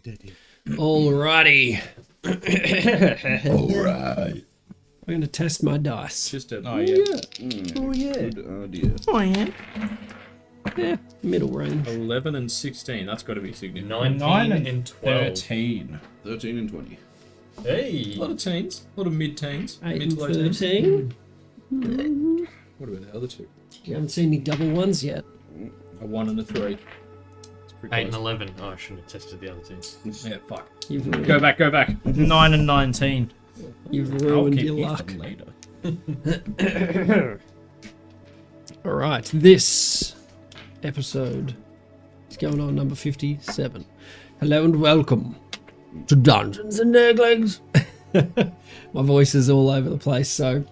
not dead yet. Alrighty. Alright. I'm going to test my dice. Just a, Oh, yeah. Oh, yeah. Good idea. Oh, yeah. Yeah, middle range. 11 and 16. That's got to be significant. 9 and 12. 13. 13 and 20. Hey! A lot of teens. A lot of mid-teens. 8 Mid and to low teens. 13. What about the other two? You haven't seen any double ones yet. A 1 and a 3. It's pretty 8 and close. 11. Oh, I shouldn't have tested the other two. Yeah, fuck. You've ruined, Go back, go back. 9 and 19. you've I'll ruined keep your you luck. for later. Alright, this episode is going on number 57. Hello and welcome to Dungeons and Nerglings. My voice is all over the place, so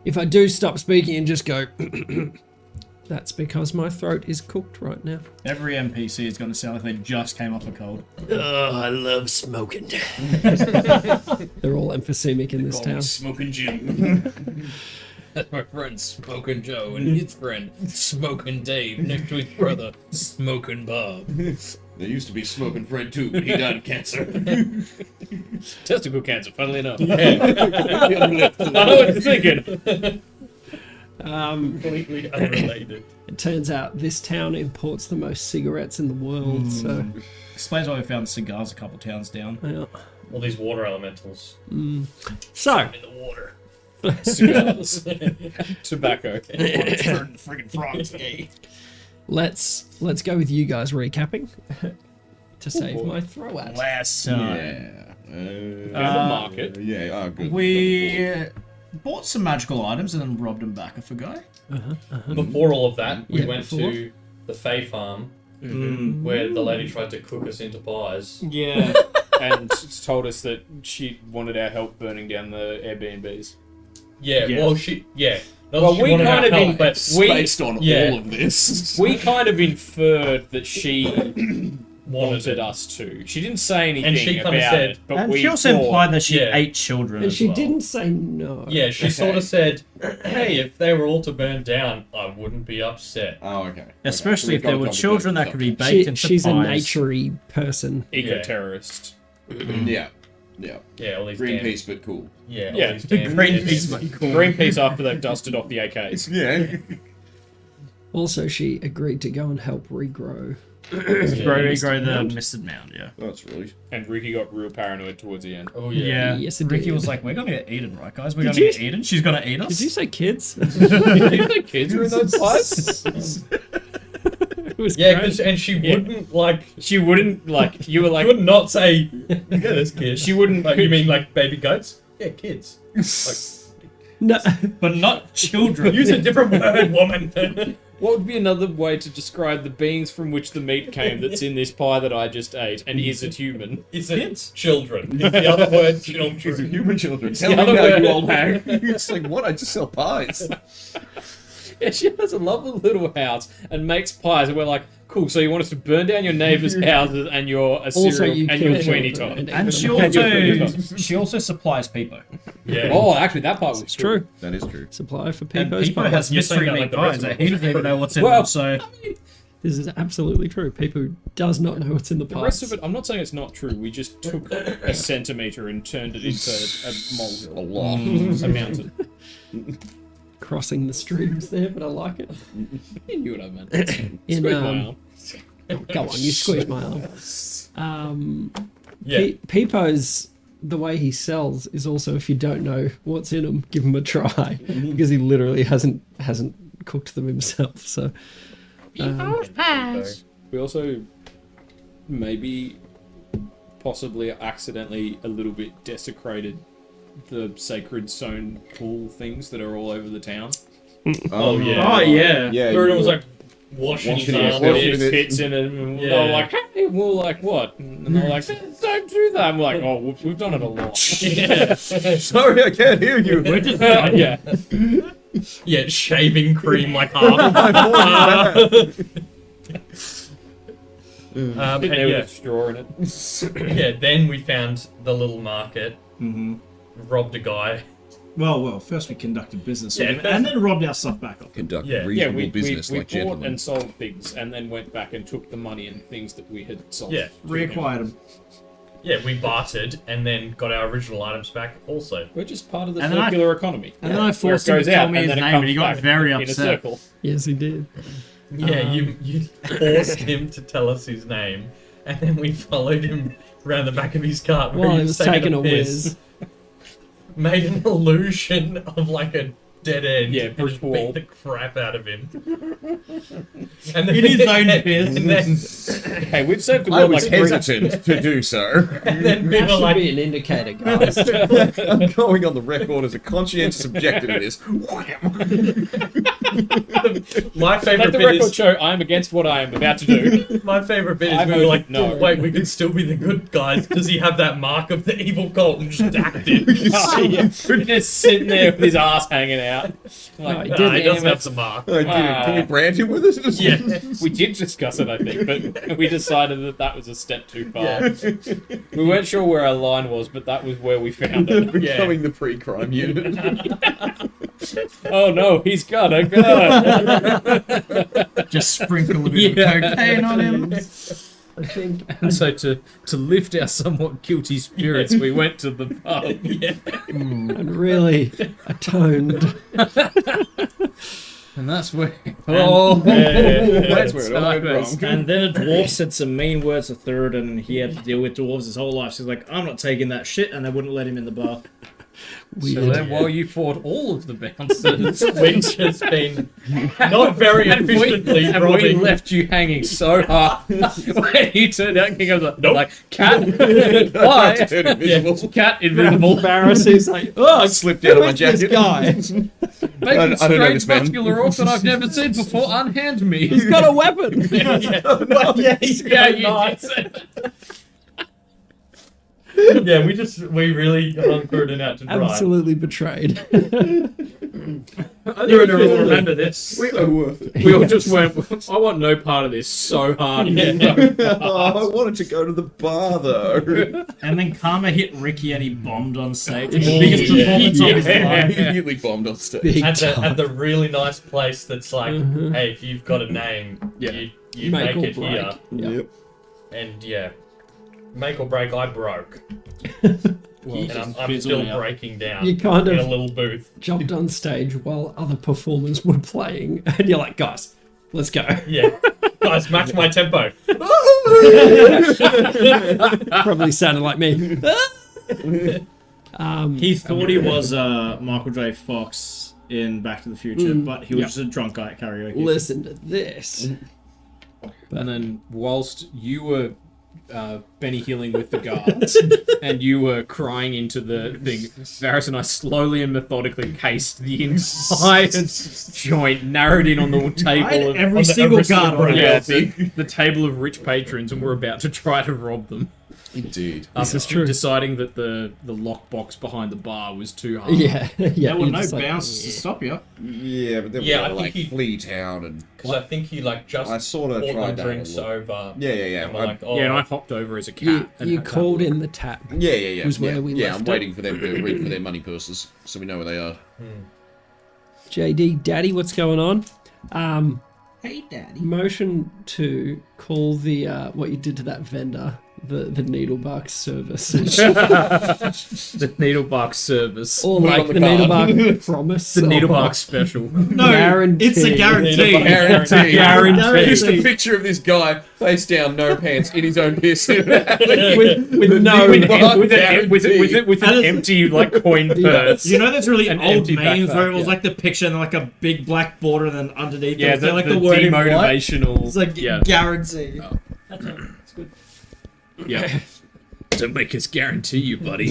if I do stop speaking and just go, that's because my throat is cooked right now. Every NPC is going to sound like they just came off a cold. Oh, I love smoking. They're all emphysemic in this town. Smoking Jim. That's my friend Smoking Joe and his friend Smoking Dave next to his brother Smoking Bob. There used to be Smoking Fred too, but he died of cancer. Testicle cancer, funnily enough. Yeah. I know what you're thinking. Completely unrelated. It turns out this town imports the most cigarettes in the world, so Explains why we found cigars a couple towns down. yeah. All these water elementals So, in the water. Cigars. Tobacco. Friggin' frogs. let's go with you guys recapping to save my throw out. Last Yeah. time. Market. Yeah, oh, good. We bought some magical items and then robbed them back, I forgot. Before all of that, we Yeah, went before. to the Fae farm where the lady tried to cook us into pies. Yeah. And told us that she wanted our help burning down the Airbnbs. Yeah, Yeah. well, she, yeah. Not Well, that she we wanted kind our of help, in- but Based on yeah. all of this. We kind of inferred that she wanted it. us to. She didn't say anything And she about kinda said- it, but And we she also thought, implied that she yeah. ate children And as she well. didn't say no. yeah, she sort of said, hey, if they were all to burn down, I wouldn't be upset. Oh, okay. Especially if there were children that could be baked She, into she's a pies. naturey person. eco-terrorist. Yeah. Yeah. Yeah, all these Greenpeace, but cool. Yeah, all Yeah, these damn Greenpeace. Greenpeace after they've dusted off the AKs. Yeah. Also, she agreed to go and help regrow. Grow the misted mound, yeah. That's really. And Ricky got real paranoid towards the end. Oh, yeah. Yeah, Yes, it Ricky did. was like, we're gonna get eaten, right, guys? We're Did gonna you- get eaten. She's gonna eat us. Did you say kids? The kids are in those pies? It was Yeah, great. 'cause- and she wouldn't, like, She wouldn't, like, you were she like, would not say, yeah, there's kids. she wouldn't, Like, you mean, like, baby goats? Yeah, kids. No. But not children. Use a different word, woman. what would be another way to describe the beings from which the meat came that's in this pie that I just ate? And is it human? It's kids. Children. The other word, children. These are human children. the Tell me other now, way. you old hag. It's like, what? I just sell pies. Yeah, she has a lovely little house and makes pies, and we're like, cool, so you want us to burn down your neighbours' houses and your Also, cereal you and kill your Sweeney children Todd. And she Yeah. also supplies Peepo. Yeah. Oh, actually, that part was It's true. That is true. Supply for And Peepo's Peepo pie. has You're saying mystery that meat like the rest pies. of He doesn't even know what's in Well, them, so... This is absolutely true. Peepo does not know what's in the The pies. rest of it, I'm not saying it's not true. We just took a centimetre and turned it into a molehill. A lot. A mountain. Crossing the streams there, but I like it. You knew what I meant. In, Squeeze my arm. Go on, you squeeze my arm. Yeah. Peepo's, the way he sells is also, if you don't know what's in them, give him a try, because he literally hasn't cooked them himself. So We also maybe possibly accidentally a little bit desecrated the sacred stone pool things that are all over the town. Oh, yeah. Oh, yeah. Yeah. Everyone you was were- like washing Washing his his arm. hands. with His it. fits in it, and they Yeah. were like, hey, we're like, what? And they're like, don't do that. And we're like, oh, whoops, we've done it a lot. Yeah. Sorry, I can't hear you. We're just... Yeah. Yeah, shaving cream like half. Sitting And there yeah. with a straw in it. Yeah, then we found the little market, robbed a guy, Well, first we conducted business Yeah, with him, that's- and then robbed our stuff back off. Conduct Yeah. reasonable we business like bought gentlemen. and sold things, and then went back and took the money and things that we had sold. Yeah. to him. Reacquired him. Yeah, we bartered and then got our original items back also. We're just part of the And then I- circular economy. And then I Where forced it him goes to tell out, me and his then it name, comes and he got back very in a upset. circle. Yes, he did. Yeah, you forced him to tell us his name, and then we followed him around the back of his cart where While he he was was taking a piss. whiz. Made an illusion of like a dead end. Yeah, and brick just wall. beat the crap out of him. And then, In his own piss. And then, Hey, we've saved the I world was like three. hesitant to do so. and then we That were should like, be an indicator, guys. I'm going on the record as a conscientious objector to this. my Let favorite the bit record is show I am against what I am about to do. my favorite bit I is we were voted like, no. wait, we could still be the good guys. Does he have that mark of the evil cult and just act it? Oh, yeah. We're just sitting there with his ass hanging out. No, he Like, didn't. Nah, he doesn't damn have it. the mark. I didn't. Can we brand him with it? Yeah. We did discuss it, I think, but we decided that that was a step too far. Yeah. We weren't sure where our line was, but that was where we found it. Becoming the pre-crime unit. Oh no, he's got a gun! Just sprinkle a bit of cocaine on him. I think. And so to lift our somewhat guilty spirits, we went to the pub. Yeah. And really atoned. And that's where... That's where it all went wrong. And then a dwarf said some mean words to Third, and he had to deal with dwarves his whole life. So he's like, I'm not taking that shit, and they wouldn't let him in the bar. So then while you fought all of the bouncers, Which has been not very efficiently and we robbing. left you hanging so hard. When you turned out, King goes like, nope. Like, cat, why? Turn invisible. Cat invisible. Pharisee's like, oh, Slipped out of my who's this jacket. guy? Bacon I don't know strange this man. muscular orc that I've never seen before. Unhand me. He's got a weapon. Yeah, he's Yeah, got you knives. did say that. Yeah, we really hung Crowden out to dry. Absolutely betrayed. I don't all remember this. We were worth it. We all just went, I want no part of this so hard. Oh, I wanted to go to the bar though. And then Karma hit Ricky and he bombed on stage. Oh, The biggest yeah. performance of his Yeah. life. Immediately bombed on stage. Big At time. the really nice place that's like, hey, if you've got a name, Yeah. you Make make or it break. here. Yep. And yeah, make or break, I broke. And I'm still breaking down You kind in a of little booth. jumped on stage while other performers were playing, and you're like, guys, let's go. Yeah. Guys, match my tempo. Probably sounded like me. He thought he was Michael J. Fox in Back to the Future, but he was just a drunk guy at karaoke. Listen to this. And then whilst you were Benny Hilling with the guards, and you were crying into the thing, Varys and I slowly and methodically cased the entire joint, narrowed in on the table of Every single card on yeah, it. the table of rich patrons, and we're about to try to rob them. Indeed. This is true. Deciding that the lockbox behind the bar was too hard. Yeah, yeah. There were you're no just like, bounces to stop you. Yeah, but then Yeah, we I were think like he- Flea Town and Because I think he like just I sort of bought tried them that. drinks a little. over. Yeah. And we're I- like, oh, Yeah, and I hopped over as a cat. You, and you had that called look. in the tap. Yeah. Was where we yeah, left I'm it. waiting for them to read for their money purses, so we know where they are. JD, Daddy, what's going on? Hey, Daddy. Motion to call the what you did to that vendor, the Needlebark service, The Needlebark service. or Put it like on the the card. Needlebark promise, The or Needlebark special. No, Guarantee. it's a guarantee. Guarantee. Guarantee. Just a picture of this guy, face down, no pants, in his own piss. with no. with an empty like coin purse. You know, there's really An old empty memes backpack, where it was yeah. like the picture and like a big black border, and then underneath Yeah, it was like the the word in white. demotivational. It's like yeah, guarantee. yeah. Don't make us guarantee you, buddy.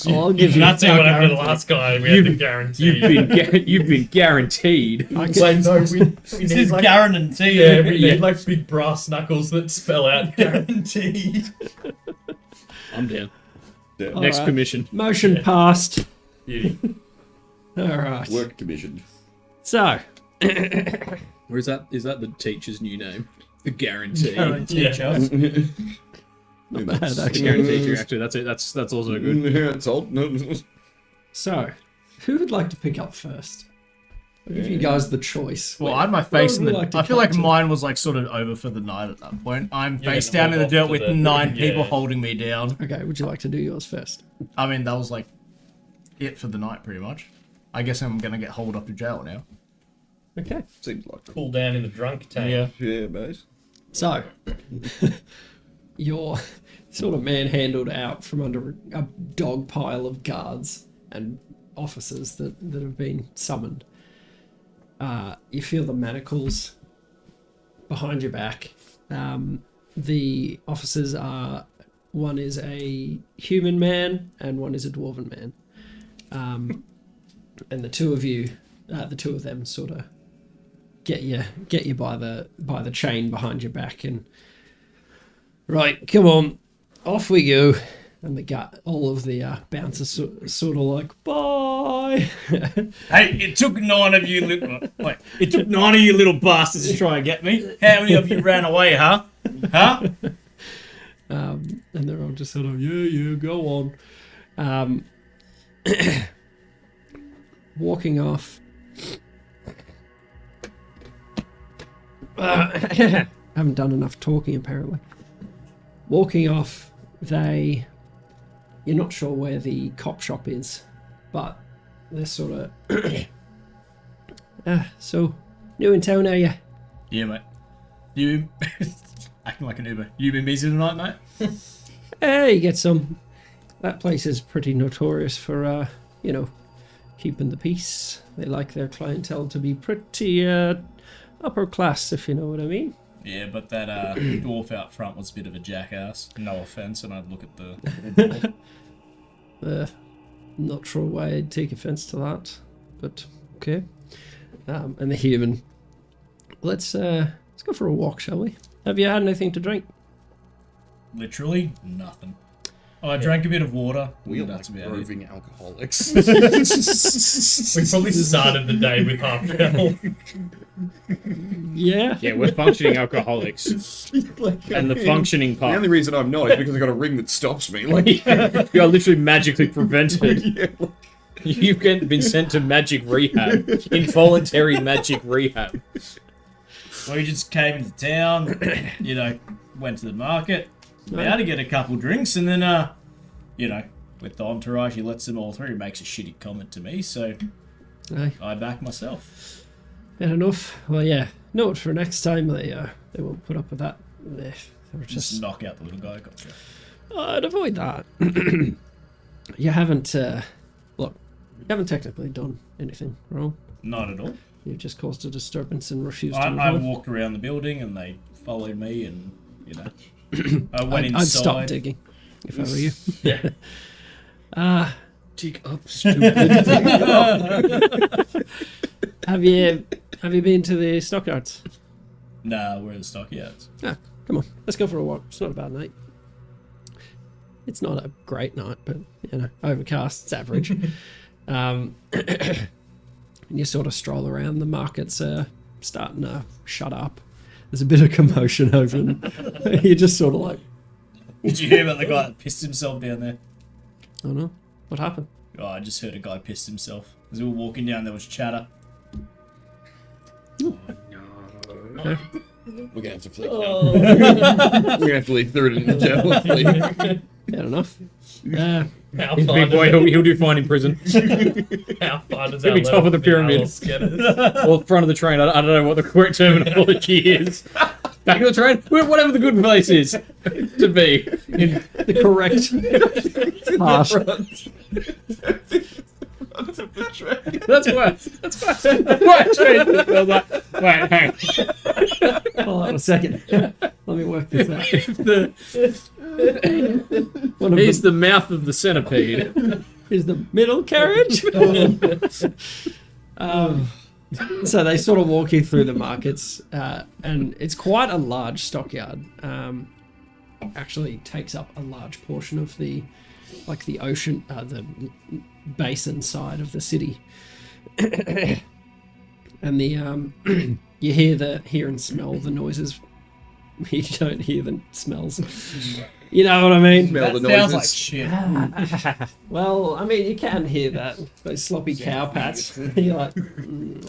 I'll give you. That's what happened to the last guy. We had to guarantee. You've been guaranteed. Like, no, we This need is like, guarantee. yeah, we need like big brass knuckles that spell out guaranteed. I'm down. Yeah. Next Alright. commission. Motion passed. Beauty. All right. Work commissioned. So, Or is that the teacher's new name? The guarantee. Yeah. bad, The actually. guarantee teacher. Actually, that's it. That's also good. Yeah, it's old. No. So, who would like to pick up first? I'll give you guys the choice. Well, I had my face in Where the. would you I to feel cut like to? mine was like sort of over for the night at that point. I'm You're face gonna down in the hold dirt off with to the- 9 yeah. people holding me down. Okay, would you like to do yours first? I mean, that was like it for the night, pretty much. I guess I'm gonna get hauled off to jail now. Okay. Seems like Cool down in the drunk tank. Yeah. yeah, mate. So, you're sort of manhandled out from under a dog pile of guards and officers that have been summoned. You feel the manacles behind your back. The officers are, one is a human man and one is a dwarven man. And the two of them sort of get you by the chain behind your back and right, come on, off we go. And all of the bouncers sort of like, bye. Hey, it took 9 of you little bastards to try and get me. How many of you ran away, huh? Huh? And they're all just sort of, yeah, go on. Walking off. Haven't done enough talking, apparently. Walking off, you're not sure where the cop shop is, but they're sort of, so, new in town, are you? Yeah, mate. You acting like an Uber. You been busy tonight, mate? Hey, get some. That place is pretty notorious for, keeping the peace. They like their clientele to be pretty upper class, if you know what I mean. Yeah, but that dwarf out front was a bit of a jackass. No offense, and I'd look at the little dwarf. Not sure why I'd take offense to that, but okay. And the human. Let's go for a walk, shall we? Have you had anything to drink? Literally nothing. Oh, I drank a bit of water. We are That's like about it. roving alcoholics. We probably started the day with half shell. Yeah. Yeah, we're functioning alcoholics. And the functioning The part. only reason I'm not is because I got a ring that stops me. Like, You are literally magically prevented. yeah, like, You've been sent to magic rehab. Involuntary magic rehab. We just came into town, went to the market, about to get a couple drinks, and then, with the entourage, he lets them all through. He makes a shitty comment to me, so Aye. I back myself. Fair enough. Well, yeah. Note for next time they won't put up with that. They were Just just. knock out the little guy. Gotcha. I'd avoid that. You haven't. Look, you haven't technically done anything wrong. Not at all. You've just caused a disturbance and refused to move I on. walked around the building, and they followed me, and, I went I'd inside. stop digging if I were you. Yeah. Dig up, stupid. Have you been to the stockyards? Nah, we're in the stockyards. Ah, come on, let's go for a walk. It's not a bad night. It's not a great night, but overcast. It's average. And you sort of stroll around. The market's starting to shut up. There's a bit of commotion over them. You're just sort of like, Did you hear about the guy that pissed himself down there? oh no, what happened? Oh, I just heard a guy pissed himself. As we were walking down, there was chatter. we're gonna have to flee. Now. We're gonna have to leave third in the jail. and flee. Fair enough. How He's a far big boy. He'll do fine in prison. How far does He'll our be top of the pyramid. Or front of the train. I don't know what the correct terminology is. Back of the train? Whatever the good place is to be. The correct part. That's why. That's why I was like, wait, hang on. Hold on a second. Let me work this out. One of Here's them the mouth of the centipede. is the middle carriage. So they sort of walk you through the markets, and it's quite a large stockyard. Actually takes up a large portion of the ocean, the basin side of the city. And the you hear and smell the noises. You don't hear the smells. You know what I mean? Smell the Sounds noises. like shit. Well, I mean, you can hear that. Those sloppy cow pats. You're like,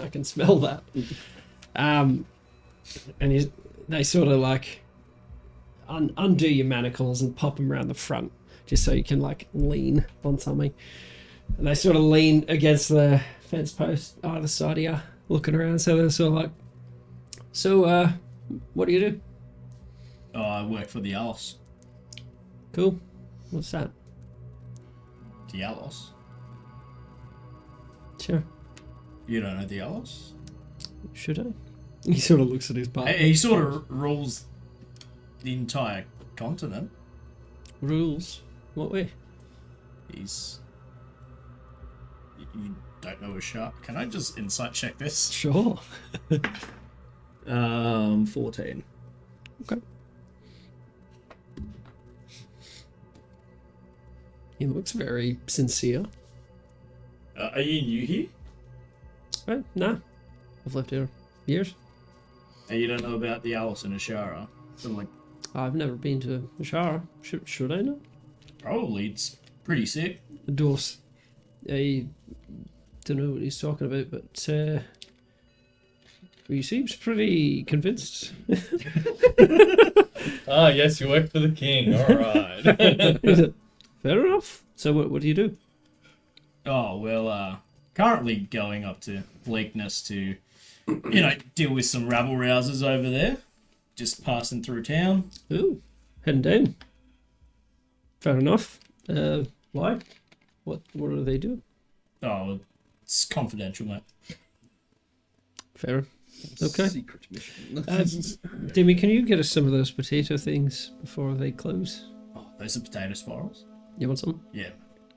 I can smell that. And they sort of like undo your manacles and pop them around the front just so you can like lean on something. And they sort of lean against the fence post either side of you, looking around. So they're sort of like, so, what do you do? Oh, I work for the Alice. Cool. What's that? The Alice? Sure. You don't know the Alice? Should I? He sort of looks at his partner. He sort of rules the entire continent. Rules? What way? He's... You don't know a shark. Can I just insight check this? Sure. 14. Okay. He looks very sincere. Are you new here? Right? Nah. I've lived here years. And you don't know about the Alice and Ashara? So like, I've never been to Ashara. Should I know? probably it's pretty sick. The dwarfs. I don't know what he's talking about, but he seems pretty convinced. Ah, yes, you work for the king. All right. Fair enough. So what do you do? Oh, well, currently going up to Bleakness to, deal with some rabble rousers over there. Just passing through town. Ooh, heading down. Fair enough. Why? What do they do? Oh, it's confidential, mate. Fair. Okay. Secret mission. Demi, can you get us some of those potato things before they close? Oh, those are potato spirals? You want some? Yeah.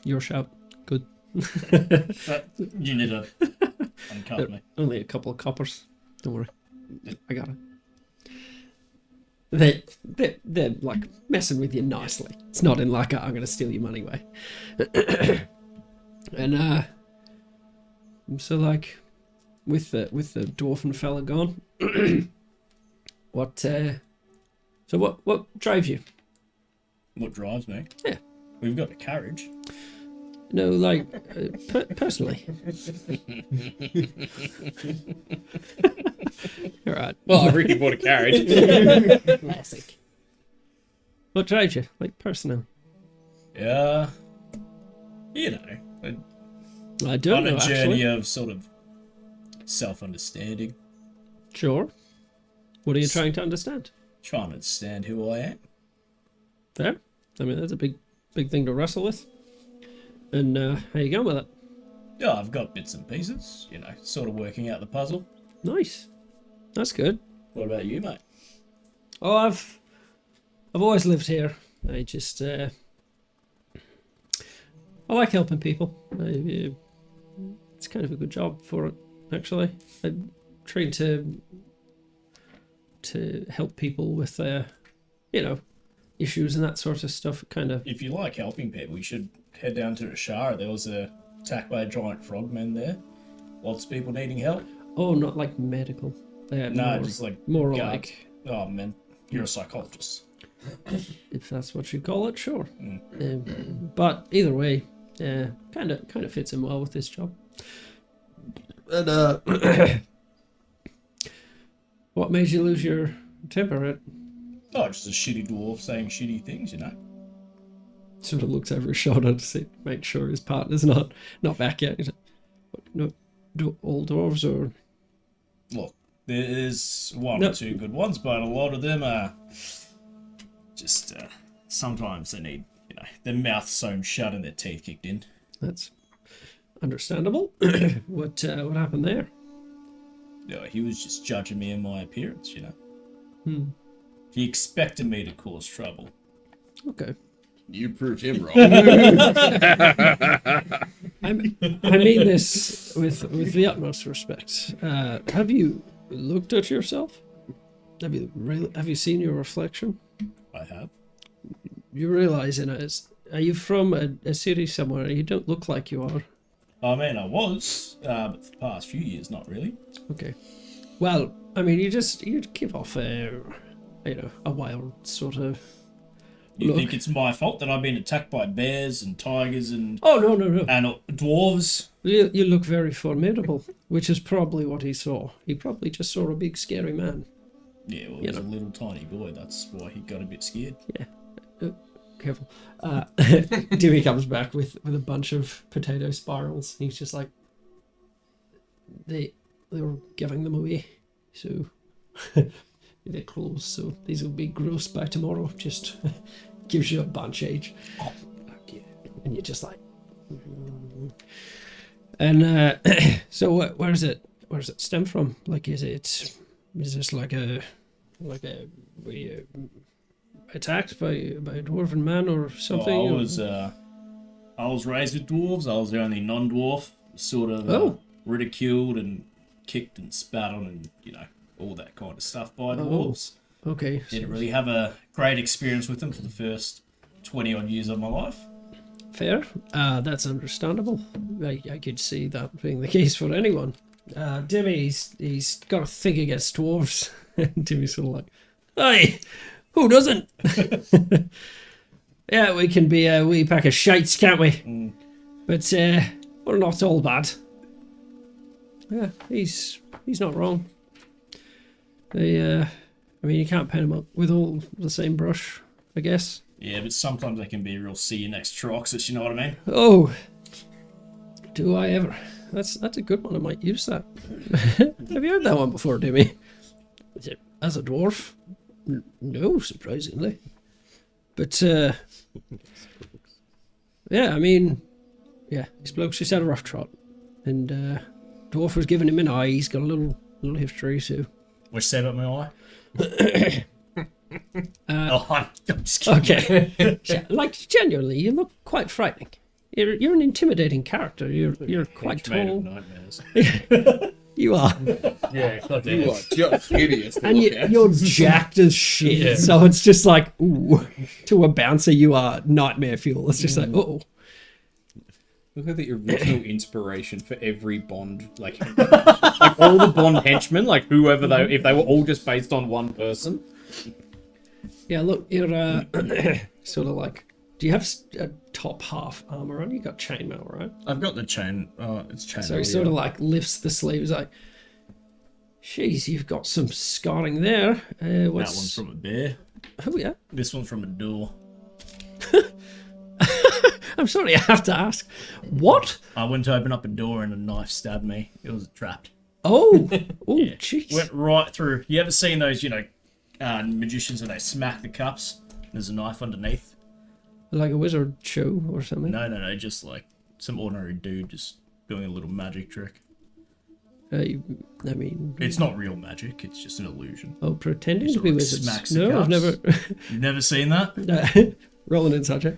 Your shout. Good. You need to uncut me. Only a couple of coppers. Don't worry. I got it. They're like messing with you nicely. It's not in like I'm going to steal your money way. And so like with the dwarfen fella gone, what drives you? What drives me? Yeah. We've got a carriage. No, like personally. All right. Well, I really bought a carriage. Classic. What drives you, like personally? Yeah. I don't On know a journey actually. of sort of self-understanding. Sure. What are you trying to understand? Trying to understand who I am. Fair. I mean, that's a big thing to wrestle with. And how you going with it? Yeah, I've got bits and pieces, sort of working out the puzzle. Nice. That's good. What about you, mate? Oh, I've always lived here. I just I like helping people. It's kind of a good job for it, actually. I'm trying to help people with issues and that sort of stuff. Kind of. If you like helping people, you should head down to Ashara. There was a attack by giant frogmen there. Lots of people needing help. Oh, not like medical. No, just like more guard. like. Oh man, you're a psychologist. If that's what you call it, sure. But either way, kind of fits in well with this job. And what made you lose your temper? It Oh, just a shitty dwarf saying shitty things, sort of looks over his shoulder to see, make sure his partner's not back yet. He's like, no, all dwarves or Look, there's one or two good ones, but a lot of them are just sometimes they need their mouth sewn shut and their teeth kicked in. that's understandable. What happened there? Yeah, he was just judging me and my appearance, He expected me to cause trouble. Okay. You proved him wrong. I mean this with the utmost respect. Have you looked at yourself? Have you seen your reflection? I have. You realize, are you from a city somewhere? You don't look like you are. I mean, I was, but for the past few years, not really. Okay. Well, I mean, you give off a wild sort of You think it's my fault that I've been attacked by bears and tigers and Oh, no. dwarves? You look very formidable, which is probably what he saw. He probably just saw a big, scary man. Yeah, well, he was a little tiny boy. That's why he got a bit scared. Yeah. Careful. Dewey comes back with a bunch of potato spirals. He's just like, they were giving them away, so they're closed. So these will be gross by tomorrow. Just gives you a bunch each, and you're just like, and so where does it stem from? Like, is this like a were you attacked by a dwarven man or something? Well, I was raised with dwarves. I was the only non-dwarf, sort of ridiculed and kicked and spat on, and all that kind of stuff by dwarves. Okay. Didn't really have a great experience with them for the first 20 odd years of my life. Fair. That's understandable. I could see that being the case for anyone. Demi, he's got a thing against dwarves. Demi's sort of like, hey, who doesn't? Yeah, we can be a wee pack of shites, can't we? But we're not all bad. Yeah, he's not wrong. I mean, you can't paint them up with all the same brush, I guess. Yeah, but sometimes they can be real see you next Troxus, you know what I mean? Oh, do I ever? That's a good one. I might use that. Have you heard that one before, Demi? As a dwarf? No, surprisingly. But, yeah, I mean, these blokes just had a rough trot. And dwarf was giving him an eye. He's got a little history, so... What'd you say about my eye? I'm just kidding. Okay. Yeah, like, genuinely, you look quite frightening. You're an intimidating character. You're quite Made of tall. nightmares. You are. Yeah, You are just hideous to And look at. you're jacked as shit. Yeah. So it's just like, ooh, to a bouncer, you are nightmare fuel. It's just like, oh. Look at the original inspiration for every Bond, like all the Bond henchmen, like whoever if they were all just based on one person. Yeah, look, you're sort of like, do you have a top half armor on? You got chainmail, right? I've got the chain. It's chain. So he sort of like lifts the sleeves, like, jeez, you've got some scarring there. That What's... one's from a bear. Oh, yeah. This one's from a door. I'm sorry, I have to ask. What? I went to open up a door and a knife stabbed me. It was trapped. Oh, Yeah. jeez. Went right through. You ever seen those, magicians when they smack the cups? There's a knife underneath. Like a wizard show or something? No, just like some ordinary dude just doing a little magic trick. I mean... It's not real magic, it's just an illusion. Oh, pretending He to sort be of wizards. smacks the No, I've cups. never... You've never seen that? No. Rolling in such a...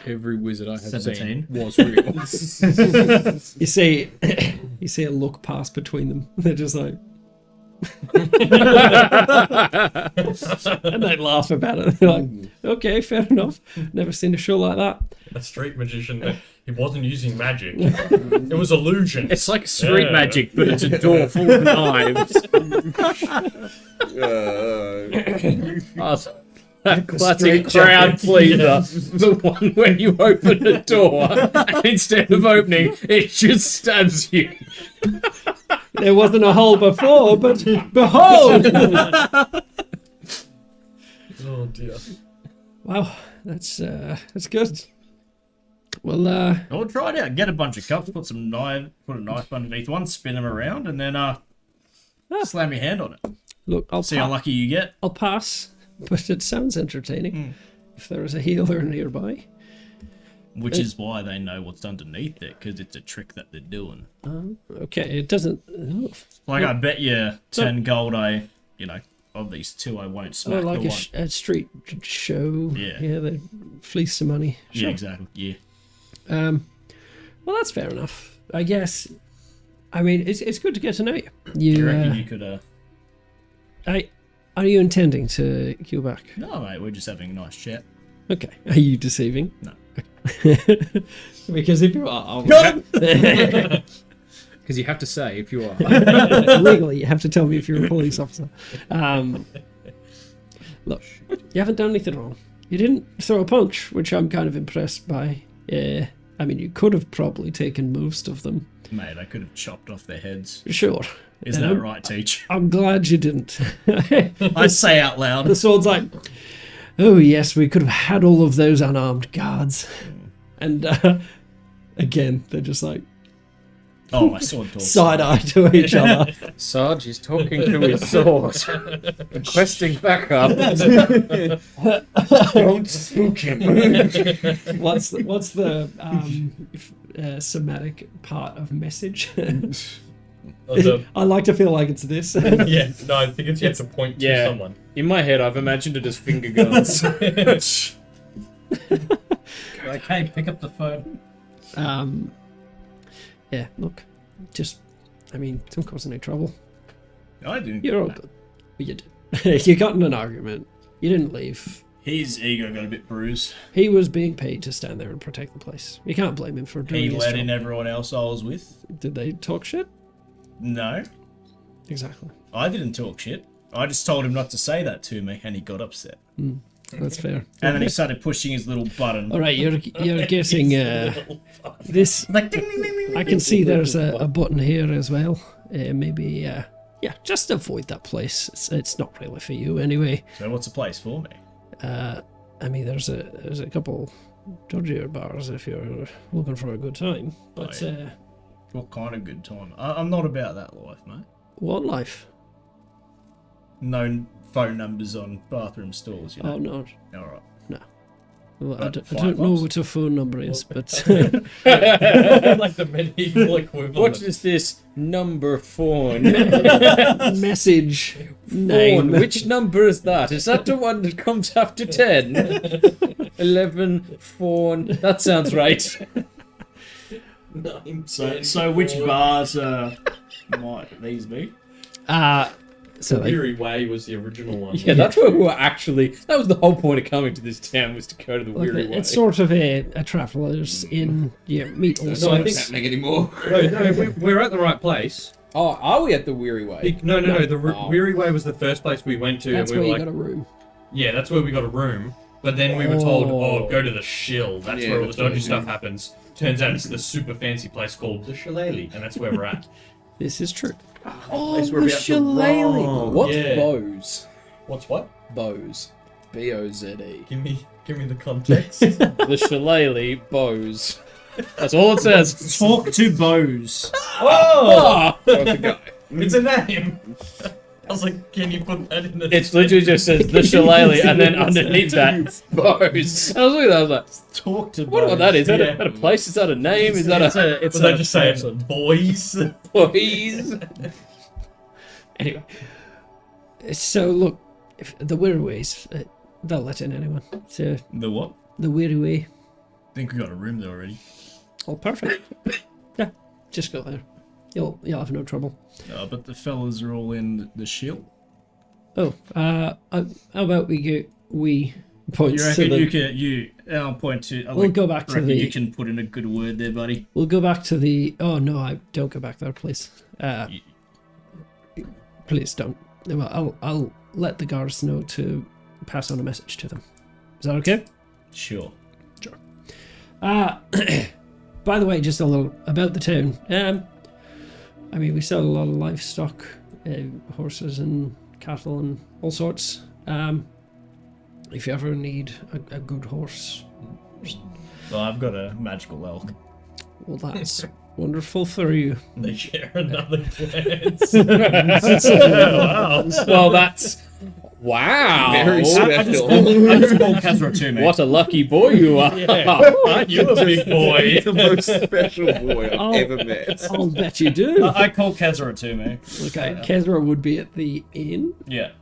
Every wizard I have 17. seen was real. You see a look pass between them. They're just like... and they laugh about it. They're like, okay, fair enough. Never seen a show like that. A street magician, he wasn't using magic. It was illusion. It's like street Yeah. magic, but it's a door full of knives. That classic crowd pleaser, the one when you open a door and instead of opening, it just stabs you. There wasn't a hole before, but behold! Oh dear. Wow, that's good. Well, I'll try it out. Get a bunch of cups, put a knife underneath one, spin them around, and then slam your hand on it. look, See how lucky you get. I'll pass, but it sounds entertaining. If there is a healer nearby. Which is why they know what's underneath it, because it's a trick that they're doing. Okay, it doesn't... Oh, Like, I bet you 10 gold of these two, I won't smack like the a, one. a street show. Yeah. Yeah, they fleece some money. Yeah, Sure. exactly. Yeah. Well, that's fair enough. I guess. I mean, it's good to get to know you. Do you You, reckon you could, are you intending to queue back? No, mate, we're just having a nice chat. Okay. Are you deceiving? No. Because if you are, I'll... Because you have to say if you are. legally, you have to tell me if you're a police officer. Look, you haven't done anything wrong. You didn't throw a punch, which I'm kind of impressed by. I mean, you could have probably taken most of them. Mate, I could have chopped off their heads. Sure. Isn't that right, Teach? I'm glad you didn't. I say out loud. The sword's like, oh yes, we could have had all of those unarmed guards. And again, they're just like Oh, my sword talks. side eye to each other. Sarge is talking to his sword, requesting backup. Don't spook him. What's the somatic part of message? I like to feel like it's this. Yeah, no, I think it's you have to point to Yeah. someone. In my head, I've imagined it as finger guns. Like, hey, pick up the phone. Yeah, look, just, I mean, don't cause any trouble. I didn't. You're all good. Well, you did. You got in an argument. You didn't leave. His ego got a bit bruised. He was being paid to stand there and protect the place. You can't blame him for doing He his let job. in everyone else I was with. Did they talk shit? No, Exactly. I didn't talk shit. I just told him not to say that to me, and he got upset. That's fair. And then he started pushing his little button. All right, you're guessing this. Like, ding, ding, ding, ding, I can see there's a button here as well. Maybe, yeah, just avoid that place. It's not really for you anyway. So what's the place for me? I mean, there's a couple dodgier bars if you're looking for a good time. But What kind of good time? I'm not about that life, mate. what life? No phone numbers on bathroom stalls, you know. Oh no, All right. well, I But don't know Firefox? what a phone number is, but Like the medieval equivalent. What is this number phone? message Phone. name. Which number is that? Is that the one that comes after 10? 11, phone. That sounds right. 9, So which bars might these be? So like, Weary Way was the original one. Yeah, that's where we were actually. That was the whole point of coming to this town, was to go to the look, Weary Way. it's sort of a traveller's inn. You meet all I sorts. think- happening anymore. No, we're at the right place. Oh, are we at the Weary Way? No. The Oh. Weary Way was the first place we went to, That's and where we were you like, got a room. yeah, that's where we got a room. But then we were told, Oh. go to the Shill. That's Yeah, where all the that's dodgy right, stuff happens. Turns out it's the super fancy place called the Shillelagh, and that's where we're at. This is true. Oh, place we're about to roam. What's Yeah. Bows? What's what? Bows. B-O-Z-E. Give me the context. The Shillelagh Bows. That's all it says. Talk to Bose. Oh! What's the guy? It's a name. I was like, can you put that in the? It's literally just says the Shillelagh, and then underneath that, Bows. I was looking at that, I was like, Talk to I wonder what that is. Is Yeah. that a place? Is that a name? Is that a It's Was I just saying boys? boys? Anyway, so look, if the Weary Ways, they'll let in anyone. So The what? the Weary Way. I think we got a room there already. Oh, perfect. Yeah, just go there. You'll have no trouble. But the fellas are all in the Shill. Oh, how about we You points to reckon the. I'll point to. We'll go back to reckon the. you can put in a good word there, buddy. We'll go back to the. Oh no, I don't go back there, please. Please don't. Well, I'll let the guards know to pass on a message to them. Is that okay? Sure. By the way, just a little about the town. I mean, we sell a lot of livestock, horses and cattle and all sorts. If you ever need a good horse, Well, I've got a magical elk. well, that's wonderful for you. They share another glance. Wow. Well, that's wow. Very special. I just called Kazra to me. What a lucky boy you are. Aren't you a big boy? The most special boy I've Oh. ever met. I'll bet you do. I called Kazra to me. Okay, Kezra would be at the inn. Yeah.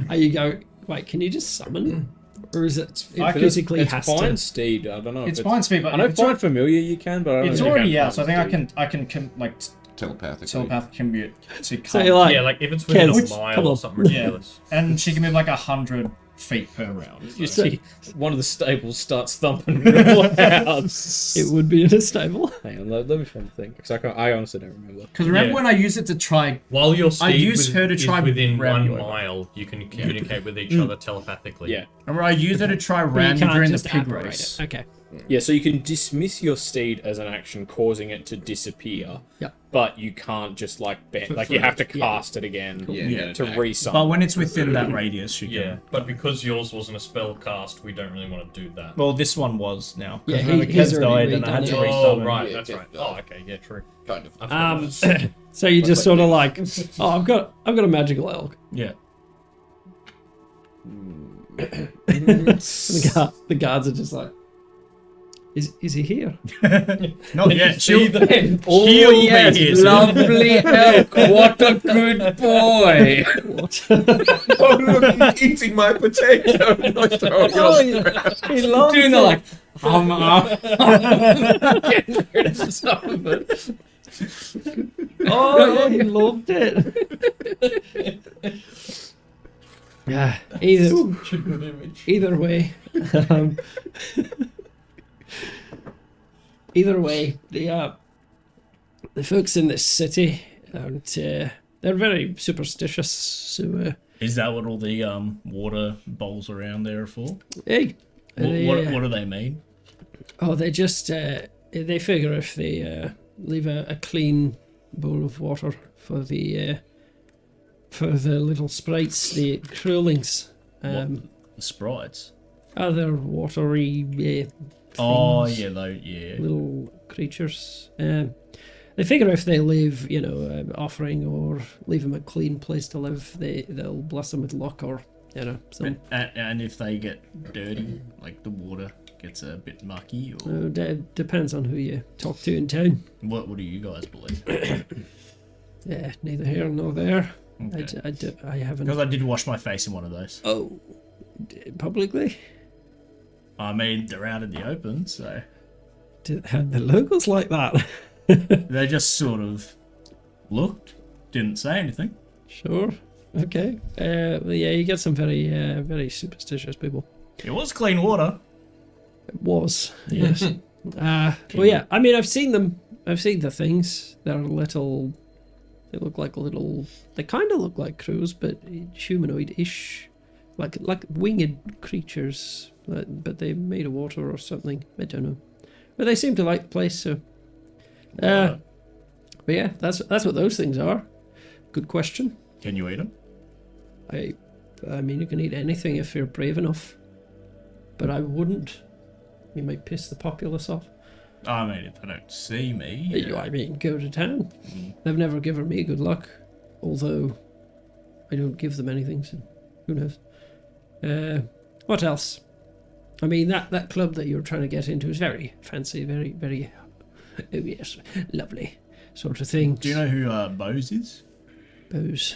Are you going? Wait, can you just summon, or is it I could- physically It's has fine to? steed. I don't know. It's if fine speed, but I know it's, find familiar you can, but I don't it's know if you already can out, so I find think steed. I can like Telepathically. telepath commute to So come. you're like, Yeah, like if it's within Kez, a mile come or on. something Yeah. ridiculous. And she can move like 100 feet per round. You see, one of the stables starts thumping real loud. It would be in a stable. Hang on, let me find the thing. Because I honestly don't remember. Because remember Yeah. when I used it to try... While your steed used her to is try within ram 1 you over. mile, you can communicate with each other telepathically. Yeah. Remember I used it to try But ram you you can't during the just pig apparate race. it. Okay. Yeah, so you can dismiss your steed as an action, causing it to disappear. Yeah. But you can't just you have to cast it again Yeah. to But resummon. when it's within that radius, you can... Yeah, but because yours wasn't a spell cast, we don't really want to do that. Well, this one was now. 'Cause Yeah, remember he's Kez already died and I had to redone it. Oh, resummon. right, Yeah, that's yeah, right. yeah. Oh, okay, yeah, true. Kind of. So you just sort of like, oh, I've got a magical elk. Yeah. The guards are just like, is he here? Not yet. See She'll... them. Oh, yes, yes. lovely elk. What a good boy. What? Oh, look, he's eating my potato. He loves Doing the it. like, getting rid of some of it. Oh, he loved it. Yeah. Either way. Um, either way, the folks in this city aren't. They're very superstitious. So, Is that what all the water bowls around there are for? hey. What do they mean? Oh, they just they figure if they leave a clean bowl of water for the little sprites, the Crowlings. The sprites. Other watery Oh, things, yeah, yeah. little creatures. They figure if they leave, an offering or leave them a clean place to live, they'll bless them with luck or some. And if they get dirty, like the water gets a bit mucky, or Depends on who you talk to in town. what do you guys believe? Yeah, neither here nor there. Okay. I haven't. Because I did wash my face in one of those. Oh, publicly? I mean, they're out in the open, so Had the locals like that? they just sort of looked, didn't say anything. Sure. Okay. Well, yeah, you get some very, very superstitious people. It was clean water. It was, yes. Well, yeah. I mean, I've seen them. I've seen the things. They're little. They look like little. They kind of look like crows, but humanoid-ish, like winged creatures. But they're made of water or something. I don't know. But they seem to like the place. So. But yeah, that's what those things are. Good question. Can you eat them? I mean, you can eat anything if you're brave enough. But I wouldn't. You might piss the populace off. I mean, if they don't see me. I mean, go to town. They've never given me good luck. Although, I don't give them anything, so who knows. What else? I mean, that club that you're trying to get into is very fancy, very, very, oh yes, lovely sort of thing. Do you know who Bose is? Bose.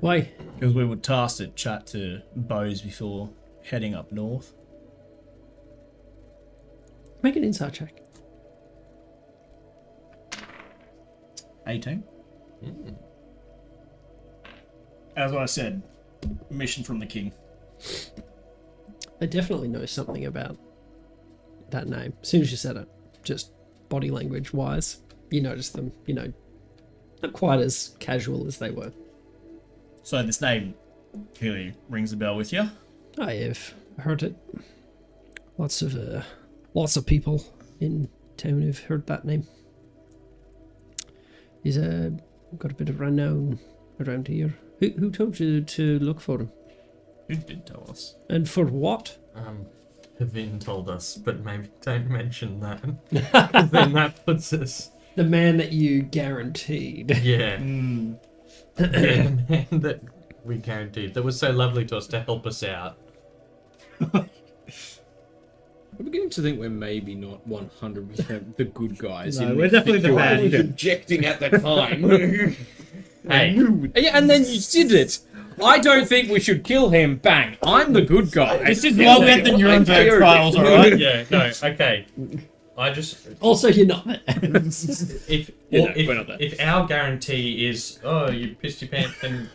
Why? Because we were tasked to chat to Bose before heading up north. Make an insight check. 18. As I said, mission from the king. I definitely know something about that name. As soon as you said it, just body language wise, you noticed them, not quite as casual as they were. So this name clearly rings a bell with you. I have heard it. Lots of people in town have heard that name. He's got a bit of renown around here. Who told you to look for him? Who did tell us? And for what? Havin told us, but maybe don't mention that. 'Cause then that puts us. The man that you guaranteed. Yeah. Yeah, the man that we guaranteed. That was so lovely to us to help us out. I'm beginning to think we're maybe not 100% the good guys. No, in we're this definitely the bad situation. guys. Objecting at the time. Hey, Yeah, and then you did it. I don't think we should kill him. Bang! I'm the good guy. This is why we had the Nuremberg trials, alright? yeah, no, okay. I just Also, you're not there. if we're not there. if our guarantee is you pissed your pants and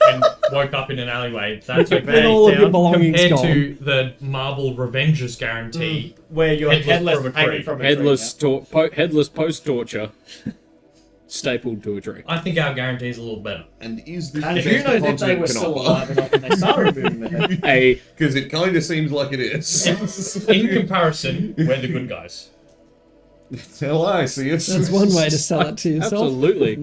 woke up in an alleyway, that's okay. With all of your belongings compared gone. to the Marble Revenge's guarantee. Where you're Headless headless from a hanging tree. from a Headless, tree. headless post torture, stapled to a tree. I think our guarantee is a little better. And is this And the if you best know the that they continent were can still offer? alive enough when they started moving their head. A Because it kind of seems like it is. In comparison, we're the good guys. Hell, I see it. That's one way to sell it to yourself. absolutely.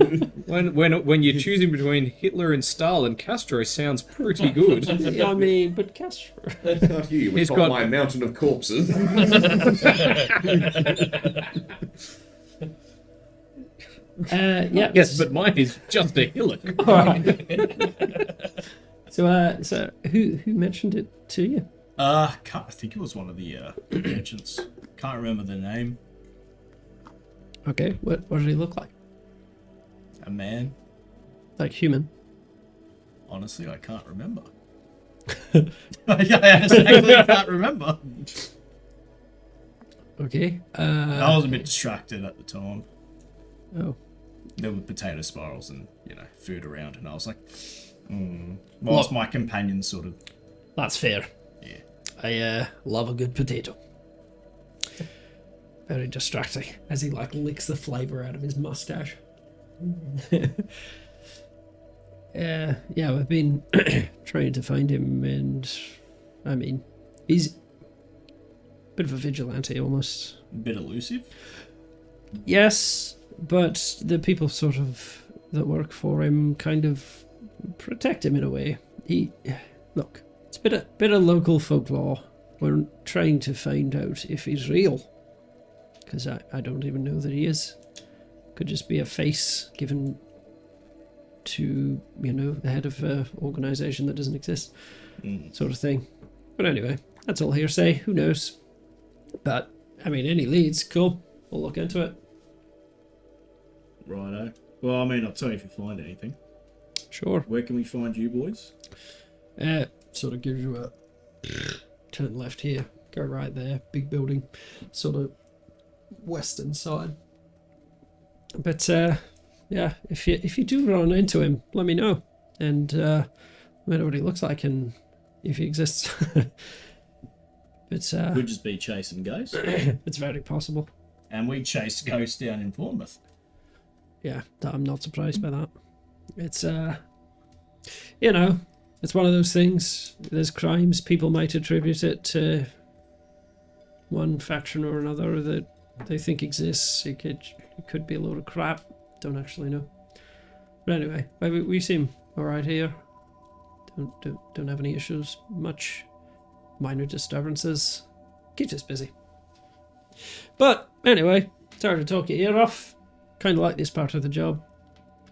when you're choosing between Hitler and Stalin, Castro sounds pretty good. I mean, but Castro. Here, we He's got got- my mountain of corpses. Yeah. Yes, but mine is just a hillock. So who mentioned it to you? I think it was one of the merchants. Can't remember the name. Okay, what did he look like? A man. Like human? Honestly, I can't remember. I honestly can't remember. Okay. I was a bit distracted at the time. Oh. There were potato spirals and food around, and I was like, whilst my companions sort of. That's fair. Yeah. I love a good potato. Very distracting as he licks the flavour out of his mustache. Yeah, we've been trying to find him, and I mean, he's a bit of a vigilante almost. A bit elusive. Yes, but the people that work for him kind of protect him in a way. Look, it's a bit of local folklore. We're trying to find out if he's real, because I don't even know that he is. Could just be a face given to the head of an organisation that doesn't exist, sort of thing. But anyway, that's all hearsay. Who knows? But I mean, any leads, cool. We'll look into it. Righto. Well, I mean, I'll tell you if you find anything. Sure. Where can we find you boys? Sort of gives you a turn left here, go right there, big building, sort of western side. But yeah, if you do run into him, let me know, and let me know what he looks like and if he exists. But Could just be chasing ghosts. it's very possible. And we chased ghosts down in Bournemouth. Yeah, I'm not surprised by that. It's it's one of those things. There's crimes, people might attribute it to one faction or another that they think exists. It could be a load of crap. Don't actually know. But anyway, we seem all right here. Don't have any issues. Much minor disturbances. Keeps us busy. But anyway, sorry to talk your ear off. Kind of like this part of the job.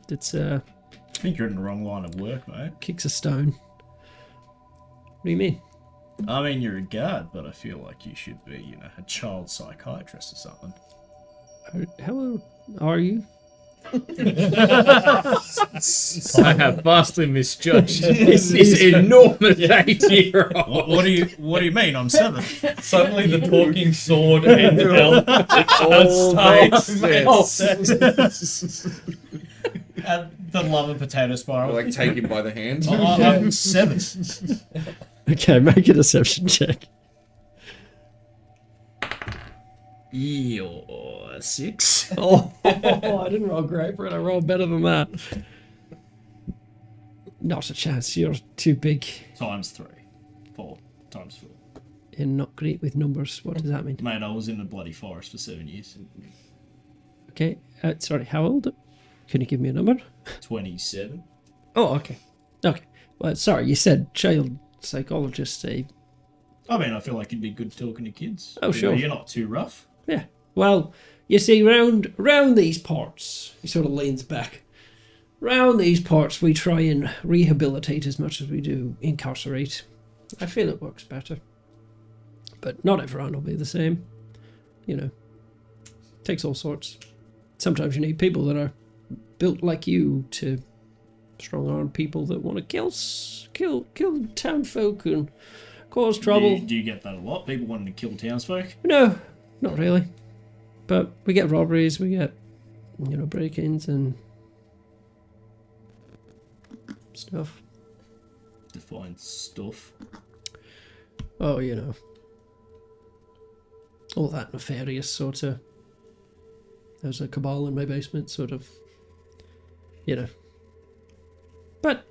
It's I think you're in the wrong line of work, mate. kicks a stone. What do you mean? I mean, you're a guard, but I feel like you should be, a child psychiatrist or something. How old are you? I have vastly misjudged this enormous 8-year-old. What do you mean? I'm 7. Suddenly the talking sword and elf All makes sense. And the love of potato spiral. Like, take him by the hand. I'm 7. Okay, make a deception check. You're 6. Oh, I didn't roll great for it. I rolled better than that. Not a chance. You're too big. Times 3. 4 times 4. You're not great with numbers. What does that mean? Mate, I was in the bloody forest for 7 years. Okay. Sorry, how old? Can you give me a number? 27. Oh, okay. Okay. Well, sorry, you said child psychologist. I mean, I feel like you'd be good talking to kids. Oh, sure. You're not too rough. Yeah. Well, you see, round these parts, he sort of leans back. Round these parts, we try and rehabilitate as much as we do incarcerate. I feel it works better. But not everyone will be the same. Takes all sorts. Sometimes you need people that are built like you to strong-arm people that want to kill town folk and cause trouble. Do you get that a lot? People wanting to kill townsfolk? No, not really. But we get robberies, we get, break-ins and stuff. Define stuff. Oh, all that nefarious sort of. There's a cabal in my basement, sort of. But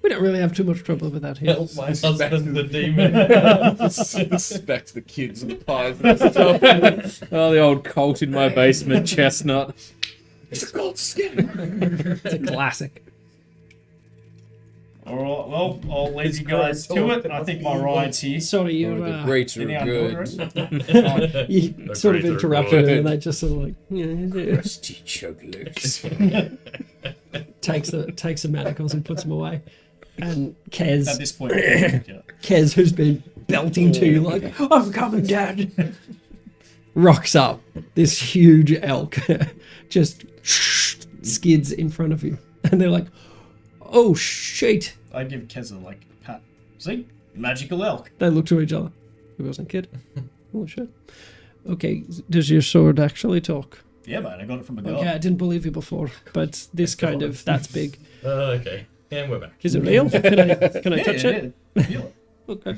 we don't really have too much trouble with that here. Help my husband, the demon. Suspect the kids and the pies and stuff. Oh, the old cult in my basement, Chestnut. It's a gold skin. It's a classic. Alright, well, I'll leave you guys to it. I think my ride's here. Sorry, you, The greats are Any good. good. you sort of great are interrupted good. her and they just sort of like, Rusty jugglers. takes the manacles and puts them away. And Kez, At this point, yeah. Kez, who's been belting to you like, I'm coming, Dad, rocks up. This huge elk just skids in front of you. And they're like, oh, shit. I give Kez a pat. See? Magical elk. They look to each other. Who wasn't kid? Oh, shit. Okay, does your sword actually talk? Yeah, man, I got it from a god. Okay, I didn't believe you before, but this kind of, that's big. Okay. And we're back. Is it real? Can I touch it? Yeah. Feel it. Okay.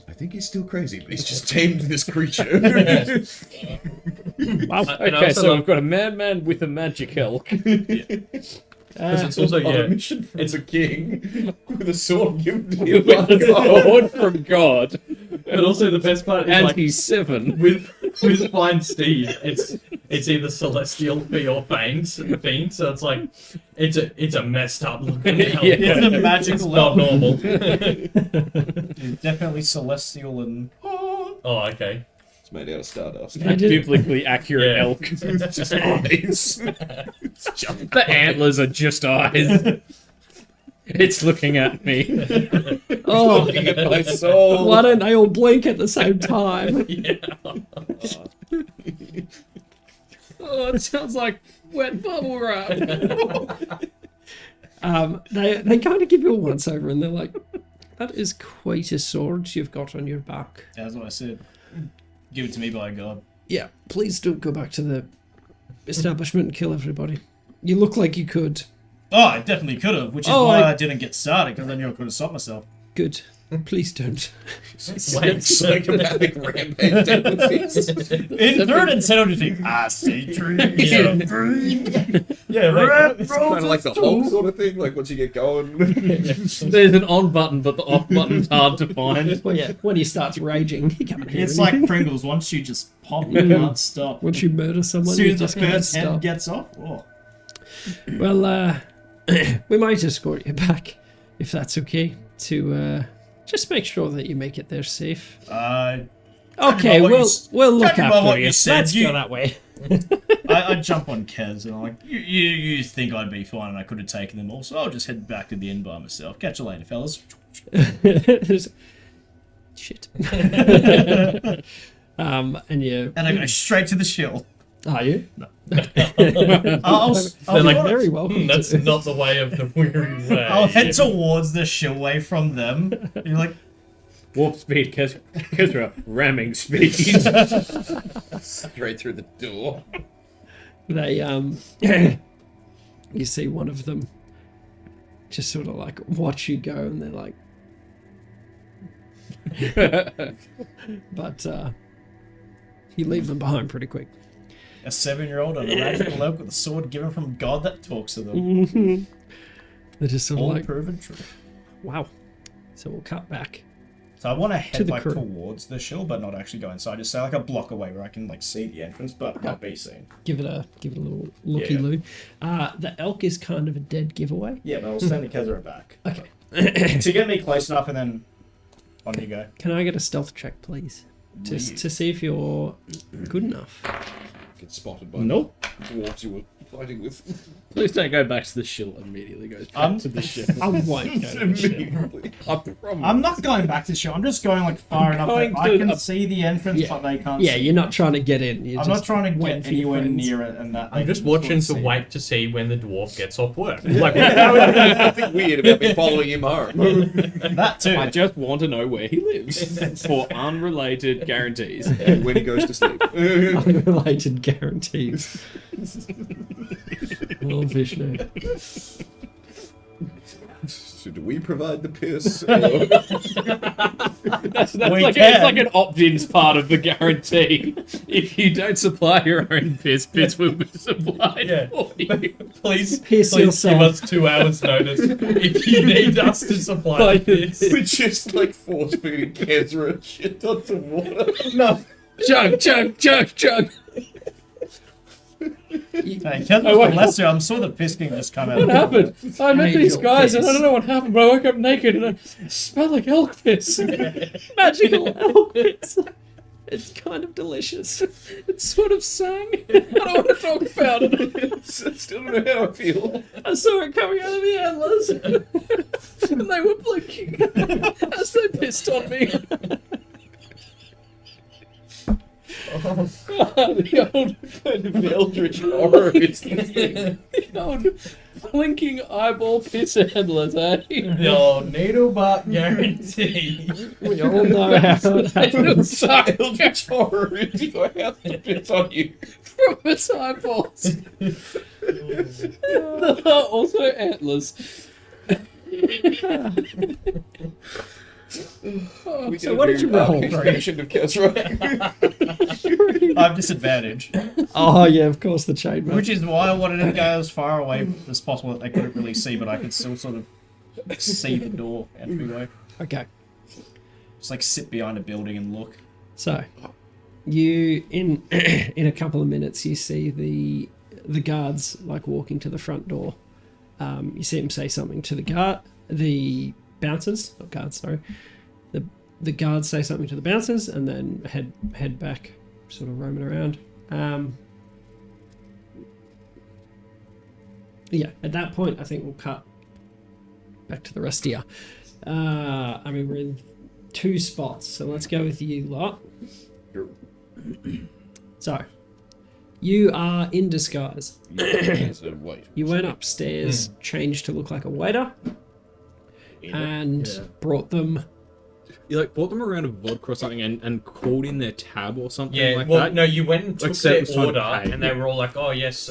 I think he's still crazy, but he's just tamed this creature. Wow. Okay, so we've got a madman with a magic elk. Because it's also, On a yeah, mission from the king with a sword given to With him. a sword from God. but also the best part is And like he's 7. with Flying Steed, it's either celestial or fiend, so it's like it's a messed up looking elk. Yeah. It's a It's magical not elk. normal. It's definitely celestial and... Oh, okay. It's made out of stardust. I did- Biblically accurate Yeah. elk. It's just eyes. It's just The antlers are just eyes. It's looking at me. Oh, looking at my soul. why don't they all blink at the same time? Yeah. Oh, it sounds like wet bubble wrap. They kind of give you a once over and they're like, that is quite a sword you've got on your back. That's what I said. Give it to me by a god. Yeah, please don't go back to the establishment and kill everybody. You look like you could. Oh, I definitely could have, which is Oh, why I- I didn't get started, because I knew I could have stopped myself. Good. Please don't. Psychopathic rampage tendencies. In third and center, you think, I see trees of green. Yeah, like, It's kind of like the Hulk sort of thing. Like once you get going, There's an on button, but the off button's hard to find. Well, yeah, when he starts raging, he can't hear It's anything. like Pringles. Once you just pop, you can't stop. Once you murder someone, As soon you as the just can't first head stop. gets off, oh. Well, we might escort you back, if that's okay, to just make sure that you make it there safe. Judging Okay, by what you we'll s- we'll look judging by after what you. you said, Let's you- go that way. I jump on Kez and I'm like, you think I'd be fine and I could have taken them all, so I'll just head back to the inn by myself. Catch you later, fellas. Shit. And you And I go straight to the shill. are you? I'll They're like, very welcome. That's to. not the way of the weary way. I'll head towards the shill way from them. And you're like, Warp speed, Kezra, ramming speed. straight through the door. They you see one of them just sort of like watch you go, and they're like, but you leave them behind pretty quick. a 7-year-old on a magical elk with a sword given from God that talks to them. They're just sort of All like, proven true. wow. So we'll cut back. So I want to head the like crew. towards the shill, but not actually go inside. Just say like a block away where I can like see the entrance, but not be seen. Give it a little looky loo. The elk is kind of a dead giveaway. Yeah, but I'll stand the Kezra back. Okay. To get me close enough, and then on you go. Can I get a stealth check, please? To see if you're good enough. Get spotted by Nope. dwarves who were fighting with. Please don't go back to the shill. Immediately goes back to the shill. I won't go to the ship. Immediately. I promise. I'm not going back to the show. I'm just going like far enough that I can see the entrance, Yeah. but they can't. Yeah, see. you're not trying to get in. You're I'm just not trying to waiting get for your anywhere friends. near it, and that I'm they just can watching sort to of see wait to see when the dwarf gets off work. Like, There's nothing weird about me following him home. it. That too. I just want to know where he lives for unrelated guarantees. And when he goes to sleep. Unrelated guarantees. Oh, Vishnu. So do we provide the piss? That's We like can. it's like an opt-ins part of the guarantee. If you don't supply your own piss, piss will be supplied Yeah. for you. please, Piss please yourself. give us 2 hours notice if you need us to supply this. We're just like force feeding Kezra shit tons of water. No. Chug, chug, chug, chug. Hey, Ken was the lesser. I'm sure the piss can just come out. What happened? I met these Angel guys and I piss. don't know what happened, but I woke up naked and I smell like elk piss. Magical elk piss. It's kind of delicious. It sort of sang. I don't want to talk about it. I still don't know how I feel. I saw it coming out of the antlers. And they were blinking as they pissed on me. The old Kind of eldritch horror is this thing. The old blinking eyeball piss handlers, eh? Your needlebark guarantee. We all know how it happens. Eldritch horror is your house to piss on you. From its eyeballs. There are also antlers. We So what did you roll? Expression of Kezra. I have disadvantage, Oh, yeah, of course, the chamber. which is why I wanted to go as far away as possible that they couldn't really see, but I could still sort of see the door entryway. Okay. Just like sit behind a building and look. So, you in in a couple of minutes, you see the guards like walking to the front door. You see them say something to the bouncers, not guards, sorry. The guards say something to the bouncers and then head back, sort of roaming around. Yeah, at that point, I think we'll cut back to the rest of you. I mean, we're in 2 spots, so let's go with you lot. So, you are in disguise. So wait. You went upstairs, changed to look like a waiter, and brought them. You like brought them around a vodka or something and called in their tab or something Yeah, like well, that? no, you went and took Like, said it their was time to order, pay. and they were all like, "Oh yes,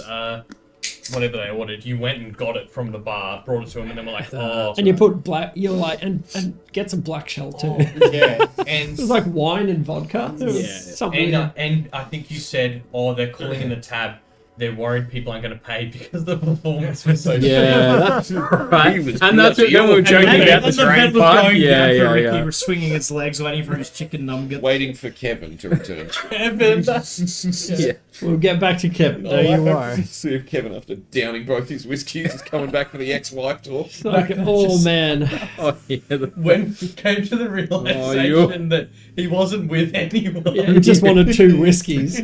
whatever they ordered." You went and got it from the bar, brought it to them, and then were like, "Oh." And you put black. You're like, and get some black shell too. Yeah, and It was like wine and vodka. It was Yeah. something. and I think you said, "Oh, they're calling in the tab. They're worried people aren't going to pay because the performance was so Yeah, that's right. He was And that's what then we were joking And about then the the bed drain was pipe. going Yeah, down for yeah, Ricky, yeah. was swinging its legs, waiting for his chicken nugget. Waiting for Kevin to return. Kevin. Yeah. We'll get back to Kevin. Don't you worry. See if Kevin, after downing both his whiskeys, is coming back for the ex-wife talk. It's like, oh man. Oh, yeah. When he came to the realization that he wasn't with anyone, Yeah, he just wanted 2 whiskeys.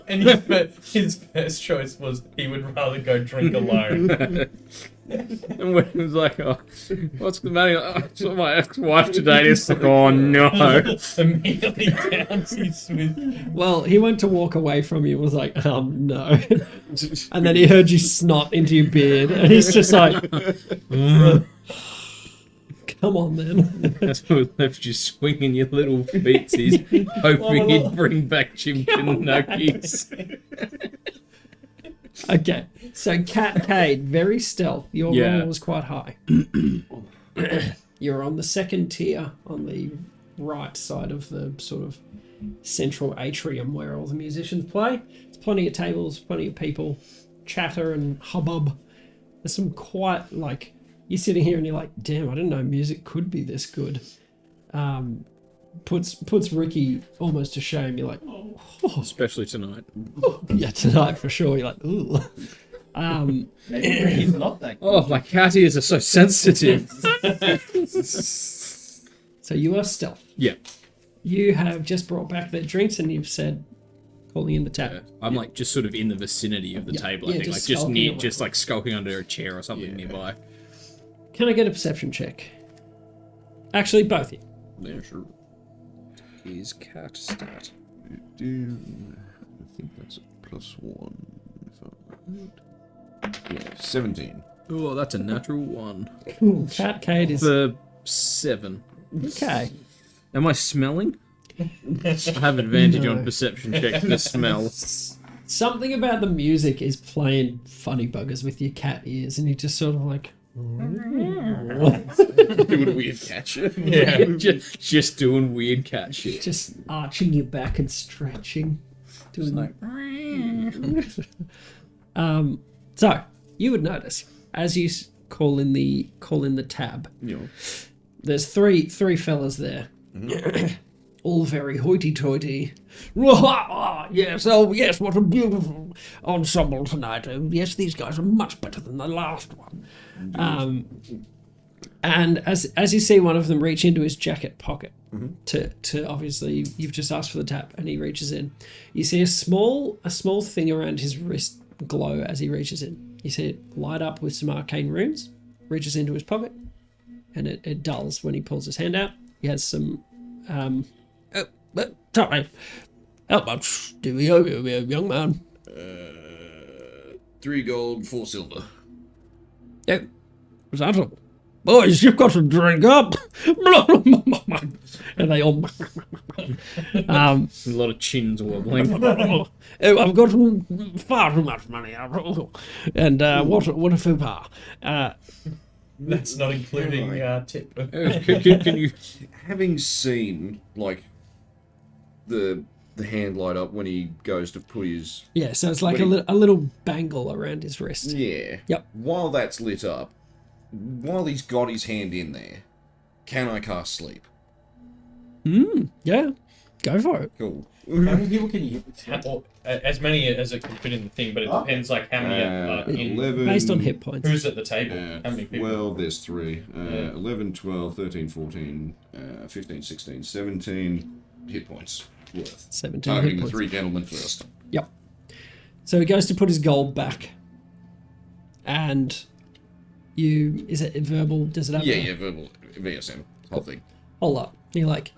and his first choice was he would rather go drink alone. And when he was like, "Oh, what's the matter?" "Oh, I saw my ex-wife today." And it's like, "Oh no!" Immediately downs his whiskey. Well, he went to walk away from you and was like, no. And then he heard you snot into your beard, and he's just like, come on then. That's what left you swinging your little feetsies, hoping he'd bring back chicken nuggets. Okay, so Cat Cade, very stealth. Your Yeah. roll was quite high. You're on the second tier on the right side of the sort of central atrium where all the musicians play. There's plenty of tables, plenty of people, chatter and hubbub. There's some quite, like, you're sitting here and you're like, damn, I didn't know music could be this good. Puts Ricky almost to shame. You're like, oh, Especially tonight. yeah, tonight for sure. You're like, ooh. He's not that good. Oh, my cat ears are so sensitive. So you are stealth. Yeah. You have just brought back their drinks and you've said, pulling in the tab. Yeah. I'm like just sort of in the vicinity of the Yeah, table. yeah, I think just like just skulking near, away. just like skulking under a chair or something nearby. Can I get a perception check? Actually, both of you. Yeah, sure. His cat stat. I think that's a +1. Yeah, 17. Oh, that's a natural 1. Cat Cade is For 7. okay. Am I smelling? I have advantage No. on perception check for smell. Something about the music is playing funny buggers with your cat ears, and you're just sort of like, Doing weird catch. Yeah. just doing weird cat shit. just arching your back and stretching, doing like. So you would notice as you call in the tab, You know. there's three fellas there, all very hoity-toity. Yes, oh yes, what a beautiful ensemble tonight. Yes, these guys are much better than the last one. And as you see one of them reach into his jacket pocket to obviously you've just asked for the tap, and he reaches in. You see a small thing around his wrist glow as he reaches in. You see it light up with some arcane runes. Reaches into his pocket, and it dulls when he pulls his hand out. He has some. Tell me, how much do we owe you, young man? 3 gold, 4 silver. Yeah, is that all? Boys, you've got to drink up. And they all. A lot of chins wobbling. Oh, I've got far too much money. And what a faux pas. That's not including tip. Can you? Having seen, like, the hand light up when he goes to put his... Yeah, so it's like Wait. a little bangle around his wrist. Yeah. Yep. While that's lit up, while he's got his hand in there, can I cast sleep? Yeah, go for it. Cool. How many people can you? As many as it can fit in the thing, but it depends like how many are in. 11... Based on hit points. Who's at the table? How many people? Well, there's 3. 11, 12, 13, 14, 15, 16, 17 hit points worth. 17 Targeting hit the points. 3 gentlemen first. Yep. So he goes to put his gold back. And you... Is it verbal? Does it have Yeah, verbal VSM, whole thing. Hold up. You're like...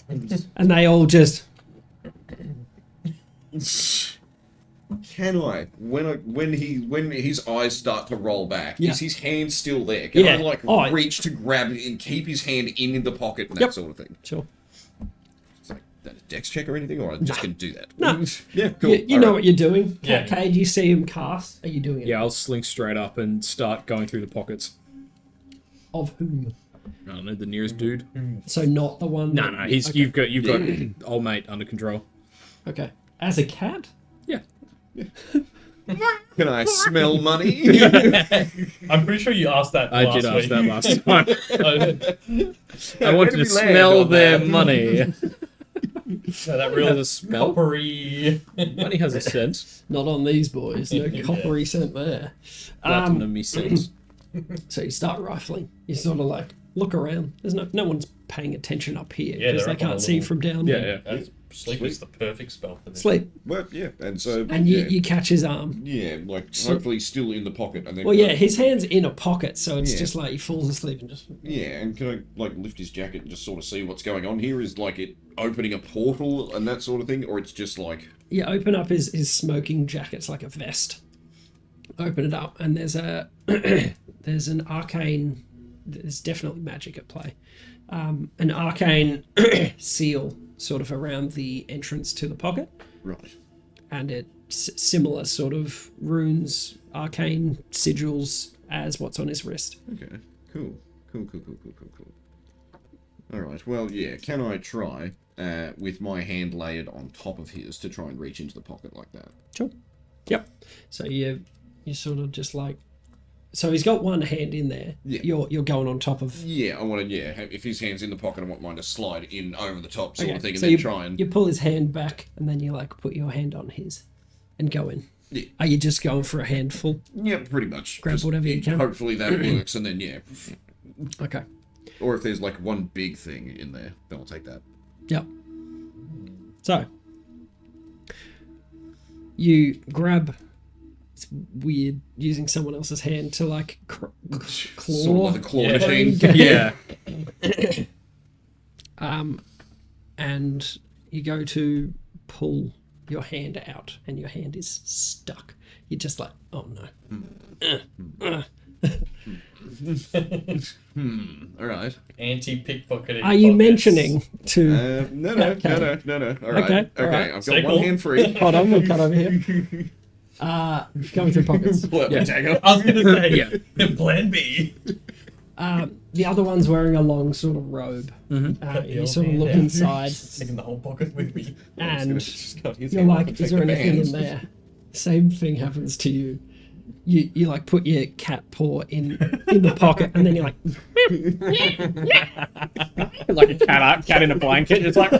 And they all just... Can I? When his eyes start to roll back, Yeah. is his hand still there? Can Yeah. I like Oh, reach to grab it and keep his hand in the pocket and that Yep. sort of thing? Sure. It's like that a dex check or anything, or I'm just gonna do that. No. Yeah, cool. You know what you're doing. Yeah. Cade, you see him cast. Are you doing it? Yeah, I'll slink straight up and start going through the pockets. Of whom? I don't know, the nearest dude. So not the one... No, that- no, he's okay. you've got old mate under control. Okay. As a cat? Yeah. Can I smell money? I'm pretty sure you asked that. I last did ask week. that last time. I Where wanted did to we land smell on their that? money. No, that Has real a smell? coppery. Money has a scent. Not on these boys. No coppery scent there. Platinum scent. So you start rifling. You sort of like look around. There's no one's paying attention up here Yeah, because they're they up on can't a see little- from down Yeah, there. yeah. Sleep is the perfect spell for this. Sleep. Well, yeah, and so And yeah, you catch his arm. yeah, like hopefully still in the pocket, and then Well, yeah, his hand's in a pocket, so it's Yeah. just like he falls asleep and just... yeah, and can I like lift his jacket and just sort of see what's going on here? Is like it opening a portal and that sort of thing, or it's just like You open up his smoking jacket. It's like a vest. Open it up, and there's a there's an arcane. There's definitely magic at play. An arcane seal sort of around the entrance to the pocket, right. and it's similar sort of runes, arcane sigils as what's on his wrist. Okay, cool. All right. Well, yeah. Can I try with my hand layered on top of his to try and reach into the pocket like that? Sure. Yep. So you sort of just like... So he's got one hand in there. Yeah. You're going on top of... Yeah, I want to. Yeah, if his hand's in the pocket, I want mine to slide in over the top, sort of thing, and so then you, try and. you pull his hand back, and then you like put your hand on his, and go in. Yeah. Are you just going for a handful? Yeah, pretty much. Grab whatever you can. Hopefully that works, and then yeah. Okay. Or if there's like one big thing in there, then I'll take that. Yep. So, You grab. It's weird using someone else's hand to like claw. Sort of like a claw Yeah. machine. Yeah. And you go to pull your hand out, and your hand is stuck. You're just like, oh no. All right. Anti-pickpocketing. Are you pockets. mentioning to? No. Okay. All right. Okay, Okay. all right. I've Stay got one cool. hand free. Hold on, we'll cut over here. Going through pockets. Pull out my dagger. I was gonna say, Yeah. Plan B. The other one's wearing a long sort of robe. You sort of look inside, Taking the whole pocket with me. and Just cut his you're hand off like, and is take there the anything bands. in there? Same thing happens to you. You like put your cat paw in the pocket, and then you're like, Like a cat in a blanket. It's like.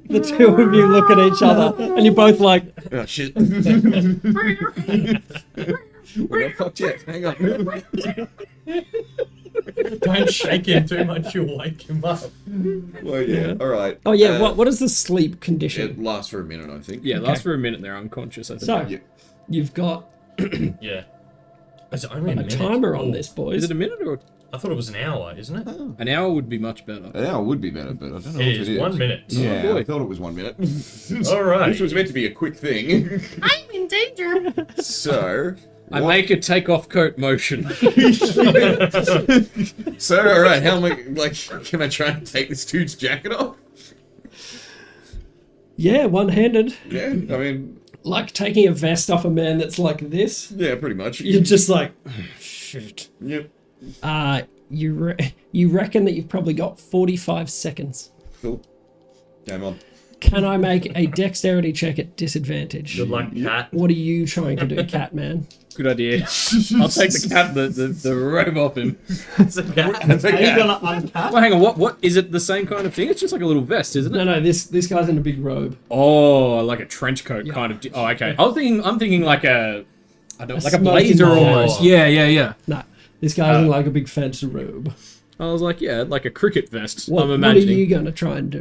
the two of you look at each other, and you're both like, Oh shit. We're not fucked yet. Hang on. Don't shake him too much, you'll wake him up. Well, yeah. All right. oh yeah, what is the sleep condition? It lasts for a minute, I think. Yeah, lasts for a minute. They're unconscious. I think. So Yeah. you've got Yeah. It's only a a minute. timer on Oh, this, boys. Is it a minute or I thought it was an hour, isn't it? an hour? Would be much better. An hour would be better, but I don't know It if is it is. 1 minute. Yeah, Oh, boy. I thought it was 1 minute. All right. This was meant to be a quick thing. I'm in danger. So. I make a take-off coat motion. So, all right. How am I? Like, can I try and take this dude's jacket off? Yeah, one-handed. Yeah, I mean, Like taking a vest off a man that's like this. yeah, pretty much. You're just like, shoot. Yep. You reckon that you've probably got 45 seconds. Cool. Game on. Can I make a dexterity check at disadvantage? Good luck, cat. What are you trying to do, Catman? Good idea. I'll take the cat, the robe off him. It's a cat. That's Are you okay. gonna uncap? Well, hang on. What is it? The same kind of thing? It's just like a little vest, isn't it? No, this guy's in a big robe. Oh, like a trench coat Yeah. kind of. Oh, okay. I'm thinking like a. I don't like a smoking blazer robe. almost. Yeah. No, this guy's in like a big fancy robe. I was like, yeah, like a cricket vest. What, I'm what are imagining. you going to try and do?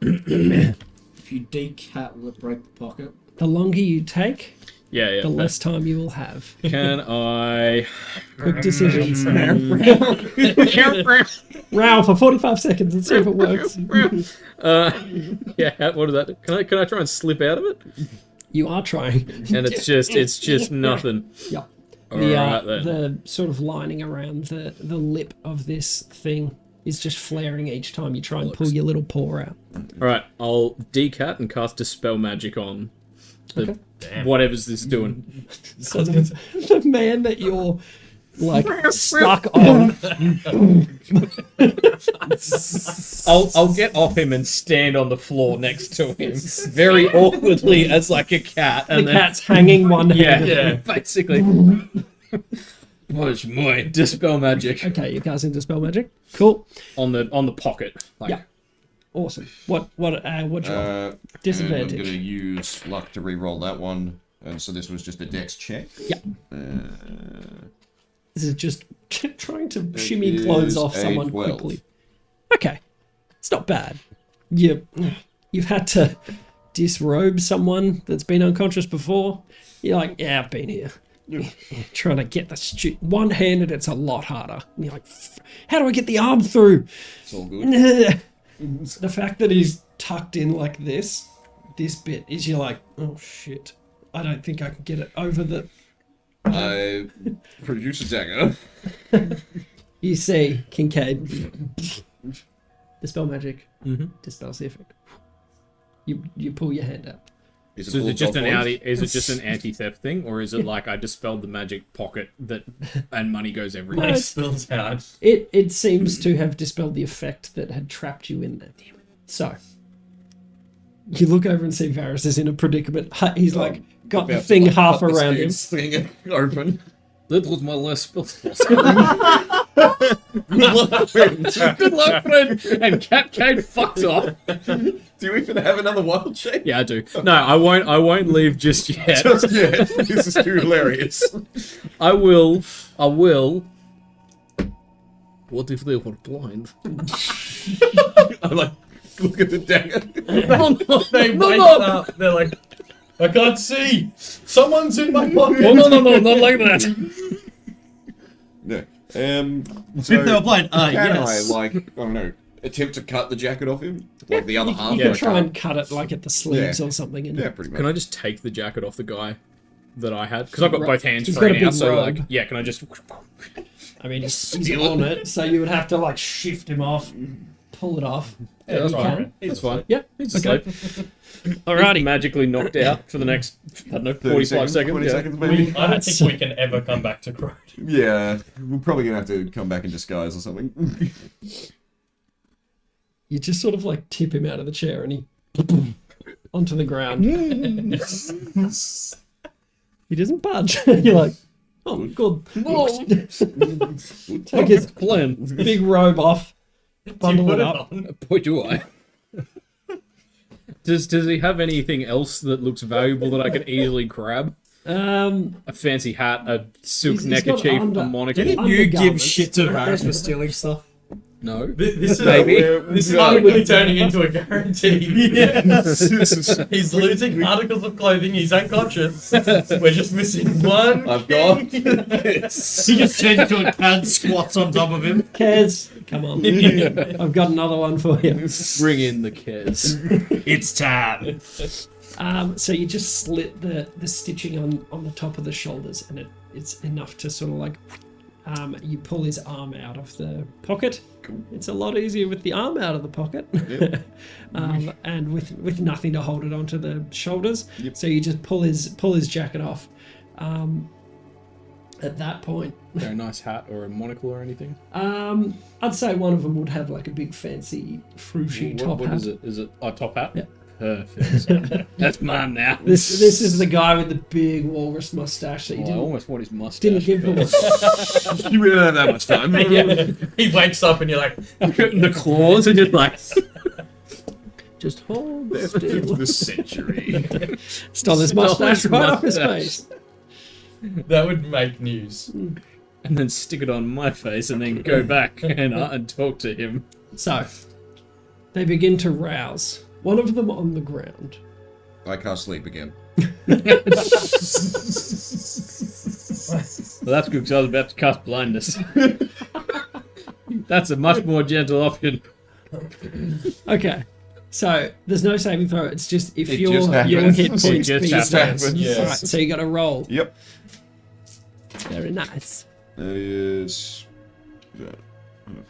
If you decat, will it break the pocket? The longer you take, Yeah. the less time you will have. Can I? Quick decisions. Row for 45 seconds and see if it works. Yeah. What is that? Can I try and slip out of it? You are trying. And it's just nothing. Yep. All The, right then. the sort of lining around the lip of this thing is just flaring each time you try and pull your little paw out. All right. I'll decat and cast dispel magic on the Damn. whatever's this doing. So the man that you're like stuck on, I'll get off him and stand on the floor next to him, very awkwardly as like a cat, the and then cat's hanging one hand. yeah, basically. What's my dispel magic Okay, you're casting dispel magic. Cool. on the pocket? Like, Yeah. Awesome. What you want? And I'm going Disadvantage. to use luck to re-roll that one. And so this was just a dex check. Yeah. This is just trying to shimmy is clothes off a someone 12. quickly. Okay, it's not bad. You've had to disrobe someone that's been unconscious before. You're like, yeah, I've been here. Trying to get the one-handed, it's a lot harder. And you're like, how do I get the arm through? It's all good. The fact that he's tucked in like this bit is you're like, oh shit, I don't think I can get it over the. I produce a dagger. You see, Kincaid, dispel magic, dispels the effect. You pull your hand out. Is So is full it of just gold an coins? anti-theft thing, or is it like I dispelled the magic pocket that and money goes everywhere? Money spills out. It seems to have dispelled the effect that had trapped you in there. So you look over and see Varys is in a predicament. He's like got the About to thing cut half this around him. dude's thing open. That was my last spell. Good luck, friend. Good luck, friend. And Catcade fucked off. Do you even have another wild shape? Yeah, I do. No, I won't leave just yet. Just yet. This is too hilarious. I will. What if they were blind? I like look at the dagger. They wake up. They're like, I can't see. Someone's in my pocket. no, not like that. No. If they were playing, can yes. I, like, I don't know, attempt to cut the jacket off him? Like the other half? You but can I try can't. and cut it like at the sleeves or something. And Yeah, pretty much. Can I just take the jacket off the guy that I had? Because I've got both hands He's free got a now, big so robe. like, yeah, can I just... I mean, he's on it, so you would have to like shift him off, pull it off. Yeah, that's You fine. can. It's fine. Yeah, He's okay. asleep. Alrighty. Magically knocked out for the next, I don't know, 30 45 seconds. 20 yeah. seconds maybe? I don't think we can ever come back to Crowden. Yeah, we're probably gonna have to come back in disguise or something. You just sort of like tip him out of the chair and he onto the ground. He doesn't budge. You're like, oh, good. Take his Plan. big robe off, bundle it up. Boy, do I. Does he have anything else that looks valuable that I can easily grab? A fancy hat, a silk He's got neckerchief, under- a monocle? Didn't You give undergarments. shit to Varys for stealing stuff. No. This is Maybe. This is quickly turning into a guarantee. He's losing articles of clothing. He's unconscious. We're just missing one. I've got He just turns into a cat, squats on top of him. Kez, come on. I've got another one for you. Bring in the kids. It's time. So you just slit the stitching on the top of the shoulders, and it's enough to sort of like you pull his arm out of the pocket. Cool. It's a lot easier with the arm out of the pocket, Yep. and with nothing to hold it onto the shoulders. Yep. So you just pull his jacket off. At that point, Is there a nice hat or a monocle or anything? I'd say one of them would have like a big fancy fruity top What hat. is it? Is it a top hat? Yeah. Perfect. That's mine now. This is the guy with the big walrus mustache that you Oh, I didn't, almost want his mustache. didn't give the you really don't have that much time. He wakes up and you're like, the claws and just like... just hold It's still. the century. Stole his mustache right off his face. that would make news. and then stick it on my face and then go back and talk to him. So they begin to rouse. One of them on the ground. I can't sleep again. Well, that's good because I was about to cast blindness. That's a much more gentle option. Okay. So there's no saving throw. It's just if It your just happens. hit points It just be happens. yours. Yes. Alright, so you got to roll. Yep. Very nice. That is.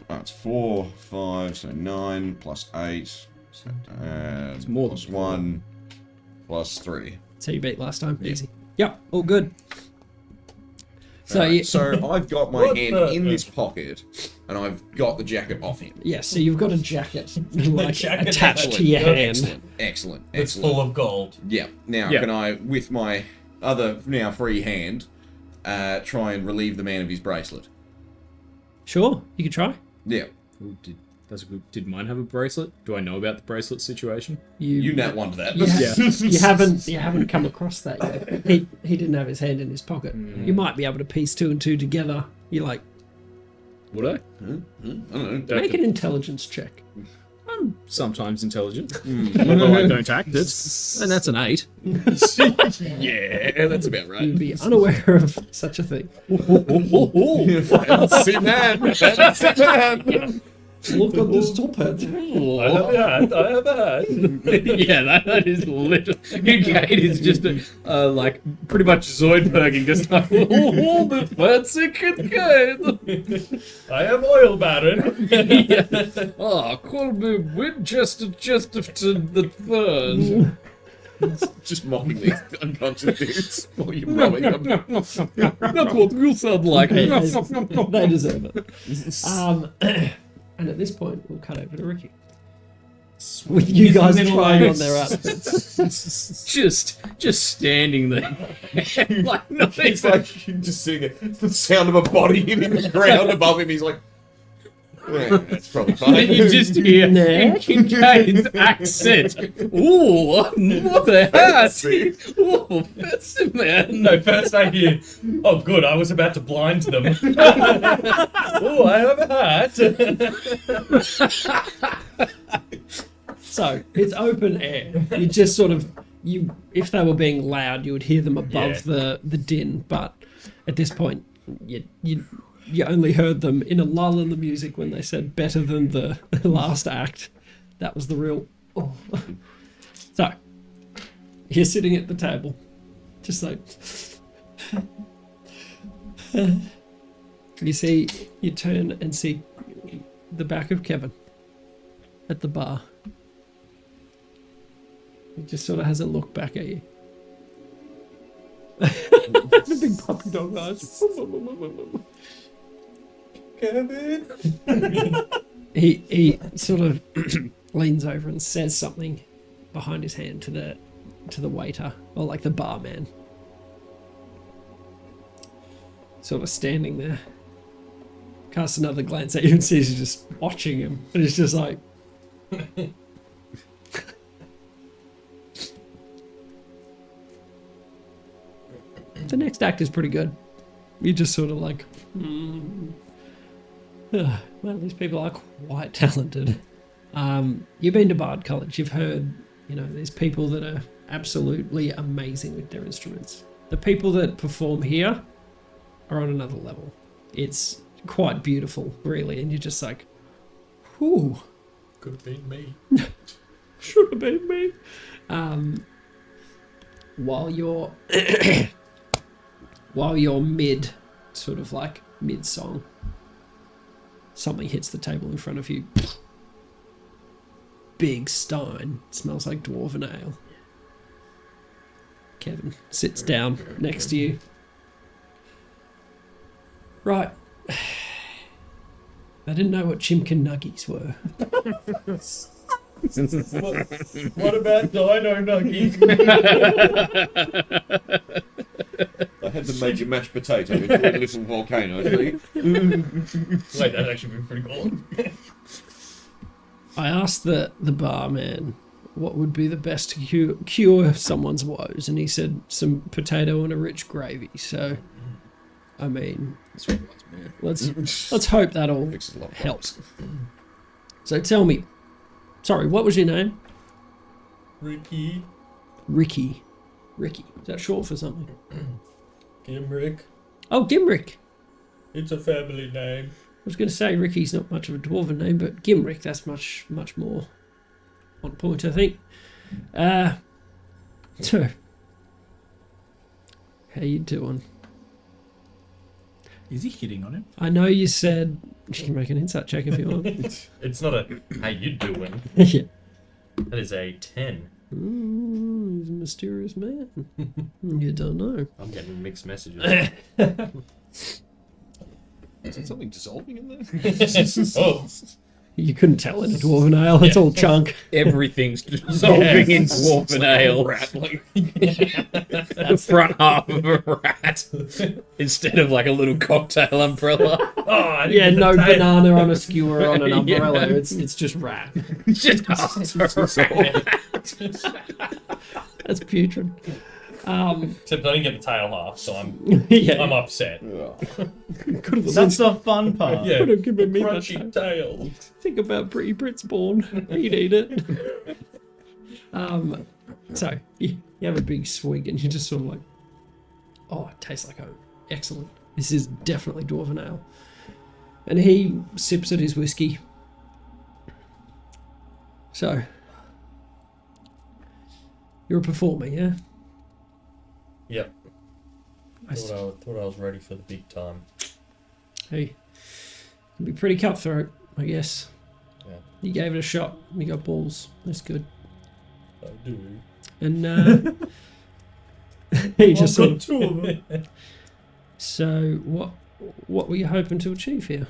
It's 4, 5, so 9 plus 8. So, it's more plus than 1 plus 3. So you beat last time. Easy. Yep. All good. So Alright, you, so I've got my What hand the- in this pocket, and I've got the jacket off him. yeah. So you've got a jacket like jacket attached to excellent. your hand. Excellent, excellent, It's excellent. full of gold. Yeah. Now, Yeah. can I, with my other now free hand, try and relieve the man of his bracelet? Sure, you could try. Yeah. Ooh, did mine have a bracelet? Do I know about the bracelet situation? You nat one to that. You haven't come across that yet. He didn't have his hand in his pocket. You might be able to piece 2 and 2 together. You like Would I? I don't know. make an intelligence check. I'm sometimes intelligent. Although I don't act it. And that's an 8. Yeah, that's about right. You'd be unaware of such a thing. Fancy man. Fancy man. Look at this top hat. I have had. Yeah, that is literally. Kate is just like pretty much Zoidberging, just like, oh, the fancy Kate. I am oil baron. Yeah. Oh, call me Winchester Chesterton the Third. Just mocking these unconscious dudes while you're robbing them. That's what you sound like. They deserve it. And at this point, we'll cut over to Ricky. With you guys trying on their outfits. just standing there. Like nothing. It's like you just seeing it. The sound of a body hitting the ground above him. He's like, Yeah, that's probably And fine. you just hear Nah. Kincaid's accent. Ooh, what the hat? Ooh, that's in there. No, first I hear, oh good, I was about to blind them. Oh, I have a hat. So it's open air. You just sort of if they were being loud, you would hear them above the din. But at this point, you only heard them in a lull in the music when they said better than the last act. That was the real. Oh. So you're sitting at the table, just like you turn and see the back of Kevin at the bar. He just sort of has a look back at you. The big puppy dog eyes. Kevin. He sort of leans over and says something behind his hand to the waiter, or like the barman. Sort of standing there. Casts another glance at you and sees you just watching him. And he's just like... The next act is pretty good. You just sort of like... well, these people are quite talented. You've been to Bard College. You've heard, there's people that are absolutely amazing with their instruments. The people that perform here are on another level. It's quite beautiful, really, and you're just like, whew. Could have been me. Should have been me. While you're mid song, something hits the table in front of you. Big stein. Smells like dwarven ale. Kevin sits down next to you. Right. I didn't know what chimkin nuggies were. What about Dino Nuggies? I had the major mashed potato with a little volcano. See? Wait, that'd actually be pretty cool. I asked the barman what would be the best to cure someone's woes, and he said some potato and a rich gravy. So, I mean, That's what it was, man. let's hope that all Fixes a lot of helps. So tell me, sorry, what was your name? Ricky. Ricky. Is that short for something? Gimrick. Oh, Gimrick. It's a family name. I was going to say Ricky's not much of a dwarven name, but Gimrick, that's much more on point, I think. So, how you doing? Is he hitting on him? I know you said you can make an insight check if you want. It's not a how you doing. Yeah. That is a 10. Ooh, he's a mysterious man. You don't know. I'm getting mixed messages. Is there something dissolving in there? Oh, You couldn't tell in a dwarven ale. It's all chunk. Everything's dissolving in dwarven ale. Rat, like, The front half of a rat instead of like a little cocktail umbrella. I didn't Yeah, get no the taste. banana on a skewer on an Yeah. umbrella. It's just rat. Just half a rat. That's putrid. Except I didn't get the tail half, so I'm Yeah. upset. Could have That's the fun part. Yeah, Could have given me that crunchy tail. Think about Pretty Brit's born. He'd eat it. So you have a big swig and you're just sort of like, oh, it tastes like home. Excellent. This is definitely dwarven ale. And he sips at his whiskey. So, you're a performer, yeah? Yep. I s- Thought I was ready for the big time. Hey, can be pretty cutthroat, I guess. Yeah. You gave it a shot. You got balls. That's good. I do. And he just sort of. two of them. So what were you hoping to achieve here?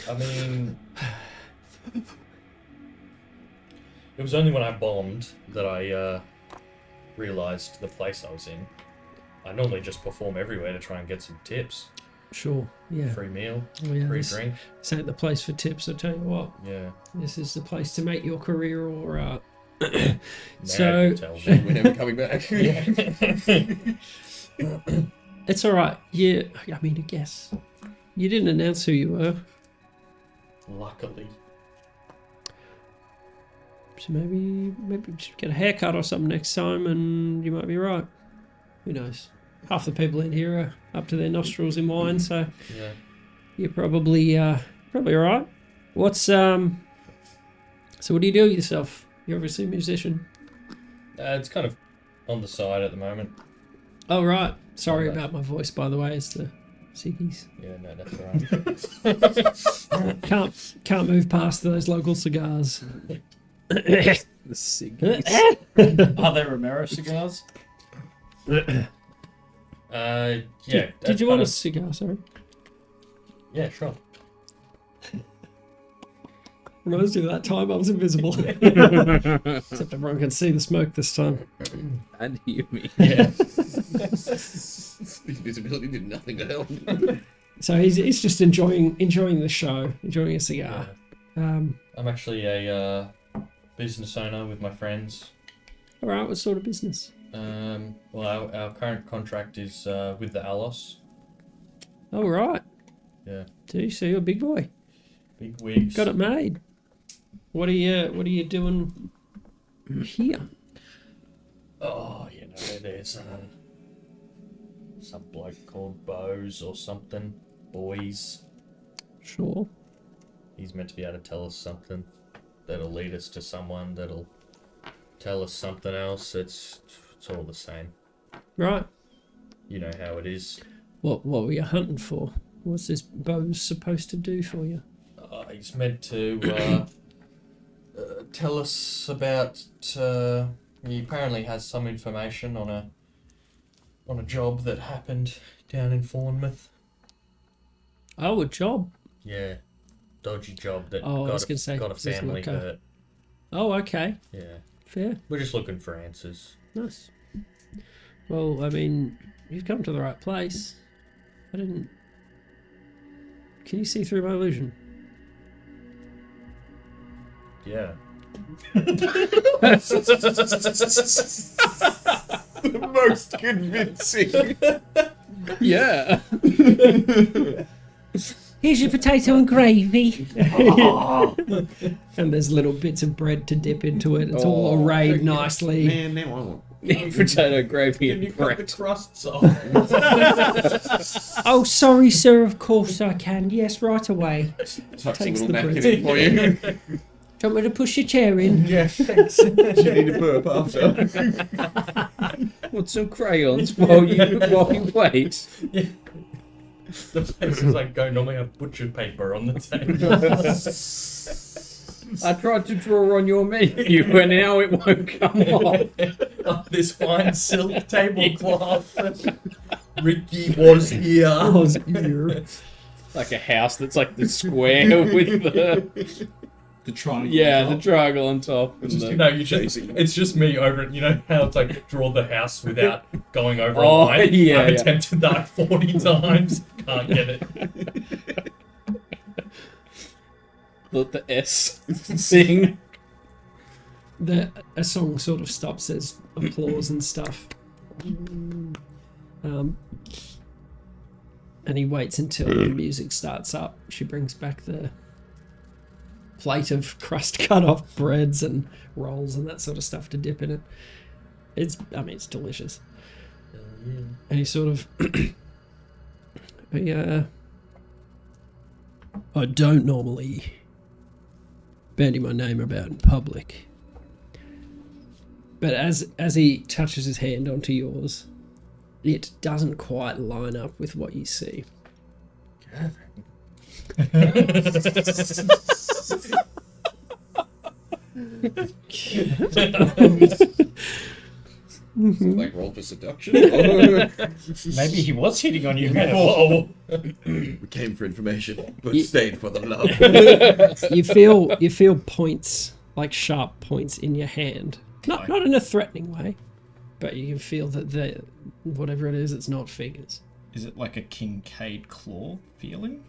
I mean, it was only when I bombed that I realized the place I was in. I normally just perform everywhere to try and get some tips. Sure. Yeah. free meal, Oh, yeah, free this drink. ain't the place for tips. I tell you what. Yeah. This is the place to make your career all right. So So We're never coming back. it's all right. Yeah. I mean, I guess you didn't announce who you were, luckily. so maybe just get a haircut or something next time, and you might be right. Who knows? Half the people in here are up to their nostrils in wine, so Yeah. you're probably all right. What's So what do you do with yourself? You're obviously a musician. It's kind of on the side at the moment. Oh right. Sorry Okay. about my voice, by the way. It's the ciggies. Yeah, no, that's alright. Can't move past those local cigars. The ciggies. Are there Romero cigars? Yeah. Did you want a cigar? Sorry. Yeah, sure. Reminds me of that time I was invisible. Except everyone can see the smoke this time. And hear me. Yeah. Invisibility did nothing to help. So he's just enjoying the show, enjoying a cigar. I'm actually a business owner with my friends. All right, what sort of business? Well, our current contract is with the Alos. All right. Yeah. Do so you're a big boy. Big wigs. Got it made. What are you doing here? Oh, there's some bloke called Bose or something. Boys. Sure. He's meant to be able to tell us something that'll lead us to someone that'll tell us something else. It's all the same. Right. You know how it is. What were you hunting for? What's this Bose supposed to do for you? He's meant to tell us about. He apparently has some information on a job that happened down in Bournemouth. Oh, a job. Yeah, dodgy job that Oh, I was gonna say, got a this family look, hurt. Oh, okay. Yeah, Fair. we're just looking for answers. Nice. Well, I mean, you've come to the right place. Can you see through my illusion? Yeah. The most convincing. Yeah. Here's your potato and gravy. And there's little bits of bread to dip into it. It's all arrayed nicely. Man, now I want. Potato gravy And you and cut the bread. crusts off. Oh, sorry, sir. Of course I can. Yes, right away. Tucks a Takes little the napkin bread. in for you. Do you want me to push your chair in? Yeah, thanks. Do you need a burp after? Want some crayons while you wait? The places I go normally have butcher paper on the table. I tried to draw on your menu and now it won't come off. This fine silk tablecloth. Ricky was here. Like a house that's like the square with The triangle. yeah, the triangle on top. And the, No, it's just me over it. You know how it's like draw the house without going over a Oh, line? yeah, I've yeah. attempted that 40 times. Can't get it. the S thing. A song sort of stops. There's applause and stuff. And he waits until the music starts up. She brings back the plate of cut off breads and rolls and that sort of stuff to dip in it. It's delicious. And he sort of I don't normally bandy my name about in public. But as he touches his hand onto yours, it doesn't quite line up with what you see. Like roll for seduction. Maybe he was hitting on you. Whoa. We came for information, but stayed for the love. You feel points, like sharp points in your hand. Not in a threatening way, but you can feel that whatever it is, it's not figures. Is it like a Kincaid claw feeling?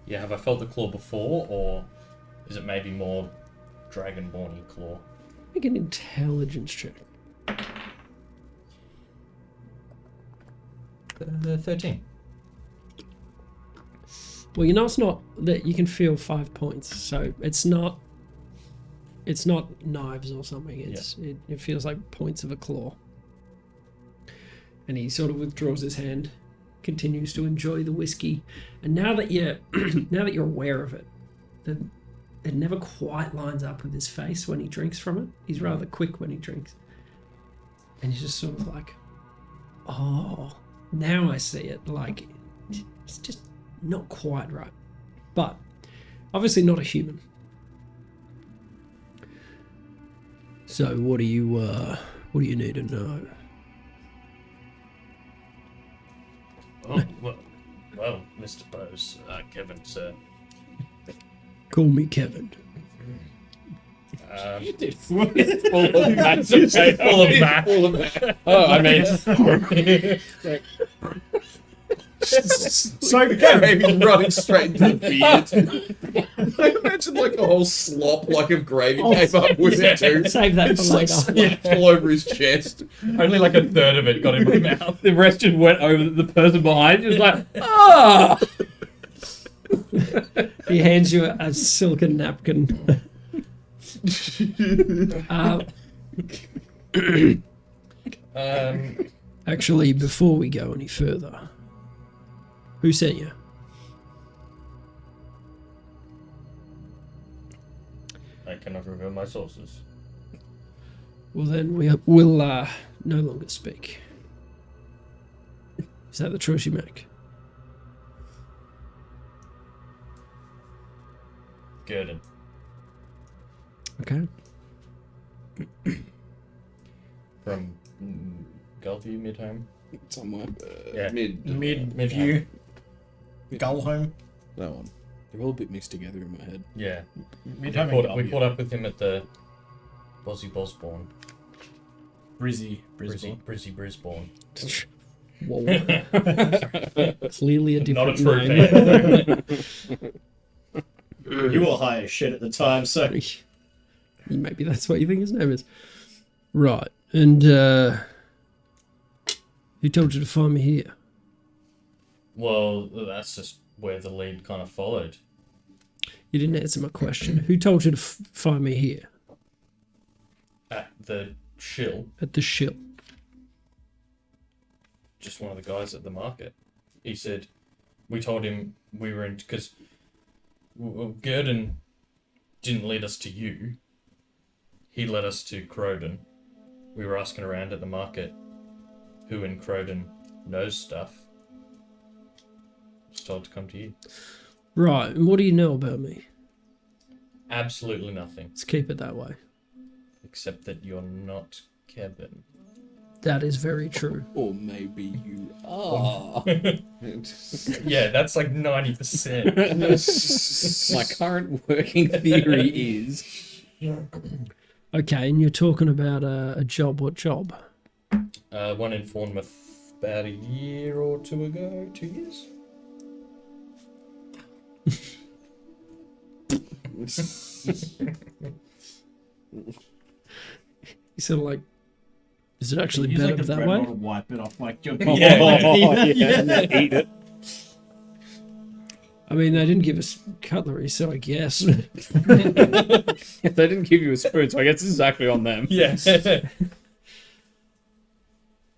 Yeah, have I felt the claw before, or is it maybe more dragonborn-y claw? Make an intelligence check. 13. Well, you know it's not that you can feel 5 points, so it's not knives or something. It feels like points of a claw. And he sort of withdraws his hand, continues to enjoy the whiskey, and now that you're aware of it, it never quite lines up with his face when he drinks from it. He's rather quick when he drinks, and he's just sort of like, oh, now I see it. Like, it's just not quite right, but obviously not a human. So what do you need to know? Oh, well, Mr. Bose, Kevin, sir. Call me Kevin. Full of mats. Full of mats. Oh, I mean. So gravy running straight into the beard. I imagine like a whole slop like of gravy came up with it too. Save that for It's like later. splashed all over his chest. Only like a third of it got in my mouth. The rest just went over the person behind. Just like, ah. He hands you a silken napkin. Actually, before we go any further, who sent you? I cannot reveal my sources. Well, then we'll no longer speak. Is that the choice you make? Gurden. Okay. From Gulview, Midhome. Somewhere. Yeah. Mid View. Gull home. That one. They're all a bit mixed together in my head. Yeah. Midhome. We caught up with him at the Bozzy Bosborn. Brizzy. Brisbane. Whoa. Clearly a Not a different true name. You were high as shit at the time, so. Maybe that's what you think his name is. Right. And who told you to find me here? Well, that's just where the lead kind of followed. You didn't answer my question. Who told you to find me here? At the shill, At the shill. just one of the guys at the market. He said, we told him we were in, because Gurden didn't lead us to you. He led us to Crowden. We were asking around at the market who in Crowden knows stuff. Just told to come to you. Right. And what do you know about me? Absolutely nothing, Let's keep it that way. except that you're not Kevin. That is very true. Or maybe you are. Yeah, that's like 90%. My current working theory is Okay, and you're talking about a job. What job? One in Bournemouth about a year or two ago. 2 years? You sort of like, is it actually Use better like a that bread way? bottle, wipe it off like your eat it. I mean, they didn't give us cutlery, so I guess. They didn't give you a spoon, so I guess it's exactly on them. Yeah.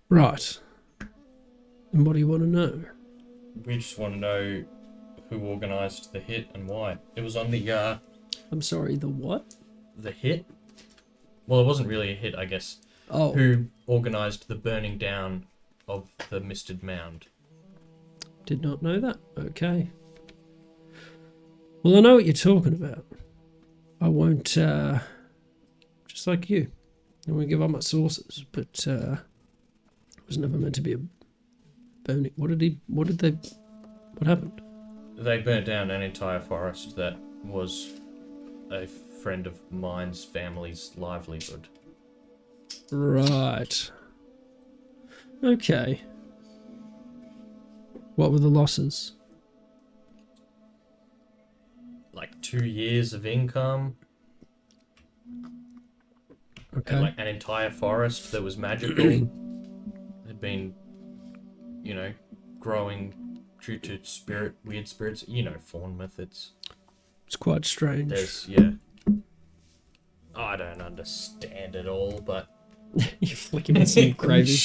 Right. And what do you want to know? We just want to know who organised the hit and why. It was on the I'm sorry, the what? the hit. Well, it wasn't really a hit, I guess. Oh, Who organised the burning down of the Misted Mound? did not know that. Okay. Well, I know what you're talking about. I won't, just like you, I won't give up my sources, but it was never meant to be a burning. What happened? They burnt down an entire forest that was a friend of mine's family's livelihood. Right. Okay. What were the losses? Like 2 years of income. Okay. And like an entire forest that was magical had been, growing due to weird spirits. Fawn methods. It's quite strange. I don't understand it all, but You're flicking with some gravy.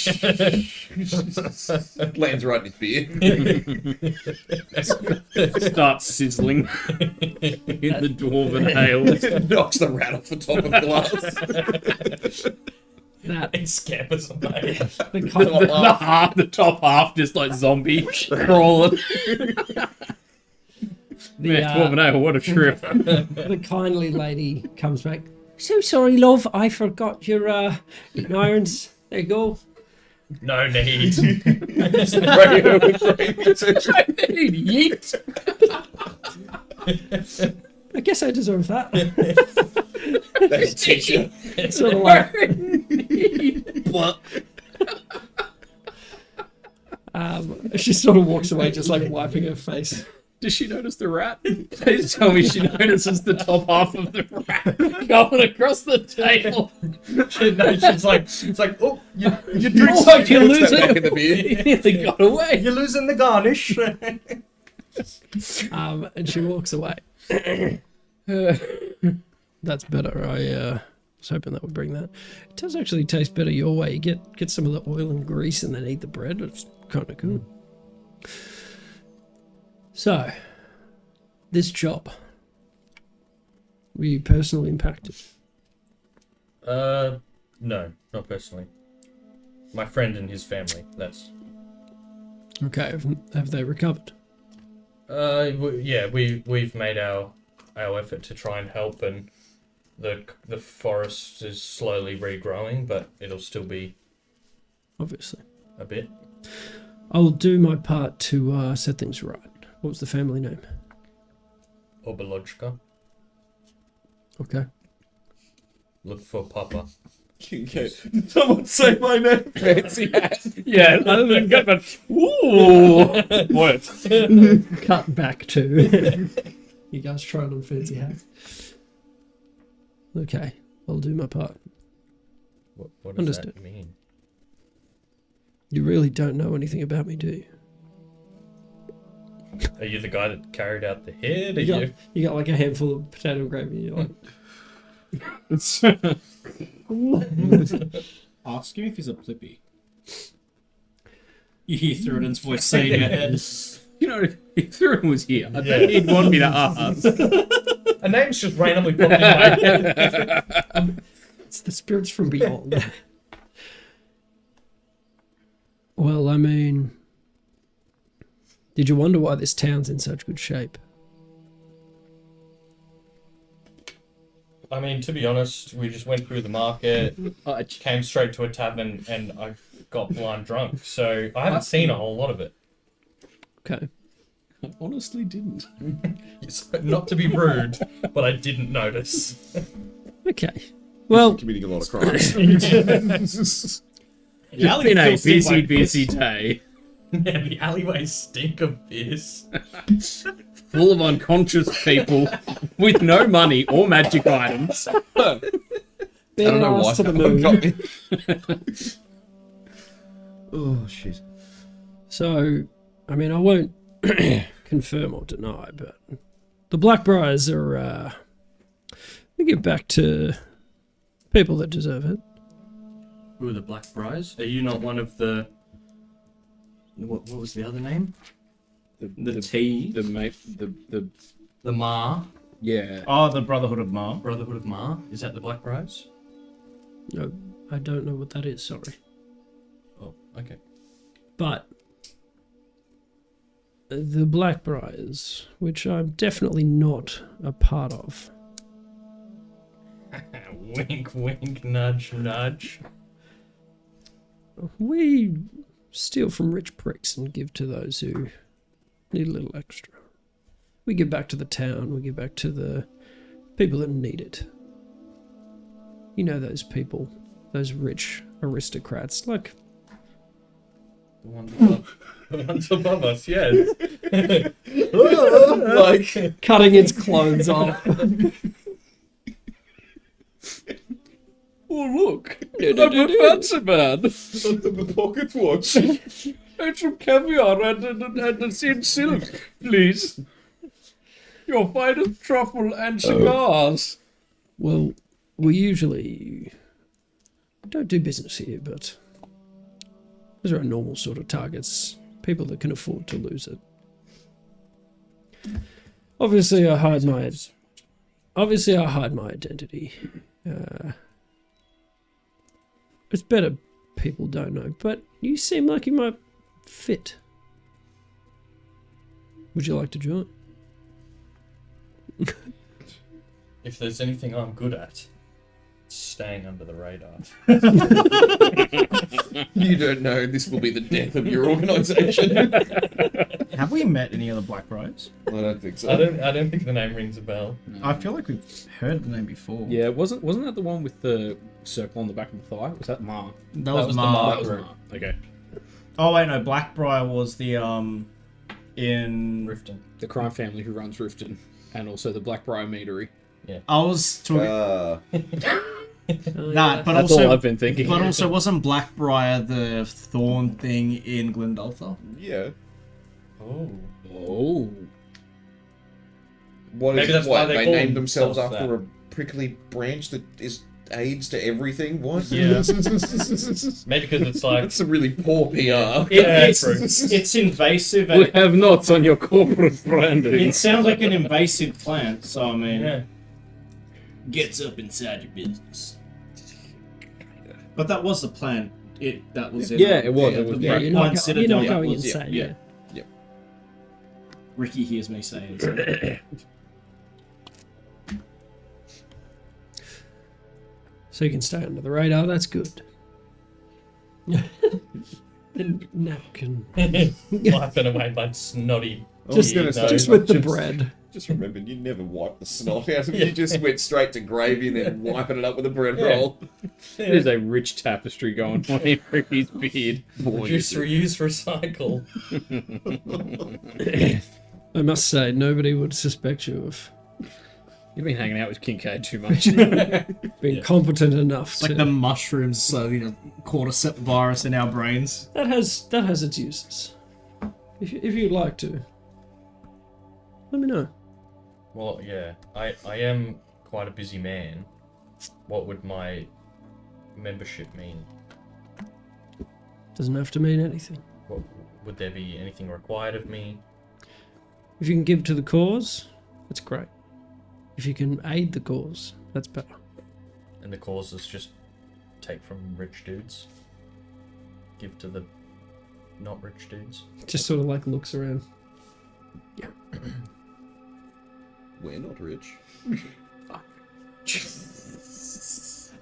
Lands right in his beard. Starts sizzling in the dwarven ale. Knocks the rat off the top of the glass. That it scampers away. The top half just like zombie crawling. Dwarven ale, what a trip. The kindly lady comes back. So sorry, love. I forgot your irons. There you go. No need. Yeet. I guess I deserve that. That's teacher. It's sort of like. She sort of walks away, just like wiping her face. Does she notice the rat? Please tell me she notices the top half of the rat going across the table. She's like, oh, you drink Oh, you're losing. Back in the beard. They got away. You're losing the garnish. And she walks away. That's better. I was hoping that would bring that. It does actually taste better your way. You get some of the oil and grease and then eat the bread. It's kind of good. So, this job, were you personally impacted? No, not personally. My friend and his family. That's. Okay, have they recovered? We've made our effort to try and help, and the forest is slowly regrowing, but it'll still be Obviously. a bit. I'll do my part to set things right. What was the family name? Obolojka. Okay. Look for Papa. Okay. Did someone say my name? Fancy hat. Yeah, other than good, but ooh, what? Cut back to you guys trying on fancy hats. Okay, I'll do my part. What does Understood. that mean? You really don't know anything about me, do you? Are you the guy that carried out the head? You got like a handful of potato gravy. You're like, Ask him if he's a plippy. You hear Thuridan's voice saying in your head. You know, if Thurin was here, I bet he'd want me to ask. A name's just randomly popped in my head. it's the spirits from beyond. Well, I mean, did you wonder why this town's in such good shape? I mean, to be honest, we just went through the market, I came straight to a tavern, and I got blind drunk. So I haven't seen a whole lot of it. Okay. I honestly didn't. Not to be rude, but I didn't notice. Okay. Well, Committing a lot of crimes. It's been a busy day. Yeah, the alleyways stink of piss. Full of unconscious people with no money or magic items. I don't know why to the that one moon. got me. Oh, shit. So, I mean, I won't confirm or deny, but the Blackbriars are, they give back to people that deserve it. Who are the Blackbriars? Are you not one of the... What was the other name? The T. The Ma. yeah. Oh, the Brotherhood of Ma. Brotherhood of Ma. Is that the Blackbriars? No, I don't know what that is, sorry. Oh, okay. But the Blackbriars, which I'm definitely not a part of, Wink, wink, nudge, nudge. we steal from rich pricks and give to those who need a little extra. We give back to the town, we give back to the people that need it. You know those people, those rich aristocrats, like The one that The ones above us, yes. Like, Cutting its clothes off. Oh, look. I'm a fancy man. the pocket watch. And some caviar and a thin silk, please. Your finest truffle and cigars. Well, we usually don't do business here, but those are our normal sort of targets. People that can afford to lose it. Obviously, I hide my identity. It's better people don't know, but you seem like you might fit. Would you like to join? If there's anything I'm good at, it's staying under the radar. You don't know. This will be the death of your organisation. Have we met any other Blackbriars? I don't think so. I don't think the name rings a bell. I feel like we've heard the name before. Yeah, wasn't that the one with the circle on the back of the thigh? Was that Mar? That was was the the Mar. Mar. That was Mar. Okay. Oh wait, no, Blackbriar was the in. Riften. The crime family who runs Riften, and also the Blackbriar Meadery. I was talking that, but That's also, all I've been thinking. but also wasn't Blackbriar the thorn thing in Glendulphur? Yeah. Oh. Oh. What Maybe is that's what? why they They call named themselves themselves after a prickly branch that is aids to everything. What? Yeah. Maybe because it's like That's some really poor PR. It's invasive. We And have notes on your corporate branding. it sounds like an invasive plant. So I mean, yeah. gets up inside your business. But that was the plan. That was it. Yeah, it was. It was Yeah, right. you're not, Pine you're not Citadel, going that was- insane. yeah. Yeah. Ricky hears me saying it. So you can stay under the radar. That's good. Then napkin. Wiping away my snotty. Just, gonna say, just with the just- bread. Just remember, you never wiped the snot out of it. You just went straight to gravy and then wiping it up with a bread roll. There's a rich tapestry going on in Ricky's beard. Reduce, reuse, recycle. I must say, nobody would suspect you of You've been hanging out with Kincaid too much. being competent enough It's to. like the mushrooms, cordyceps virus in our brains. That has its uses. If you'd like to, let me know. Well, yeah, I am quite a busy man. What would my membership mean? Doesn't have to mean anything. What, would there be anything required of me? If you can give to the cause, that's great. If you can aid the cause, that's better. And the cause is just take from rich dudes, give to the not rich dudes. Just sort of like looks around. We're not rich.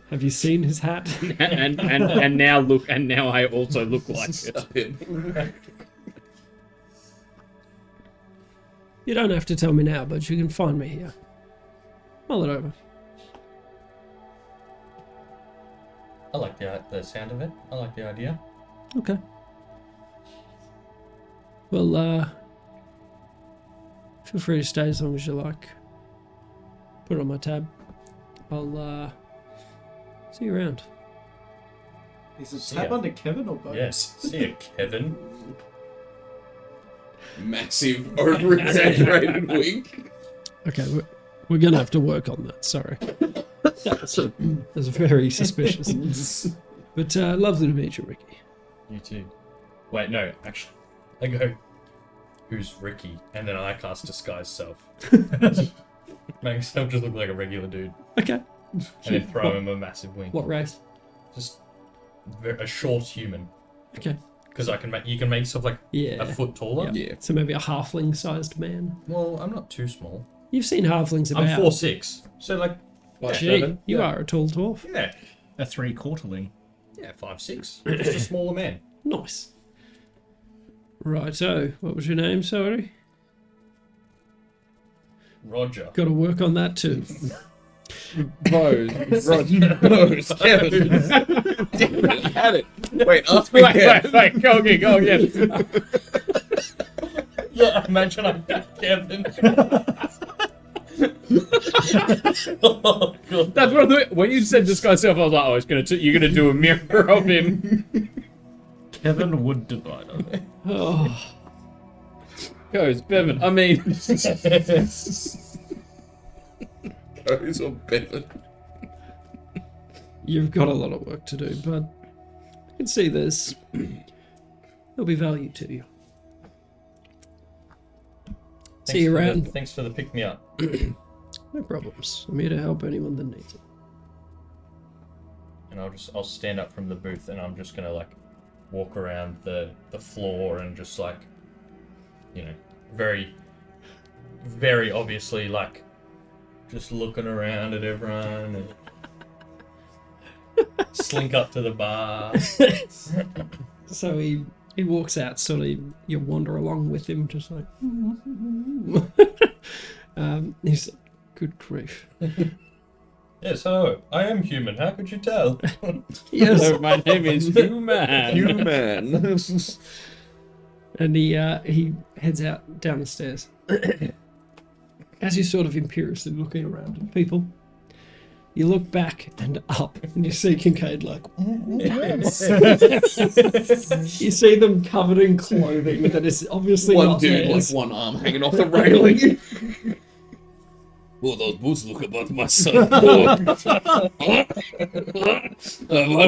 Have you seen his hat? and now look, and now I also look like it. Stop him. You don't have to tell me now, but you can find me here. Mull it over. I like the sound of it. I like the idea. Okay. Well, feel free to stay as long as you like. Put it on my tab. I'll, see you around. Is it See tab ya. under Kevin or both? Yes. See ya, Kevin. Massive, over-exaggerated wink. Okay, we're gonna have to work on that, sorry. That's very suspicious. But, lovely to meet you, Ricky. You too. Wait, no, actually. I go, who's Ricky? And then I cast Disguise Self. Make myself just look like a regular dude. Okay. And then throw him a massive wink. What race? Just a short human. Okay. Because you can make yourself like Yeah. a foot taller. Yeah. So maybe a halfling-sized man. Well, I'm not too small. You've seen halflings about. I'm 4'6". So like Gee, 5'7". you yeah. are a tall dwarf. Yeah. A three-quarterling. Yeah, 5'6". Just a smaller man. Nice. Right, so what was your name, sorry? Roger. Got to work on that too. Bose. Roger. Bose. Kevin. Damn it, had it. Wait, ask me again. Wait, go again. Yeah, imagine I picked Kevin. Oh, God. That's what I thought. When you said disguise self, I was like, oh, you're gonna do a mirror of him. Kevin would divide on it. Oh, Goes Bevan. I mean, Goes on Bevan. you've got a lot of work to do, but I can see there'll be value to you. See you around. Thanks for the pick me up. No problems. I'm here to help anyone that needs it. And I'll stand up from the booth and I'm just gonna like walk around the floor and just like, you know, very, very obviously like just looking around at everyone and slink up to the bar. So he walks out, sort of, you wander along with him, just like, he's like, good grief. Yes, hello. I am human. How could you tell? Yes. hello, my name is Human. Human. And he heads out down the stairs. As you're sort of imperiously looking around at people, you look back and up, and you see Kincaid like... You see them covered in clothing that is obviously One not dude, theirs. like one arm hanging off the railing. Oh, those boots look about my son. I've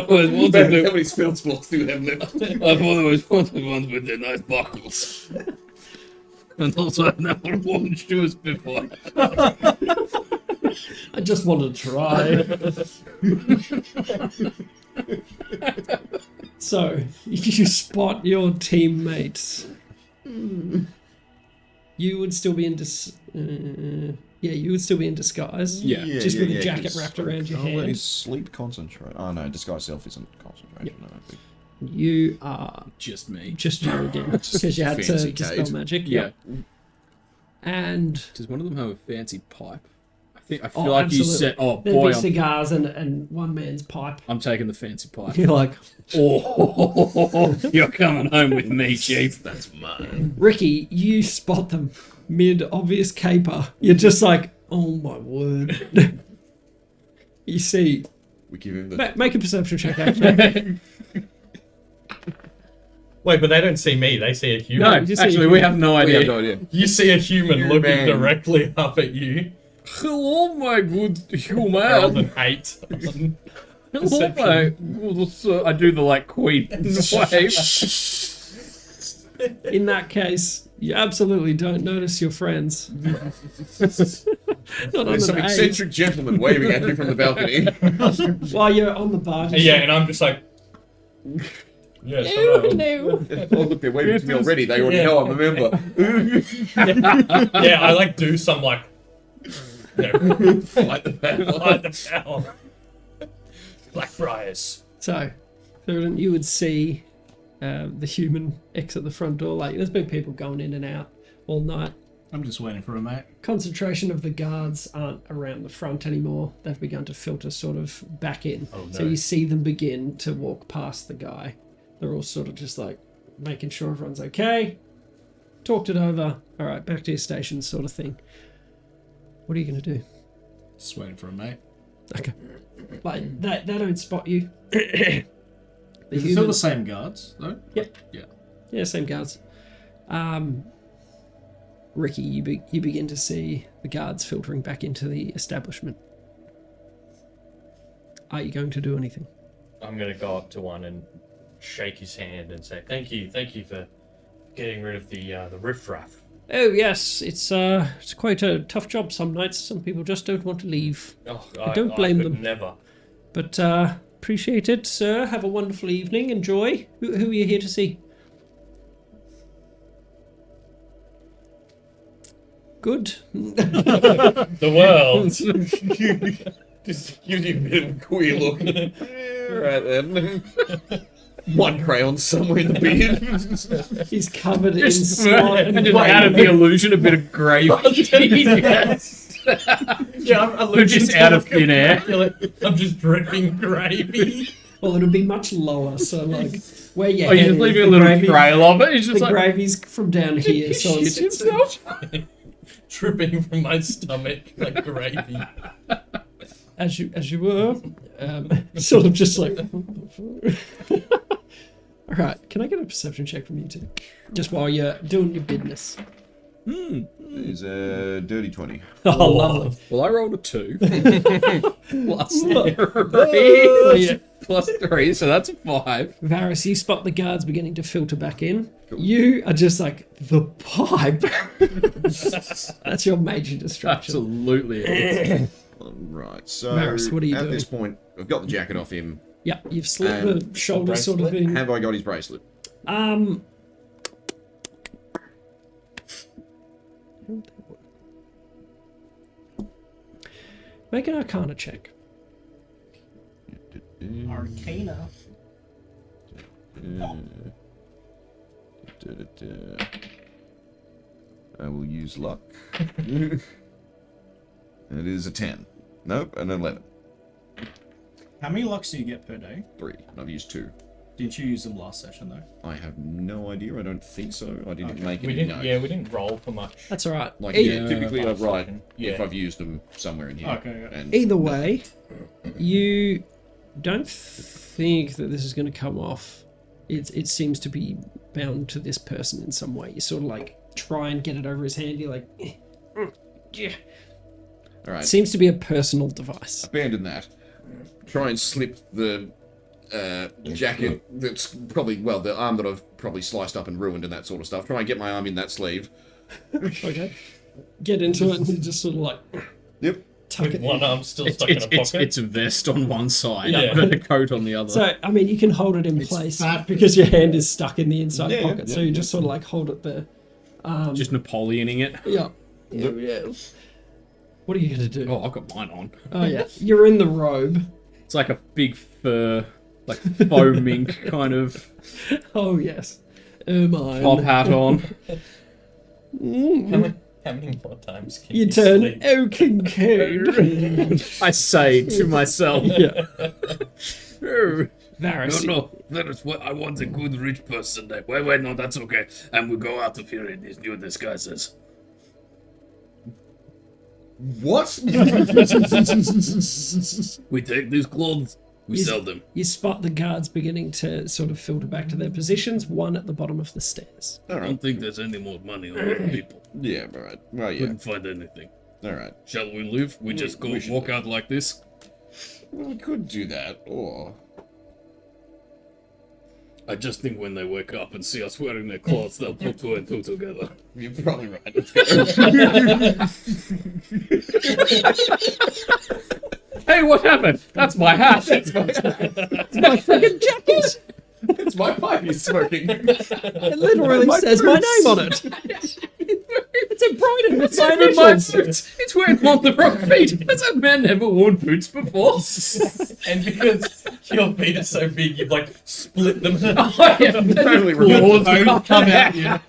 always wanted How to. many field sports do they have left? I've always wanted ones with their nice buckles. And also, I've never worn shoes before. I just wanted to try. So, you spot your teammates. You would still be in you would still be in disguise. Yeah. Just with a jacket wrapped around your hand. Is sleep concentration? Oh no, disguise self isn't concentration. No, You are Just me. just you again, because you had to fancy dispel Kate. magic. Yeah. And Does one of them have a fancy pipe? I feel Oh, like absolutely. you said, oh there'd boy, be cigars and one man's pipe. I'm taking the fancy pipe. You're like, Oh, you're coming home with me, Chief. That's mine. Ricky, you spot them mid obvious caper. You're just like, oh my word. You see, We give him the. make a perception check, actually. Wait, but they don't see me. They see a No, human. you see- actually, we have no We idea. have no idea. You see a human looking Human. directly up at you. Hello, my good Rolled human. an 8. Hello, my good sir. I do the like queen wave. In that case, you absolutely don't notice your friends. Not on There's some an eight. eccentric gentleman waving at you from the balcony. While you're on the bar. just Yeah, like, and I'm just like... Yes, "Ew, hello. no." Oh, look, they're waving to me already. They already know I'm a member. Yeah, I like do some like... You know, Like the bell. light the bell. Blackbriars. So, Crowden, you would see the human exit the front door. Like, there's been people going in and out all night. I'm just waiting for a mate. Concentration of the guards aren't around the front anymore. They've begun to filter sort of back in. Oh, no. So you see them begin to walk past the guy. They're all sort of just like making sure everyone's okay. Talked it over. All right, back to your station sort of thing. What are you going to do? Just waiting for a mate. Okay. Like, they don't spot you. The Is it still human- the same guards, though? Yeah, same guards. Ricky, you begin to see the guards filtering back into the establishment. Are you going to do anything? I'm gonna go up to one and shake his hand and say, thank you for getting rid of the riffraff. Oh yes, it's quite a tough job some nights. Some people just don't want to leave. Oh, I don't blame could them. Never. But appreciate it, sir. Have a wonderful evening. Enjoy. Who are you here to see? Good. The world. Just gives you a bit of a queer look. Right then. One crayon somewhere in the beard. He's covered in Just, slime. and just out of the illusion, a bit of gravy. Yeah, I'm Just out of thin air. I'm just dripping gravy. Well, it'll be much lower. So like where your Oh, you're head just is, leaving a the little gravy- trail of it. He's just The like, gravy's from down here, so shit it's himself. Dripping from my stomach like gravy. as you were, sort of just like. All right, can I get a perception check from you two, just while you're doing your business? Is a dirty 20. Oh, lovely. Well, I rolled a 2. Plus 3. Oh, yeah. Plus 3, so that's a 5. Varys, you spot the guards beginning to filter back in. You are just like, the pipe. That's your major distraction. Absolutely. Alright, so Varys, what are you at doing? this point, I've got the jacket off him. Yeah, you've slit the shoulder sort of thing. Have I got his bracelet? Make an Arcana check. Arcana. I will use luck. It is a 10. Nope, an 11. How many lucks do you get per day? 3. I've used 2. Didn't you use them last session though? I have no idea. I don't think so. I didn't make We any didn't. note. Yeah, we didn't roll for much. That's all right. Like, Either, typically I write Yeah. if I've used them somewhere in here. Okay, yeah. And either way, you don't think that this is going to come off. It seems to be bound to this person in some way. You sort of like try and get it over his hand. You're like, yeah. All right. It seems to be a personal device. Abandon that. Try and slip the jacket that's probably, well, the arm that I've probably sliced up and ruined and that sort of stuff. Try and get my arm in that sleeve. Okay. Get into it and you just sort of like Yep. tuck With it one in. arm still stuck in a pocket. It's a vest on one side, Yeah. but a coat on the other. So, I mean, you can hold it in place because your hand is stuck in the inside Yeah, pocket. yeah, So you yeah. just sort of like hold it there. Just Napoleoning it. Yeah. Yep. Yeah. What are you going to do? Oh, I've got mine on. Oh, yeah. You're in the robe. It's like a big fur, like faux mink kind of Oh, yes. Ermine. top hat on. How many more times can You you turn sleep? Oh Kincaid. I say to myself, Yeah. "Oh, Varys. No, that is what I want a good rich person. Wait, no, that's okay. And we go out of here in these new disguises. What? We take these clothes, we Yes. sell them. You spot the guards beginning to sort of filter back to their positions, one at the bottom of the stairs. I don't think there's any more money on other people. Yeah, alright. Well, yeah. Couldn't find anything. Alright. Shall we leave? We just go we should walk leave. out like this? Well, we could do that, or... I just think when they wake up and see us wearing their clothes, they'll put 2 and 2 together. You're probably right. hey, what happened? That's my hat. That's my It's my pipe he's smoking. It literally says my name on it. It's embroidered with my Even my initials. boots. It's wearing on the wrong feet. Has that man never worn boots before? And because your feet are so big, you've like split them. I am Totally claws removed. come out. Yeah.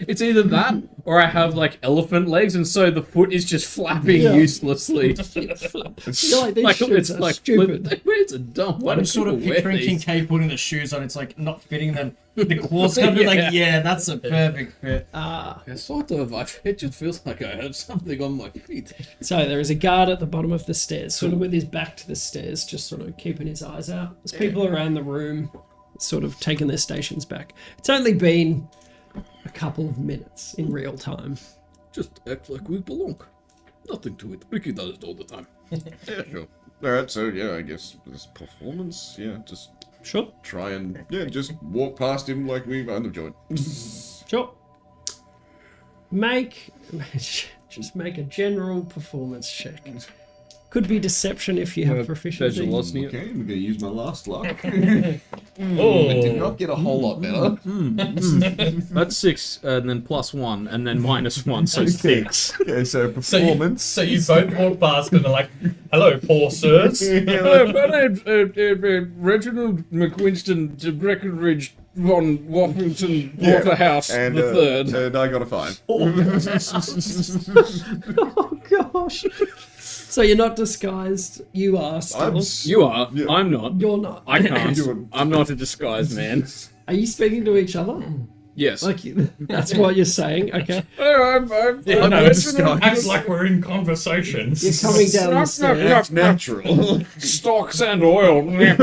It's either that or I have like elephant legs, and so the foot is just flapping Yeah. uselessly. You're like, these Like shirts it's are like stupid. It's a dumb. Why I'm do sort of people wear picturing these? Kincaid putting the shoes on. It's like not fitting them. The claws come in like, yeah, that's a perfect fit. Yeah, sort of. It just feels like I have something on my feet. So there is a guard at the bottom of the stairs, sort of with his back to the stairs, just sort of keeping his eyes out. There's people around the room, sort of taking their stations back. It's only been a couple of minutes in real time. Just act like we belong. Nothing to it. Ricky does it all the time. Yeah, sure. Alright, so yeah, I guess this performance, yeah, just Sure. try and, yeah, just walk past him like we own the joint. Sure. Just make a general performance check. Could be deception if you have proficiency. Velocity. Okay, I'm gonna use my last luck. Oh, Did not get a whole lot better. That's 6, and then +1, and then -1, so 6. Okay, so so you, performance. so you both walk past and they're like, "Hello, poor sirs." Hello, my name's Reginald McWinston de Breckenridge von Waffington Waterhouse And, the third. and I got a 5. Oh gosh. So you're not disguised. You are still. You are. Yeah. I'm not. You're not. I can't. You're- I'm not a disguised man. Are you speaking to each other? Yes. Like that's what you're saying? Okay. I'm Yeah, no, listening. acts like we're in conversations. You're coming down the stairs, Natural. Stocks and oil. and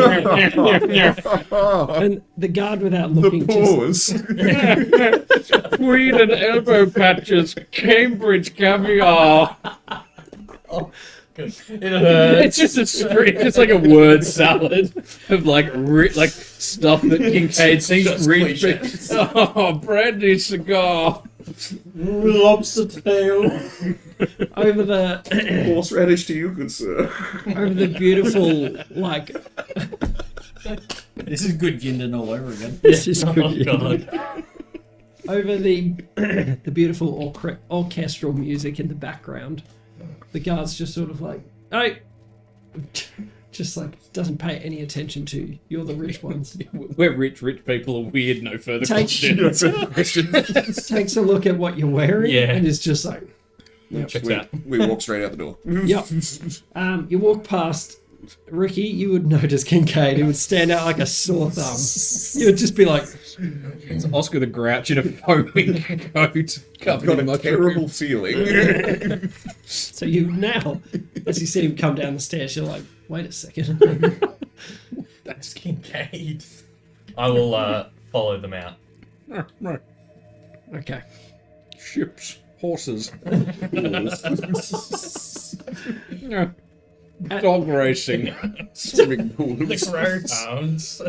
the guard, without The looking, just pause. Tweed and elbow patches. Cambridge caviar. It's just a straight. It's like a word salad of like stuff that Kincaid seems read. Oh, brandy cigar. Lobster tail. over the Horseradish to you, good sir. over the beautiful like. This is good Ginden all over again. This is Oh good. god. Over the the beautiful orchestral music in the background, the guards just sort of like, hey, just like doesn't pay any attention to you. You're the rich ones. We're rich people are weird. No further Takes question. takes a look at what you're wearing, Yeah. and it's just like, Checks out. We walk straight out the door. yep. You walk past Ricky, you would notice Kincaid. He would stand out like a sore thumb. You would just be like, It's Oscar the Grouch in a foaming coat. I've Covered got in a mushroom. terrible feeling. so you now, as you see him come down the stairs, you're like, wait a second. That's Kincaid. I will follow them out. Right. Okay. Ships, horses, yeah. Dog racing, Swimming pools. The greyhounds.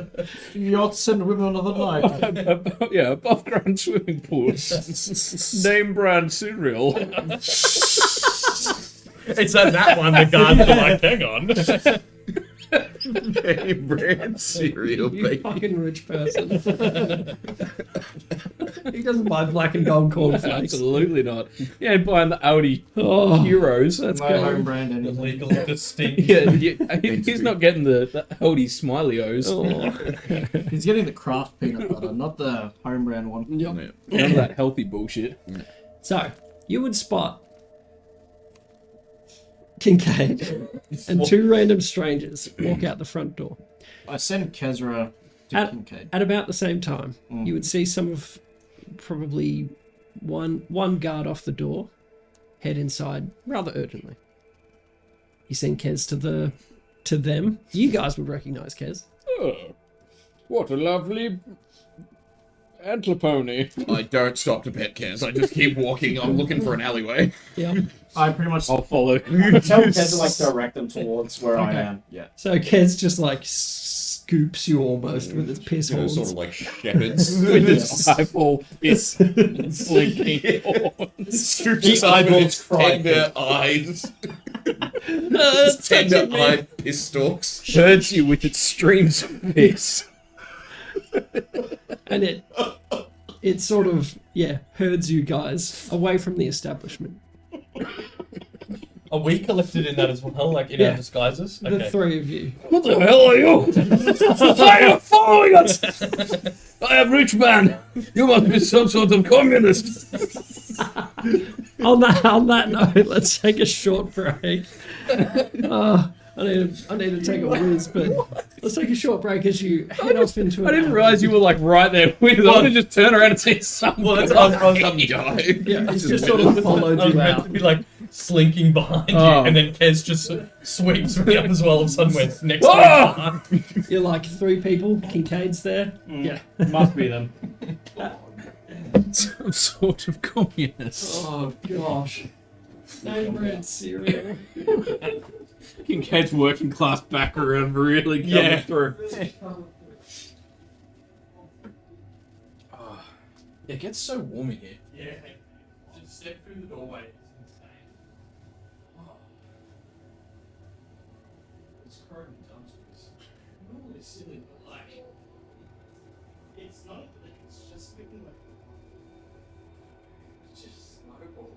Yachts and women of the night. yeah, above ground swimming pools, name brand cereal. It's at that one the guards are like, hang on. Name brand cereal, You baby. fucking rich person. He doesn't buy black and gold cornflakes. Absolutely not. Yeah, buying the Audi Oh, Heroes. that's No good. home brand anything. Illegal distinct. Yeah, he's not getting the Audi Smiley-O's. Oh. He's getting the craft peanut butter, not the home brand one. Yep. None of that healthy bullshit. So, you would spot Kincaid and two random strangers walk out the front door. I send Kezra to At- Kincaid. At about the same time, you would see some of probably one guard off the door head inside rather urgently. You send Kez to them. You guys would recognize Kez. Oh, what a lovely antlopony. I don't stop to pet Kez. I just keep walking. I'm looking for an alleyway. Yeah. I pretty much I'll follow. tell Kez to like direct them towards where I Okay. am. Yeah. So Kez just like scoops you almost with his piss You know, horns. sort of like shepherds. With his eyeball piss slinking horns. His eyeballs tender eyes. Tender eyed piss stalks. Herds you with its streams of piss. And it sort of herds you guys away from the establishment. Are we collected in that as well, like in Yeah. our disguises? The three of you. What the hell are you? Why are you following us? I am rich man. You must be some sort of communist. On that note, let's take a short break. I need to take a whiz, but let's take a short break as you head off into. I didn't realize you were like right there with it. I want to just turn around and see some. Well, that's Some guy. Yeah, it's just sort of followed I was you meant out. to be like slinking behind Oh. you, and then Kez just sweeps me up as well. Of sudden, we're next Ah! to each other. You're like three people. Kincaid's there. Yeah. Must be them. Some sort of communist. Oh gosh. Name brand cereal. Kincaid's working class background really coming Yeah. through. It gets so warm in here. Yeah. Just step through the doorway. It's Crowden dumpsters. Normally silly, but like it's not. It's just thinking like it's just snowball.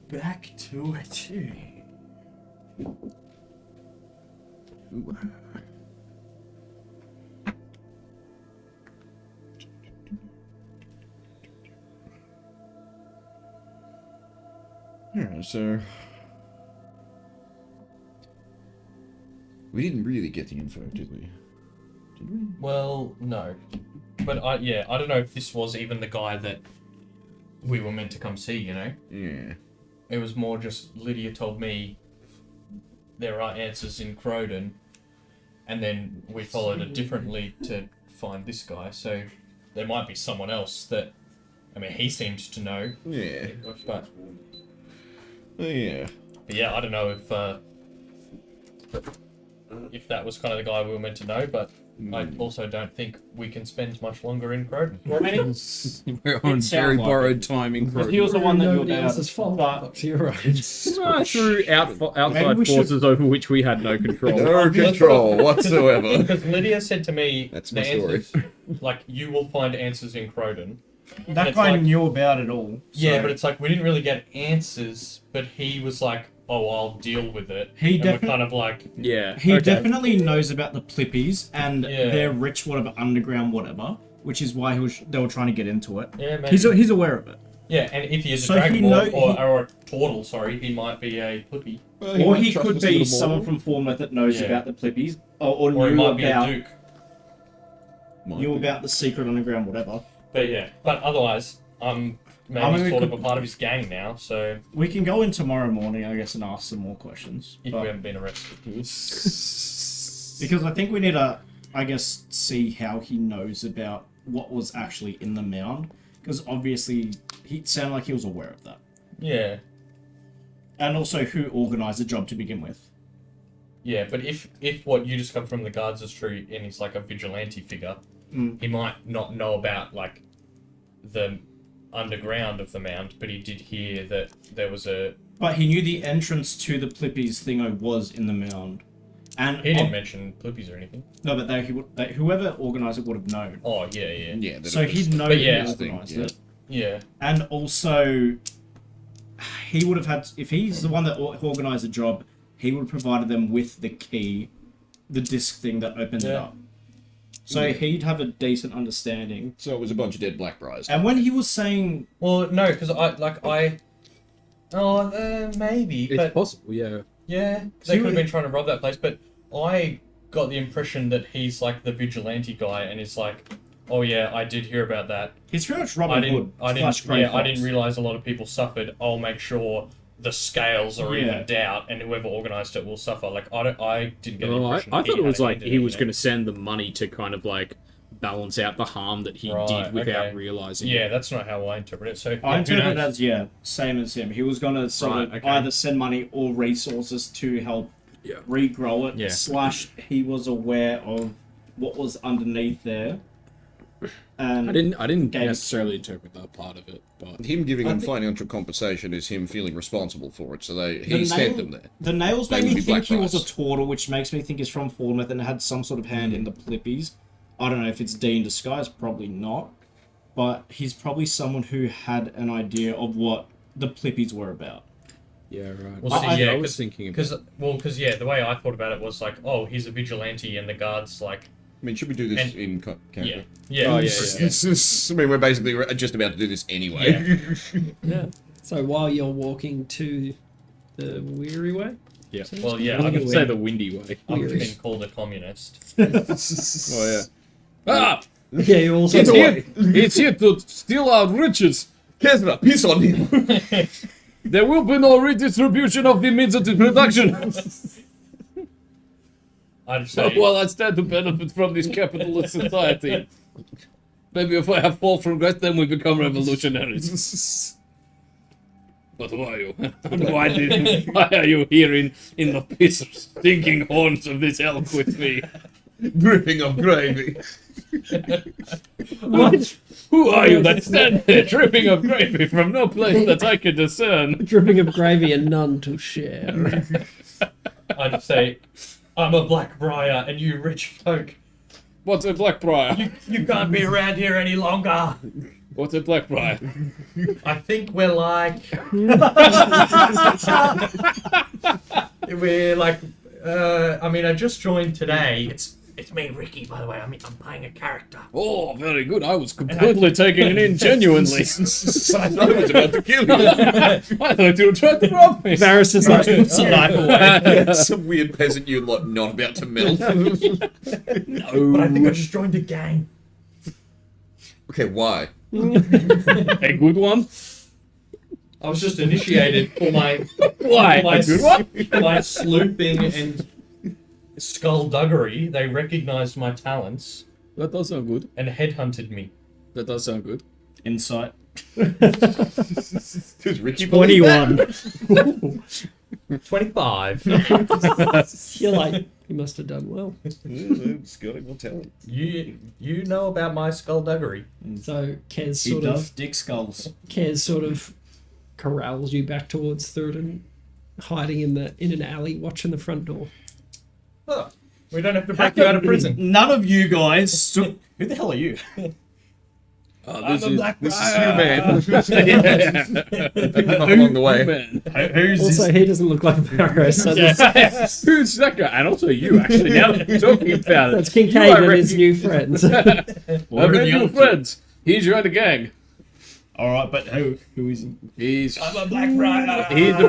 Back to it. Yeah, so we didn't really get the info, did we? Did we? Well, no. But I don't know if this was even the guy that we were meant to come see, you know? Yeah. It was more just Lydia told me there are answers in Crowden, and then we followed a different lead to find this guy, so there might be someone else that, I mean, he seemed to know, Yeah. but Yeah. yeah, I don't know if that was kind of the guy we were meant to know, but I also don't think we can spend much longer in Crowden. We're on sounds very like borrowed time in Because he was the one that you were Nobody down. else's fault. But You're right. through Maybe outside we should- forces over which we had no control. No control whatsoever. Because Lydia said to me, That's the my story. answers, like, you will find answers in Crowden. that It's guy like- knew about it all. Yeah, so but it's like, we didn't really get answers, but he was like, oh, I'll deal with it. He and we're defi- kind of like, Yeah. he okay. definitely knows about the Plippies and Yeah. their rich whatever underground whatever, which is why they were trying to get into it. yeah, maybe. He's aware of it. Yeah, and if he is So a he dragonborn, know- or a turtle, sorry, he might be a Plippy. Or he could be someone from Formeth that knows Yeah. about the Plippies, or Or he knew might be a about duke. the secret underground whatever. But yeah, but otherwise, maybe I mean, we sort of could- a part of his gang now, so We can go in tomorrow morning, I guess, and ask some more questions. if but- we haven't been arrested. Because I think we need to, I guess, see how he knows about what was actually in the mound. Because obviously, he sounded like he was aware of that. Yeah. And also who organised the job to begin with. Yeah, but if what you discovered from the guards is true and he's like a vigilante figure, he might not know about like the underground of the mound, but he did hear that there was a. But he knew the entrance to the Plippies thingo was in the mound. And He didn't mention Plippies or anything. No, but whoever organised it would have known. Oh yeah, yeah, Yeah. So he'd know But yeah, who thing, organised yeah. it. yeah. And also, he would have had, if he's the one that organised the job, he would have provided them with the key, the disc thing that opens it Yeah. up. So he'd have a decent understanding. So it was a bunch of dead Blackbriars. And when he was saying, Well, no, because maybe, It's but possible, yeah. yeah, So they you could have were- been trying to rob that place. But I got the impression that he's like the vigilante guy, and it's like, oh yeah, I did hear about that. he's pretty much I Robin didn't, Hood. I slash didn't, Grey yeah, I Fox. didn't realize a lot of people suffered. I'll make sure the scales are Yeah. evened out, and whoever organised it will suffer. Like I didn't get the Oh, I impression. thought he it was had like anything he to was do going to with send the money to kind of like balance out the harm that he Right, did without okay. realizing. it. Yeah, that's not how I interpret it. So I who interpret it knows? as, same as him. He was going to sort of Right, okay. either send money or resources to help Yeah. regrow it, Yeah. / he was aware of what was underneath there. And I didn't Gave- necessarily interpret that part of it, but Him giving I them think- financial compensation is him feeling responsible for it. So The he sent nail- them there. The nails They made would me be think he was a Blackbriars. turtle, which makes me think he's from Falmouth and had some sort of hand in the Plippies. I don't know if it's D in disguise, probably not. But he's probably someone who had an idea of what the Plippies were about. yeah, right. Well, I- yeah, I was thinking about because the way I thought about it was like, oh, he's a vigilante, and the guards like, I mean, should we do this And- in yeah, character? yeah, Oh, yeah, I mean, we're basically just about to do this anyway. Yeah. So while you're walking to the Weary Way? Yeah. Well, yeah, I I've would say the windy way. been called a communist. Oh yeah. Ah! Yeah, you also. It's here, it's here to steal our riches. Kesra, piss on him. There will be no redistribution of the means of production. I'd say, While I stand to benefit from this capitalist society. Maybe if I have fall from grace, then we become revolutionaries. But who are you? Why are you here in the piss stinking horns of this elk with me? Dripping of gravy. What? Who are you that stand there dripping of gravy from no place that I can discern? Dripping of gravy and none to share. I'd say, I'm a Blackbriar, and you rich folk What's a Blackbriar? You can't be around here any longer. What's a Blackbriar? I think we're like... we're like... I mean, I just joined today. It's me, Ricky, by the way. I'm playing a character. Oh, very good. I was completely taking it in genuinely. I thought I was about to kill you. I thought you were trying to rob me. Varys is like, Puts a knife away. Some weird peasant you lot not about to melt. But I think I just joined a gang. Okay, why? A good one? I was just initiated for my... Why? My, A good one? my sleuthing and skullduggery. They recognised my talents That does sound good. and headhunted me. That does sound good. Insight. Does Ricky believe that? 25. you're like, you must have done well. It's got more talent. You know about my skullduggery. So Kez He sort does of dick skulls. corrals you back towards Crowden, hiding in an alley, watching the front door. Huh. We don't have to break you out of prison. None of you guys. Who the hell are you? This is This is you, man. Pick him up along the way. man. Who's Also, this? he doesn't look like Varys. So Who's that guy? And also you, actually. Now that you're talking about it. that's Kincaid and his new friends. What I've are made the new other friends. He's joined the gang. All right, but who is he? He's I'm a black rider. he's a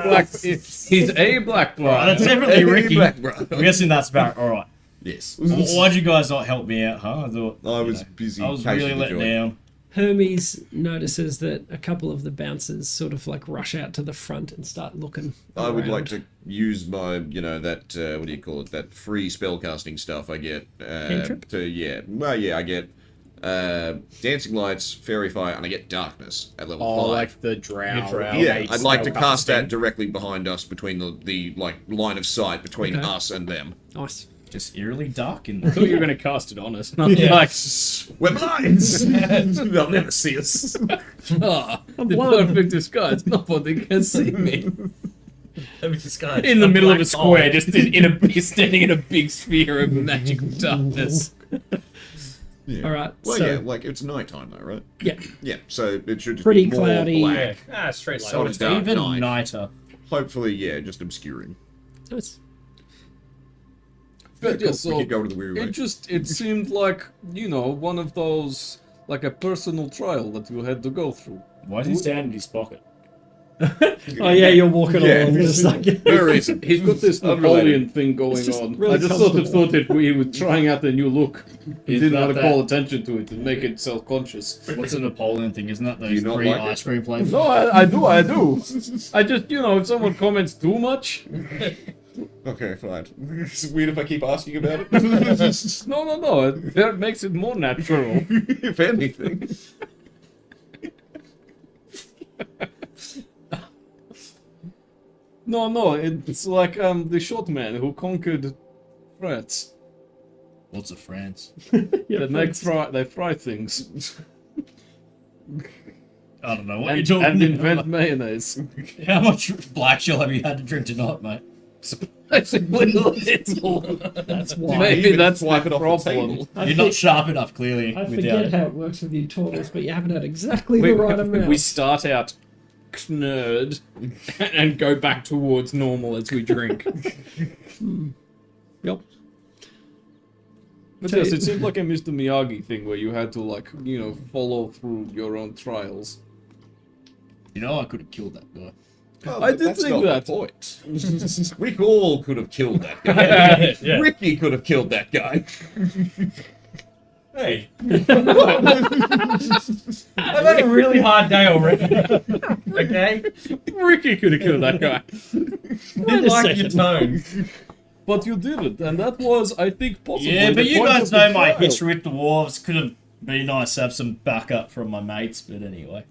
black All right, that's definitely Hey, Ricky. black brother. I'm guessing that's about. All right. Yes. Why'd you guys not help me out, huh? I thought I was busy. I was really patiently let doing- down. Hermes notices that a couple of the bouncers sort of like rush out to the front and start looking. I would like around. to use my, that, what do you call it, that free spellcasting stuff I get. Cantrip? I get Dancing Lights, Fairy Fire, and I get Darkness at level 5. like the drow. Yeah, I'd like to cast that directly behind us between the line of sight between Okay. us and them. Nice. Just eerily dark in I thought you were going to cast it on us. And I was like, We're blinds! They'll never see us. the blind. perfect disguise. Nobody can see me. This guy In the middle of a square, just standing in a big sphere of magical darkness. Yeah. All right. Well, so, yeah, like, it's nighttime though, right? yeah. Yeah, so it should just Pretty be more cloudy. black. Straight light. So it's dark even night. nighter. Hopefully, yeah, just obscuring. Nice. But Cool. yeah, so we could go to the weary way. it seemed like, one of those, like a personal trial that you had to go through. Why is he standing in his pocket? Oh yeah, you're walking along just like No reason. He's got this Napoleon thing going just on. really I just thought that he was trying out a new look. He Is didn't that want to that- call attention to it and make it self-conscious. What's a Napoleon thing? Isn't that you those not 3 like it? ice cream flavors? No, I do. I just, if someone comments too much, Okay, fine. Is it weird if I keep asking about it? no, that makes it more natural. If anything. No, it's like the short man who conquered France. What's a France? yeah, They fry things I don't know what and, you're talking invent about. mayonnaise. How much black shell have you had to drink tonight, mate? Surprisingly little. That's why. Maybe that's wipe the it off the problem. table. I You're think- not sharp enough, clearly. I without forget it. how it works with you turtles, but you haven't had exactly the right amount. We start out knurred and go back towards normal as we drink. Yep. But yes, it seemed like a Mr. Miyagi thing where you had to follow through your own trials. You know, I could have killed that guy. Well, I did that's think not that. the point. We all could have killed that guy. Yeah. Ricky could have killed that guy. Hey. I've had a really hard day already. Okay? Ricky could have killed that guy. I like your tone. But you didn't, and that was, I think, possibly Yeah, the but you point guys of the know my trial. history with dwarves. Could have been nice to have some backup from my mates, but anyway.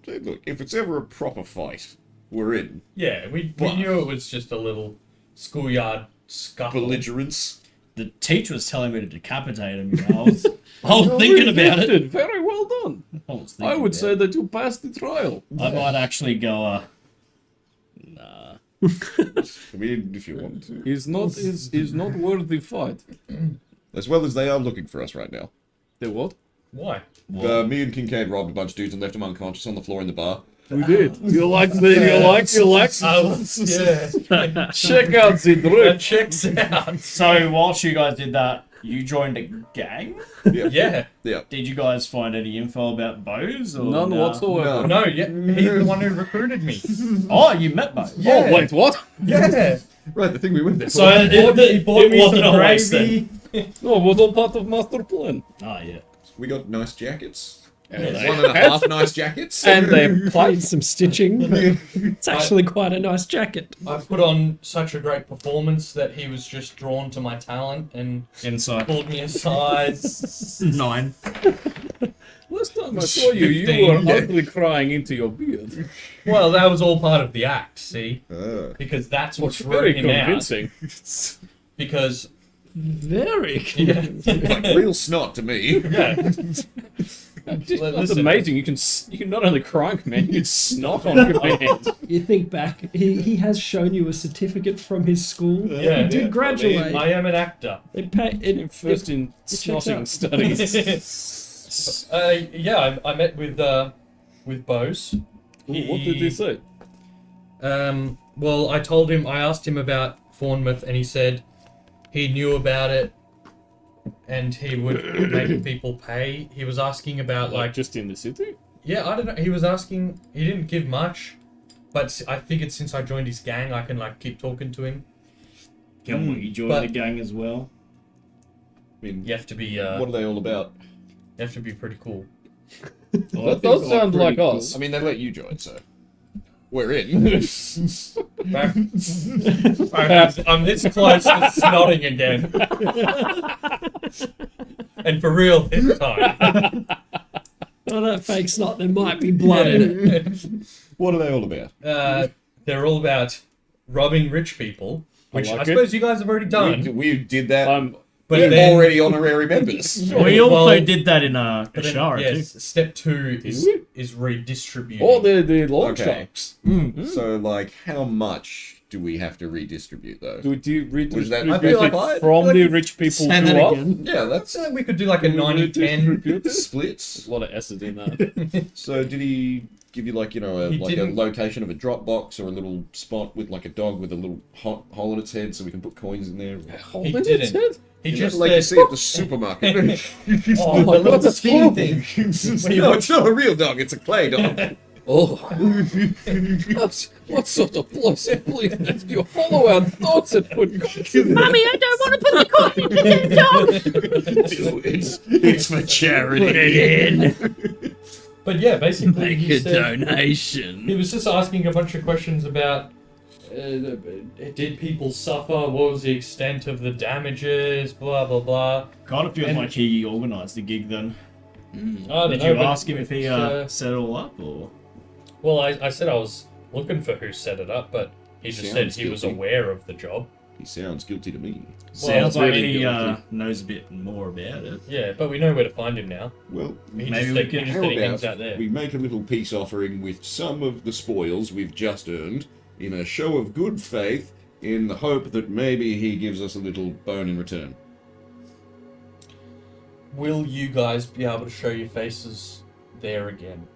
So, look, if it's ever a proper fight, we're in. Yeah, we But- knew it was just a little schoolyard scuffle. Belligerence. The teacher was telling me to decapitate him. I was thinking about it. Resisted. Very well done. I was I thinking would about say it. that you passed the trial. I might actually go. Nah. I mean, if you want to. He's not worth the fight. As well as they are looking for us right now. They what? Why? Me and Kincaid robbed a bunch of dudes and left them unconscious on the floor in the bar. We did. You like the you like Yeah. check out the That drip. checks out. So whilst you guys did that, you joined a gang? Yeah. Did you guys find any info about Bose? Or None nah? whatsoever. No, yeah, he's the one who recruited me. Oh, you met Bose? Yeah. Oh wait, what? Yeah. Right, the thing we went there So for. it wasn't a waste then? No, it was all part of master plan. Oh, yeah. We got nice jackets. And 1.5 nice jackets. And they Played some stitching. It's actually quite a nice jacket. I put on such a great performance that he was just drawn to my talent and Inside. pulled me aside. 9. last time I saw you, you 15. were ugly crying into your beard. Well, that was all part of the act, see? Ah. Because that's Which what very wrote him out. convincing. Because Very yeah, Like real snot to me. yeah. That's Listen. amazing. You can not only cry, man, you can snot on command. You think back, he has shown you a certificate from his school. Yeah, He did yeah. graduate. I am an actor. It pay, it, First in checks snotting out. studies. Yeah, I met with Bose. Ooh, what did they say? Well, I asked him about Bournemouth, and he said he knew about it, and he would make people pay. He was asking about Like just in the city? yeah, I don't know. He was asking. He didn't give much, but I figured since I joined his gang, I can like keep talking to him. Can we join But- the gang as well? I mean, You have to be. what are they all about? You have to be pretty cool. That does sound like us. I mean, they let you join, so we're in. I'm this close to snotting again. And for real this time. oh, that fake snot, there might be blood in it. What are they all about? They're all about robbing rich people, which I like suppose you guys have already done. We did that. But We're then, already honourary members. We also well, did that in but then, Ashara yes, too. step 2 is redistributing. Oh, the long Okay. sharks. So, like, how much do we have to redistribute, though? Do we Was that- redistribute I feel like it from the rich people Say that to us? again. Yeah, that's So we could do like a 90-10. splits. A lot of acid in that. So, did he give you, like, you know, He a didn't. location of a drop box or a little spot with, like, a dog with a little hole in its head so we can put coins in there? He didn't. He You just know, like you said, see at the supermarket. oh, the little skinny thing. No, it's not a real dog, it's a clay dog. Oh, what sort of possibly you follow our thoughts and put Mummy, I don't want to put the coin into the dog. It's for charity. But yeah, basically make he a said, donation. he was just asking a bunch of questions about did people suffer, what was the extent of the damages, blah blah blah. Kind of feels And- like he organised the gig then. I don't Did know, you but ask him if he uh, set it all up or? Well, I said I was looking for who set it up, but he just said Sounds he was guilty. aware of the job. He sounds guilty to me. Sounds like really he guilty. knows a bit more about it. Yeah, but we know where to find him now. Well, He Maybe just we said, can- he just how said he hangs out about there. we make a little peace offering with some of the spoils we've just earned in a show of good faith in the hope that maybe he gives us a little bone in return. Will you guys be able to show your faces there again?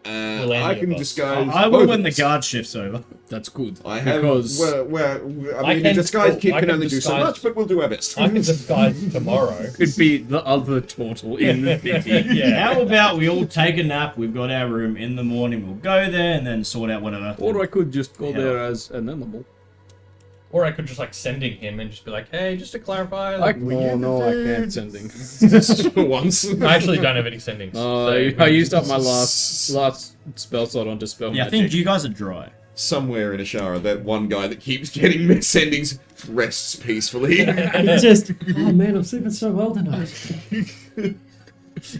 Will any I of can us? disguise. I will both when of the us. guard shift's over. That's good. I have. because Well, I I mean, can- a disguise kit I can can only do so disguise- much, but we'll do our best. I can disguise tomorrow. could be the other turtle in the city. Yeah. How about we all take a nap? We've got our room in the morning. We'll go there and then sort out whatever. Or I could just go Yeah. there as an animal. Or I could just like sending him and just be like, hey, just to clarify. Like, No, I can't sending. Just for once. I actually don't have any sendings. No, so- I used up my last spell slot on Dispel Yeah, I Magic. think you guys are dry. Somewhere in Ashara, that one guy that keeps getting missed sendings rests peacefully. It's just, oh man, I'm sleeping so well tonight.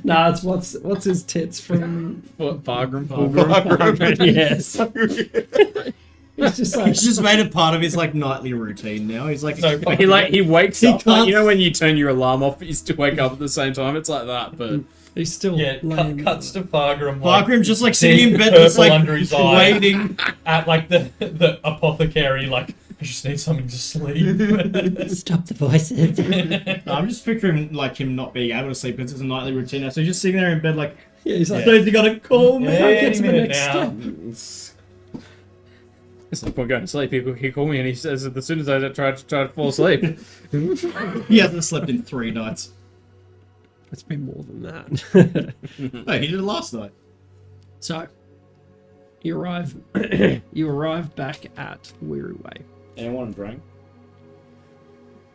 Nah, it's what's his tits from Fargrim. yes. He's just like, It's just made it part of his like nightly routine now. He's like, No, He wakes up. can't- Like, you know when you turn your alarm off, but you still wake up at the same time. It's like that, but he's still yeah, laying. cuts to Fargrim. Like, Fargrim's just like sitting in bed, purple just like under his eye. waiting. At like the apothecary, like just need something to sleep. Stop the voices. I'm just picturing like him not being able to sleep because it's a nightly routine now. So he's just sitting there in bed like, Yeah, he's like, "So's he gonna call me?" Yeah, get to the minute next now. step. It's no point going to sleep. He called me and he says that as soon as I try to fall asleep. He hasn't slept in 3 nights. It's been more than that. No, he did it last night. So, you arrive back at Weary Way. Anyone a drink?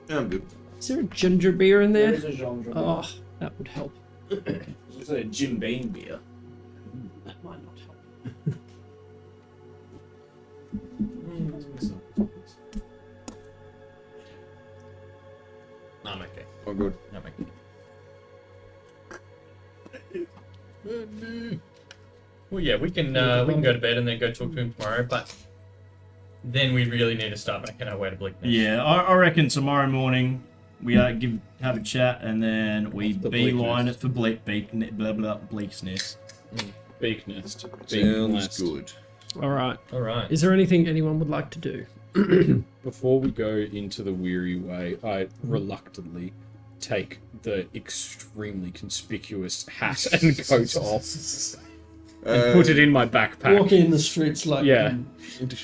I'm good. Is there a ginger beer in There there? is a genre. Oh, that would help. It's a Jim Beam beer. That might not help. I'm okay. Oh, good. I'm okay. Well, yeah, we can go to bed and then go talk to him tomorrow, but then we really need to start making our way to Bleakness. Yeah, I reckon tomorrow morning we have a chat and then we The beeline Bleakness. it for Bleak's Nest. Beak nest. Sounds good. All right. All right. Is there anything anyone would like to do? Before we go into the Weary Way, I reluctantly take the extremely conspicuous hat and coat off and put it in my backpack. Walking in the streets like Yeah.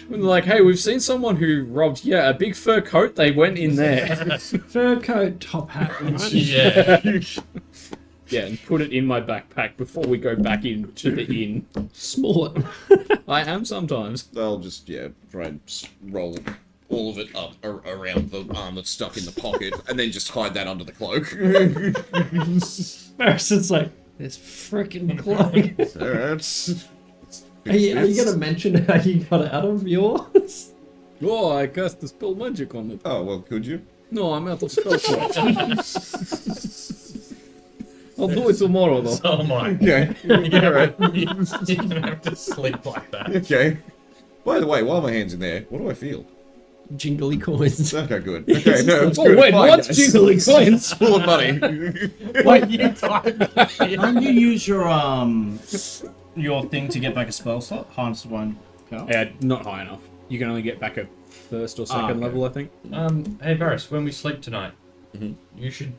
Like, hey, we've seen someone who robbed, a big fur coat. They went in there. fur coat, top hat. Right? Yeah. Yeah, and put it in my backpack before we go back into the inn. Small it. I am sometimes. I'll just, try and roll all of it up around the arm that's stuck in the pocket, and then just hide that under the cloak. Harrison's like, this freaking cloak. Alright. Are you going to mention how you got out of yours? Oh, I cast the spell magic on it. Oh, well, could you? No, I'm out of spell slots. I'll do it tomorrow, though. Oh my. Okay. You're gonna, Alright. you're gonna have to sleep like that. Okay. By the way, while my hand's in there, what do I feel? Jingly coins. Okay, good. Okay, no, it's Oh, good. wait, Fine, what's guys. jingling coins? Full of money. What you talking about? Can't you use your thing to get back a spell slot? Harness one. Yeah, not high enough. You can only get back at first or second okay. level, I think. Hey Varys, when we sleep tonight, you should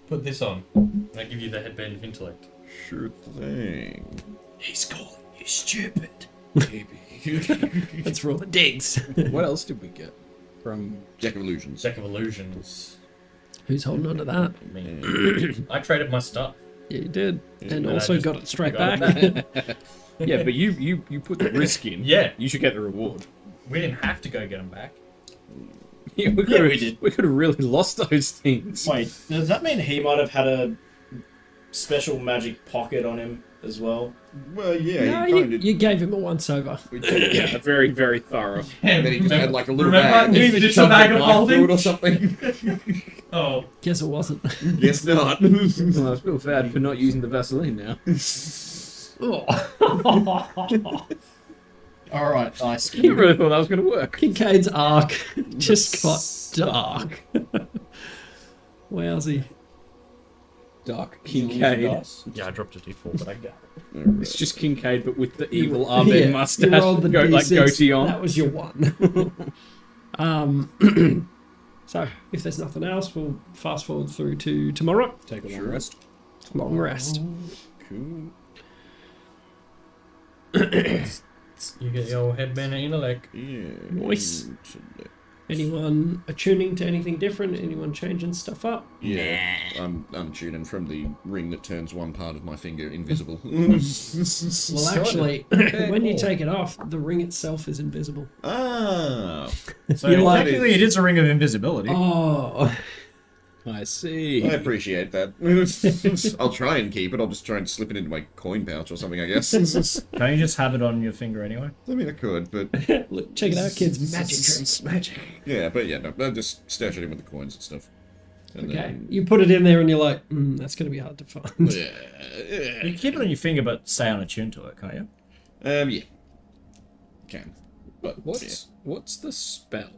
put this on. And I give you the headband of intellect. Sure thing. He's calling you stupid. That's for all the digs. What else did we get from... Jack of Illusions. Deck of Illusions. Who's holding on to that? I mean, I traded my stuff. Yeah, you did. And And I also just got it straight got back. it Yeah, but you put the risk in. Yeah. You should get the reward. We didn't have to go get them back. Yeah, we did. We could have really lost those things. Wait, does that mean he might have had a special magic pocket on him as well? Well, yeah, No, he kind of... you gave him a once over. Yeah, very, very thorough. And then he just had like a little Remember, bag. you and did the shoved bag a of knife holding? through it or something. Oh. Guess it wasn't. Guess not. Well, I feel bad for not using the Vaseline now. Alright, nice. You really thought that was going to work. Kincaid's arc just got dark. Wowsy. Dark Kincaid. Yeah, I dropped a d4, but I got it. It's just Kincaid, but with the evil Ahmed Yeah, you mustache, rolled the like D6. goatee on. That was your one. So, if there's nothing else, we'll fast forward through to tomorrow. Take a long rest. Long rest. Cool. You get your headband of intellect. Yeah. Nice. Anyone attuning to anything different? Anyone changing stuff up? Yeah. I'm tuning from the ring that turns one part of my finger invisible. Well, actually, when you take it off, the ring itself is invisible. Ah. So You're like- technically it is a ring of invisibility. Oh, I see. I appreciate that. I'll try and keep it. I'll just try and slip it into my coin pouch or something, I guess. Don't you just have it on your finger anyway? I mean, I could, but... look, check it out, kids. Magic trick. Magic. Yeah, but yeah, no, I'll just stash it in with the coins and stuff. And Okay, then- you put it in there and you're like, that's going to be hard to find. Yeah. You can keep it on your finger but stay unattuned to it, can't you? Yeah. Can. But what's the spell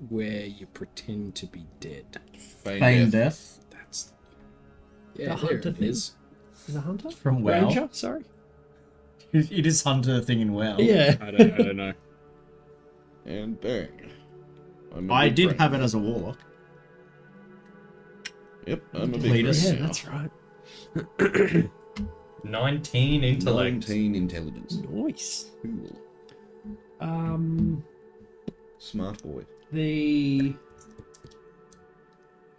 where you pretend to be dead? Feign death. That's The there hunter it thing. is. Is it Hunter? From WoW. Ranger? Sorry. It is Hunter thing in WoW. Yeah. I don't know. And bang. I'm a I big did brain. have it as a warlock. Yep, I'm a big Lead us. brain Yeah, now. that's right. 19 intellect. 19 intelligence. Nice. Cool. Smart boy. The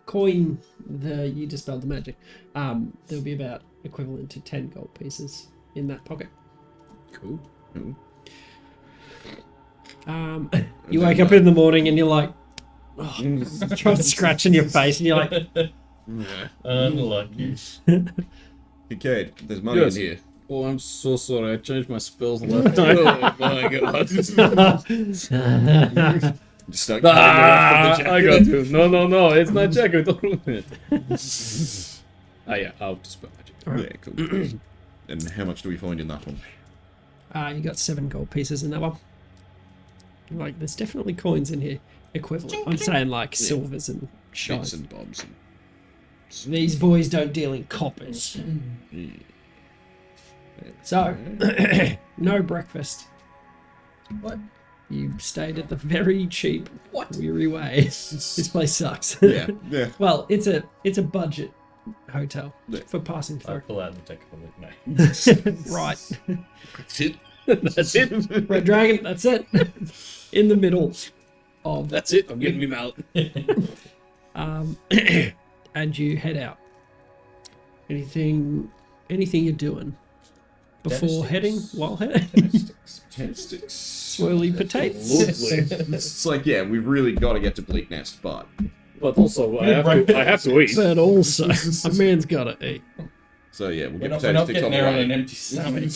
coin, you dispelled the magic. There'll be about equivalent to 10 gold pieces in that pocket. Cool. You wake up in the morning and you're like, try scratching your face, and you're like, Unlucky. Okay, there's money Yes. in here. Oh, I'm so sorry. I changed my spells last time. Oh my god. Just start cutting it off with the I jacket. got you. No. It's not jacket. Don't ruin it. Yeah, I'll dispel magic. Yeah, cool. And how much do we find in that one? you got 7 gold pieces in that one. Like, there's definitely coins in here equivalent. I'm saying like silvers and Bits shites. and bobs. And... These boys don't deal in coppers. So, no breakfast. What? You stayed at the very cheap, weary way. This place sucks. Yeah. Well, it's a budget hotel Yeah. for passing I through. pull out the deck of it. No. Right. That's it. That's it. Red Dragon, that's it. In the middle of That's it. I'm getting me mouth. and you head out. Anything you're doing before heading? While heading? Swirly potatoes. It's like, yeah, we've really got to get to Bleak Nest, but But also, I have to eat. But also, a man's gotta eat. so yeah, we'll We're get not, potato sticks on the there on way. an empty stomach.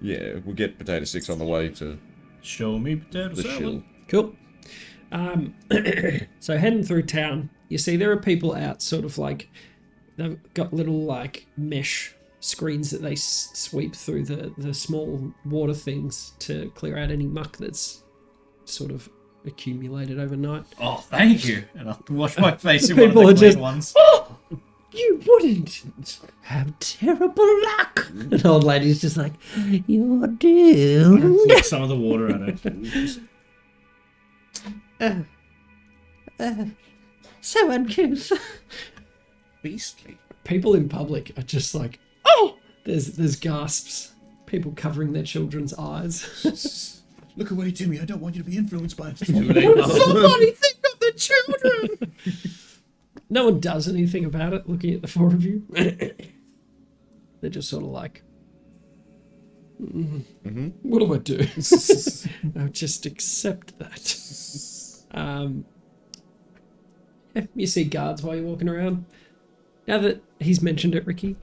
Yeah, we'll get potato sticks on the way to Show me potato the salad. shill. Cool. So heading through town, you see there are people out, sort of like they've got little like mesh screens that they sweep through the small water things to clear out any muck that's sort of accumulated overnight. Oh, thank you. And I'll wash my face in one of People the are clean just- ones. You wouldn't have terrible luck. And old lady's just like, you're doomed. Flick some of the water at it. So uncouth. Beastly. People in public are just like, oh! There's gasps. People covering their children's eyes. Look away, Timmy. I don't want you to be influenced by it. Somebody think of the children! No one does anything about it, looking at the 4 of you. They're just sort of like, what do I do? I'll just accept that. Yeah, you see guards while you're walking around. Now that he's mentioned it, Ricky,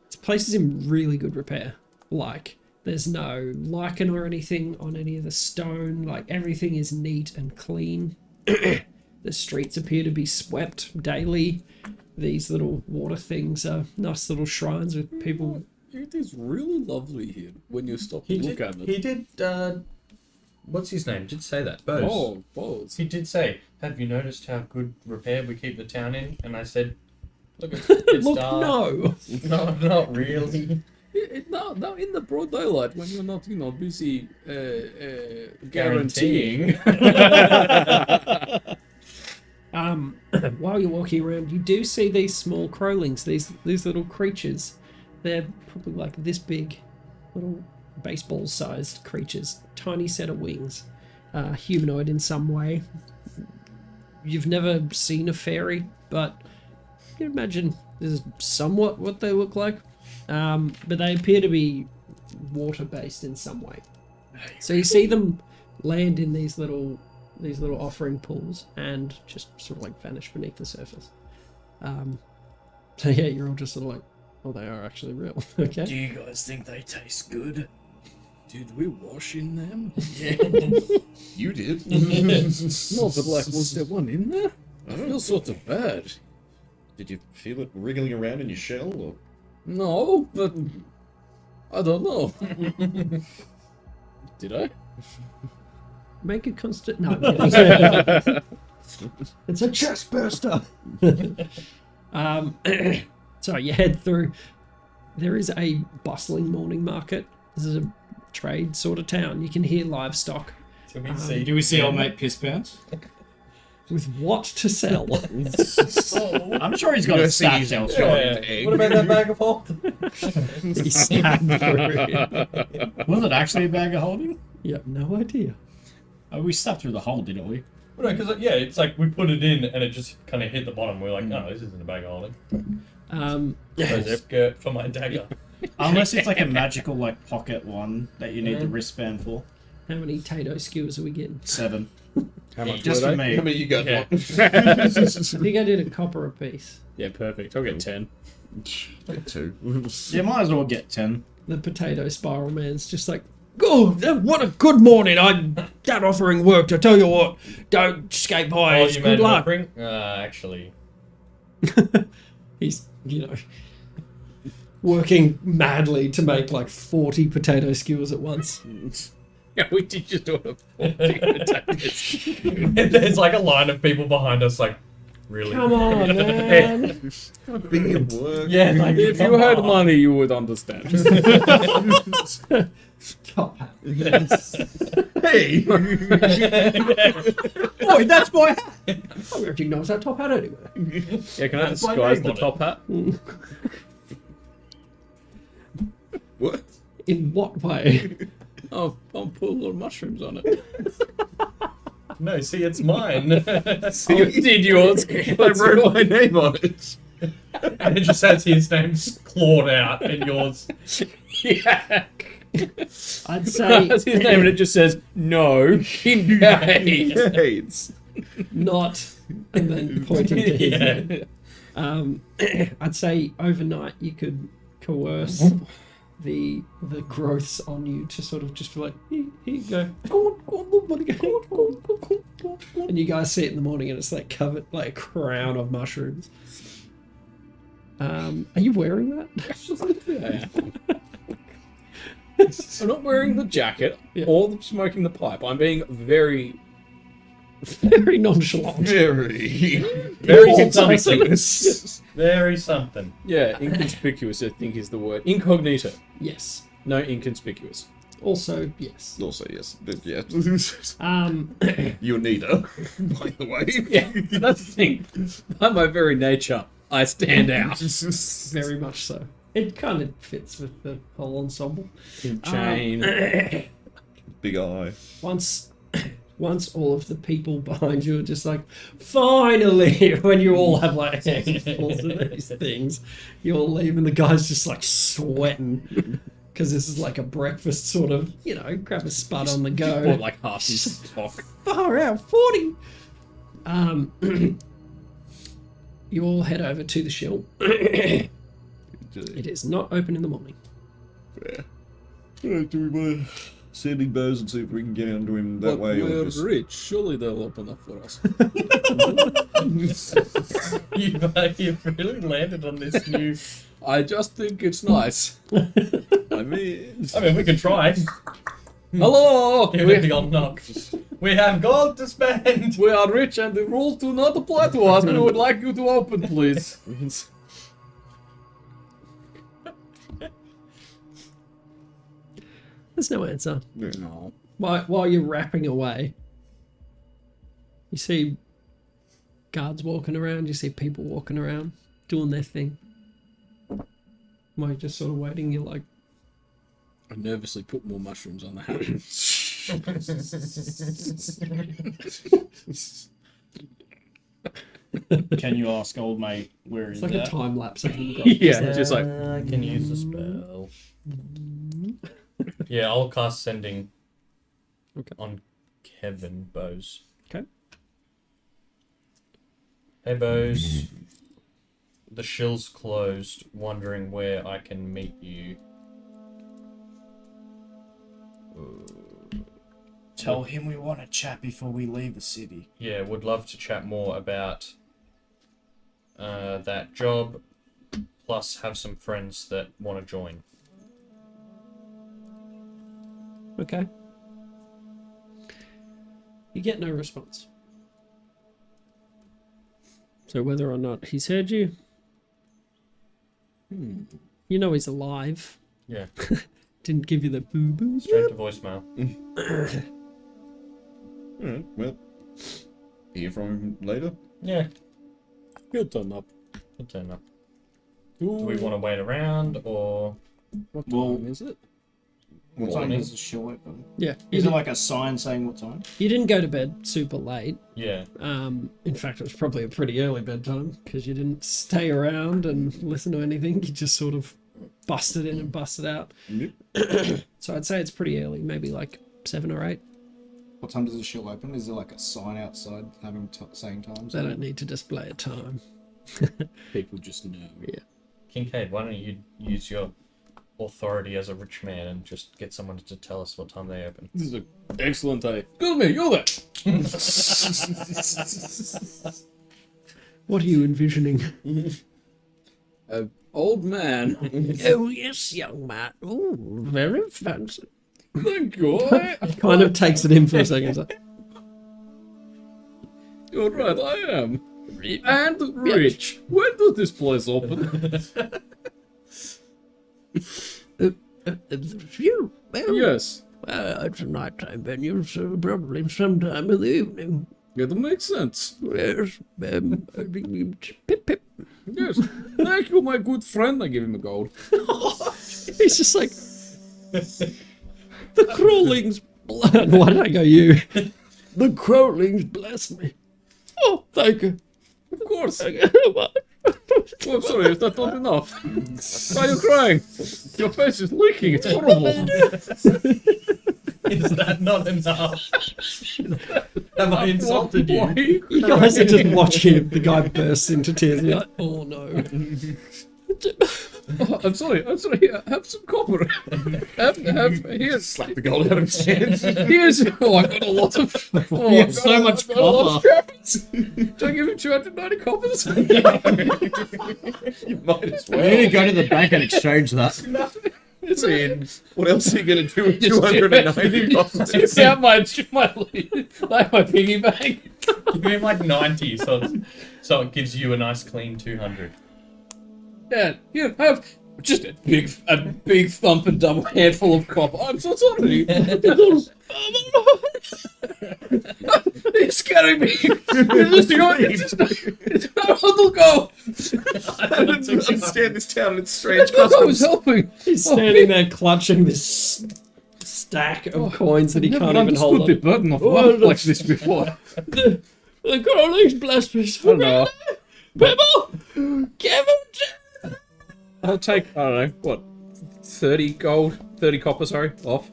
this place is in really good repair. Like, there's no lichen or anything on any of the stone. Like, everything is neat and clean. The streets appear to be swept daily. These little water things are nice little shrines with people. It is really lovely here when you stop He to look did. at it. He did. What's his name? Did say that. Bose. Oh, balls. He did say, "Have you noticed how good repair we keep the town in?" And I said, "Look, it's Look, dark. no. No, not really. Now in the broad daylight, when you're not, busy guaranteeing. While you're walking around, you do see these small crowlings, these little creatures. They're probably like this big, little baseball-sized creatures, tiny set of wings, humanoid in some way. You've never seen a fairy, but you imagine this is somewhat what they look like. But they appear to be water-based in some way. So you see them land in these little offering pools and just sort of like vanish beneath the surface. So yeah, you're all just sort of like, oh, they are actually real. Okay. Do you guys think they taste good? Did we wash in them? You did. No, but like, was there one in there? I feel sort of bad. Did you feel it wriggling around in your shell? Or? No, but I don't know. Did I? Make a constant. No, I'm kidding. It's a chest burster. So you head through. There is a bustling morning market. This is a trade sort of town. You can hear livestock. Do we see? Do we see old mate Piss Pants? With what to sell? I'm sure he's got a stash elsewhere. What about that bag of holding? He stabbed through it. Was it actually a bag of holding? You have no idea. Oh, we stuck through the hole, didn't we? Well, no, because it's like we put it in and it just kind of hit the bottom. We're like, no, this isn't a bag of holding. There's a skirt for my dagger. Unless it's like a magical like pocket one that you need the wristband for. How many Tato skewers are we getting? 7. How much Just were for they? me. How many you got? Yeah. I think I did a copper a piece. Yeah, perfect. I'll get 10. 2. You might as well get 10. The potato spiral man's just like, oh, what a good morning. That offering worked. I tell you what, don't escape high. It's good luck. Actually. He's, working madly to make like 40 potato skewers at once. Yeah, we did just order 40 potatoes. There's like a line of people behind us, like, really? Come on, man. Big at work. Yeah, like, If you had money, you would understand. Top hat. Hey! Boy, that's my hat. I recognise that top hat anywhere. Yeah, can I That's my disguise name the on it. top hat? What? In what way? I'll put a lot of mushrooms on it. No, see, it's mine. You did yours. I wrote my name on it. And it just says his name's clawed out and yours. Yeah. I'd say That's his name, and it just says no. Engage. Hates. not, and then pointing to his Yeah. head. I'd say overnight you could coerce the growths on you to sort of just be like, here you go. Go on, buddy, go on. And you guys see it in the morning and it's like covered like a crown of mushrooms. Are you wearing that? I'm not wearing the jacket Yeah. or smoking the pipe. I'm being very, Very nonchalant. Very. very inconspicuous. Very something. Yeah, inconspicuous, I think is the word. Incognito. Yes. No, inconspicuous. Also, yes. Also, yes. Yeah. You You're neither, by the way. Yeah, that's the thing. By my very nature, I stand out. very much so. It kind of fits with the whole ensemble. In chain. Big eye. Once all of the people behind you are just like, finally, when you all have like handfuls of these things, you all leave and the guy's just like sweating because this is like a breakfast sort of, grab a spud on the go. Bought like half his stock. Far out, 40. You all head over to the shill. It is not open in the morning. Fair. Do we want to sailing bows and see if we can get onto him that But way? Or we're just... rich. Surely they'll open up for us. You've really landed on this new. I just think it's nice. I mean, We can try. Hello! Give it the old knock. We have gold to spend. We are rich and the rules do not apply to us. We would like you to open, please. There's no answer. No. While you're rapping away, you see guards walking around, you see people walking around, doing their thing. While you're just sort of waiting, you're like, I nervously put more mushrooms on the hat. Can you ask old mate where it's is like that? a time lapse of him. Yeah, just like I can use the spell. Yeah, I'll cast sending on Kevin Bose. Okay. Hey Bose. The shill's closed, wondering where I can meet you. Tell him we want to chat before we leave the city. Yeah, would love to chat more about that job, plus have some friends that want to join. Okay. You get no response. So whether or not he's heard you, you know he's alive. Yeah, Didn't give you the boo-boo. straight to voicemail. alright, well, hear from him later. Yeah, He'll turn up. we'll turn up. Do we want to wait around or? What Well- time is it? What time Morning. is the show open? Yeah. Is there like a sign saying what time? You didn't go to bed super late. Yeah. In fact, it was probably a pretty early bedtime because you didn't stay around and listen to anything. You just sort of busted in and busted out. Yep. So I'd say it's pretty early, maybe like 7 or 8. What time does the show open? Is there like a sign outside having saying times? They don't need to display a time. People just know. Kincaid, why don't you use your authority as a rich man and just get someone to tell us what time they open? This is an excellent idea. Excuse me, you're there. What are you envisioning? Old man. Oh, yes, young man. Oh, very fancy. Thank you. Kind of takes it in for a second. It's like, You're right, I am. And rich. When does this place open? Phew. Well, Yes. it's a nighttime venue, so probably sometime in the evening. It makes sense. Yes. Pip, pip. Yes. Thank you, my good friend. I give him a gold. He's just like, the Crowlings. Why did I go you? The Crowlings bless me. Oh, thank you. Of course. What? Oh, I'm sorry, is that not enough? Why are you crying? Your face is leaking, it's horrible. Is that not enough? Have I insulted Why are you? You guys are just watching the guy burst into tears and you're like, oh no. Oh, I'm sorry, here, have some copper. Here's, Slap the gold out of his hands. here's, oh, I got a lot of, oh, You have so much got a lot of copper. coppers. Do I give him 290 coppers? You might as We need to well. go to the bank and exchange that. It's in. What else are you going to do with Just 290 copies? It's out my like my piggy bank. Give me like 90, so it gives you a nice clean 200. Yeah, here, have just a big thump and double handful of copper. I'm so sorry. You're scaring me. It's not how go. I don't understand this town and its strange I was customs. helping. He's standing there clutching this stack of coins that he Never can't even hold understood the on. burden of Oh, life no. like this before. The Crowlings bless me so no. People, give him I'll take, I don't know, what, 30 gold, 30 copper, sorry, off.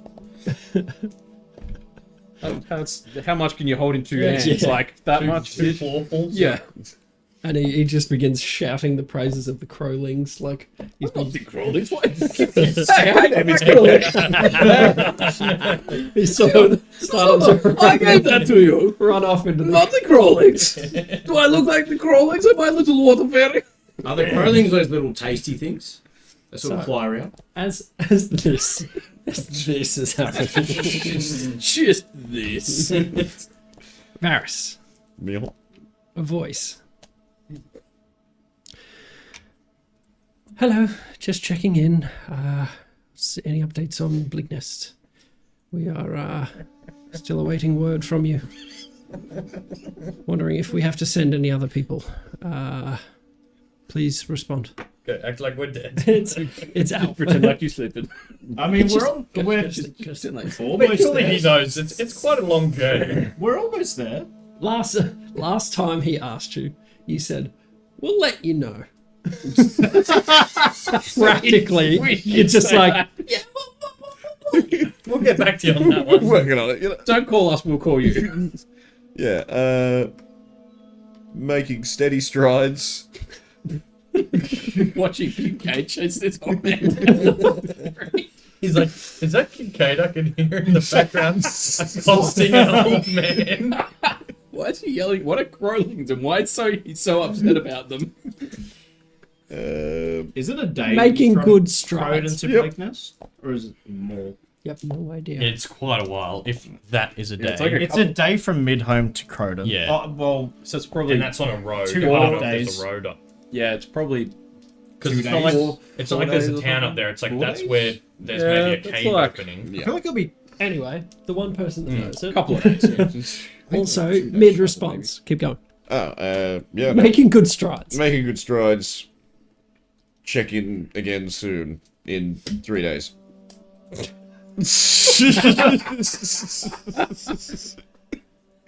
How much can you hold in two hands? yeah. Like, that much? Two floorfuls? Yeah. And he just begins shouting the praises of the Crowlings, like he's been The Crowlings, what? he's sort of starting to I gave that to you. run off into the Not the Crowlings. Do I look like the Crowlings? Am I a little water fairy? Are the Crowlings those little tasty things? They sort of So- fly around? as this is happening. Just this. Varys, Meal. a voice. Hello, just checking in. Any updates on Bleaknest? We are still awaiting word from you. Wondering if we have to send any other people. Please respond. Okay, act like we're dead. It's out. Pretend like you're sleeping. I mean, we're Just pretend like almost Surely he there. knows. It's quite a long journey. We're almost there. Last time he asked you, you said, "We'll let you know." Practically, it's just like We'll get back to you on that one. Working on it. You know. Don't call us, we'll call you. Yeah. Making steady strides. Watching Kincaid chase this old man. He's like, is that Kincaid I can hear in the background costing an old man? Why is he yelling? What are Crowlings and why is he's so upset about them? Is it a day? making from good Crowden strides. to Yep. Bleakness? Or is it more? Yep, no idea. It's quite a while, if that is a day. it's like It's a day from Midhome to Crowden. Yeah. Oh, well, So it's probably and that's on a road. 2 I don't half know if there's days. a road up. yeah, it's probably Because 2 it's not like days. it's not like there's a town up there. It's like that's where there's maybe a that's cave like- opening. I feel like it'll be. Anyway, the one person that knows a it. couple of days. Also, mid-response. Keep going. Oh, yeah. Making good strides. Making good strides. Check in again soon. In 3 days.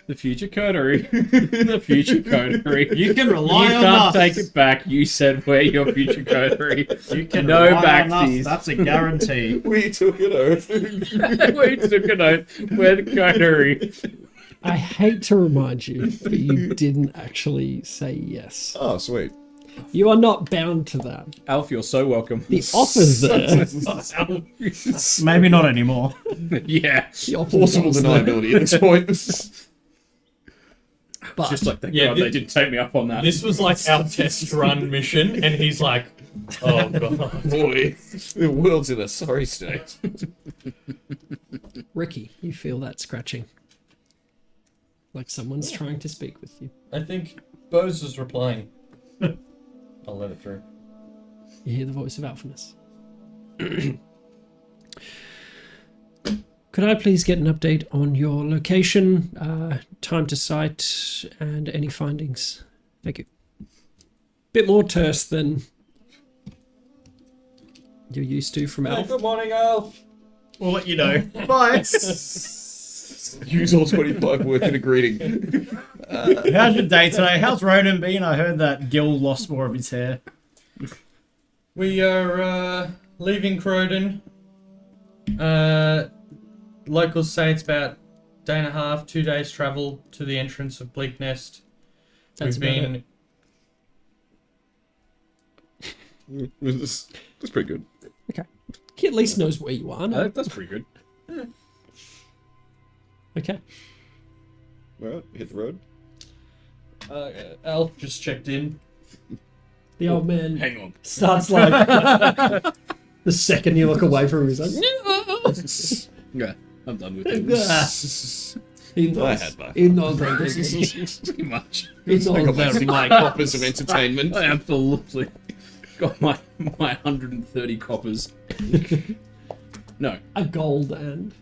The future coterie. The future coterie. You can rely You on can't us. take it back. You said we're your future coterie. You can No rely on us. backsies. That's a guarantee. We took an oath. We took an oath. We're the coterie. I hate to remind you, but you didn't actually say yes. Oh, sweet. You are not bound to that. Alf, you're so welcome. The offer's there. Maybe not anymore. Yeah. The offer's Plausible there. deniability at this point. But Just like, thank Yeah, God they didn't take me up on that. This was like our test run mission, and he's like, "Oh god, Boy, the world's in a sorry state. Ricky, you feel that scratching. Like someone's trying to speak with you. I think Bose is replying. I'll let it through. You hear the voice of Alphanus. Could I please get an update on your location, time to site, and any findings? Thank you. Bit more terse than you're used to from Alf. Good morning, Alf. We'll let you know. Bye. Use all 25 words in a greeting. How's your day today? How's Ronan been? I heard that Gil lost more of his hair. We are leaving Crowden. Locals say it's about a day and a half, 2 days travel to the entrance of Bleak Nest. That's We've about been. That's pretty good. He at least knows where you are. No? That's pretty good. Okay. Well, hit the road. Alf just checked in. The old man Hang on. starts like the second you look away from him, he's like, Yeah, I'm done with it. he I knows. had my He knows everything. Pretty much. He knows I got my everything. 60 coppers of entertainment. I absolutely got my 130 coppers. No. A gold and.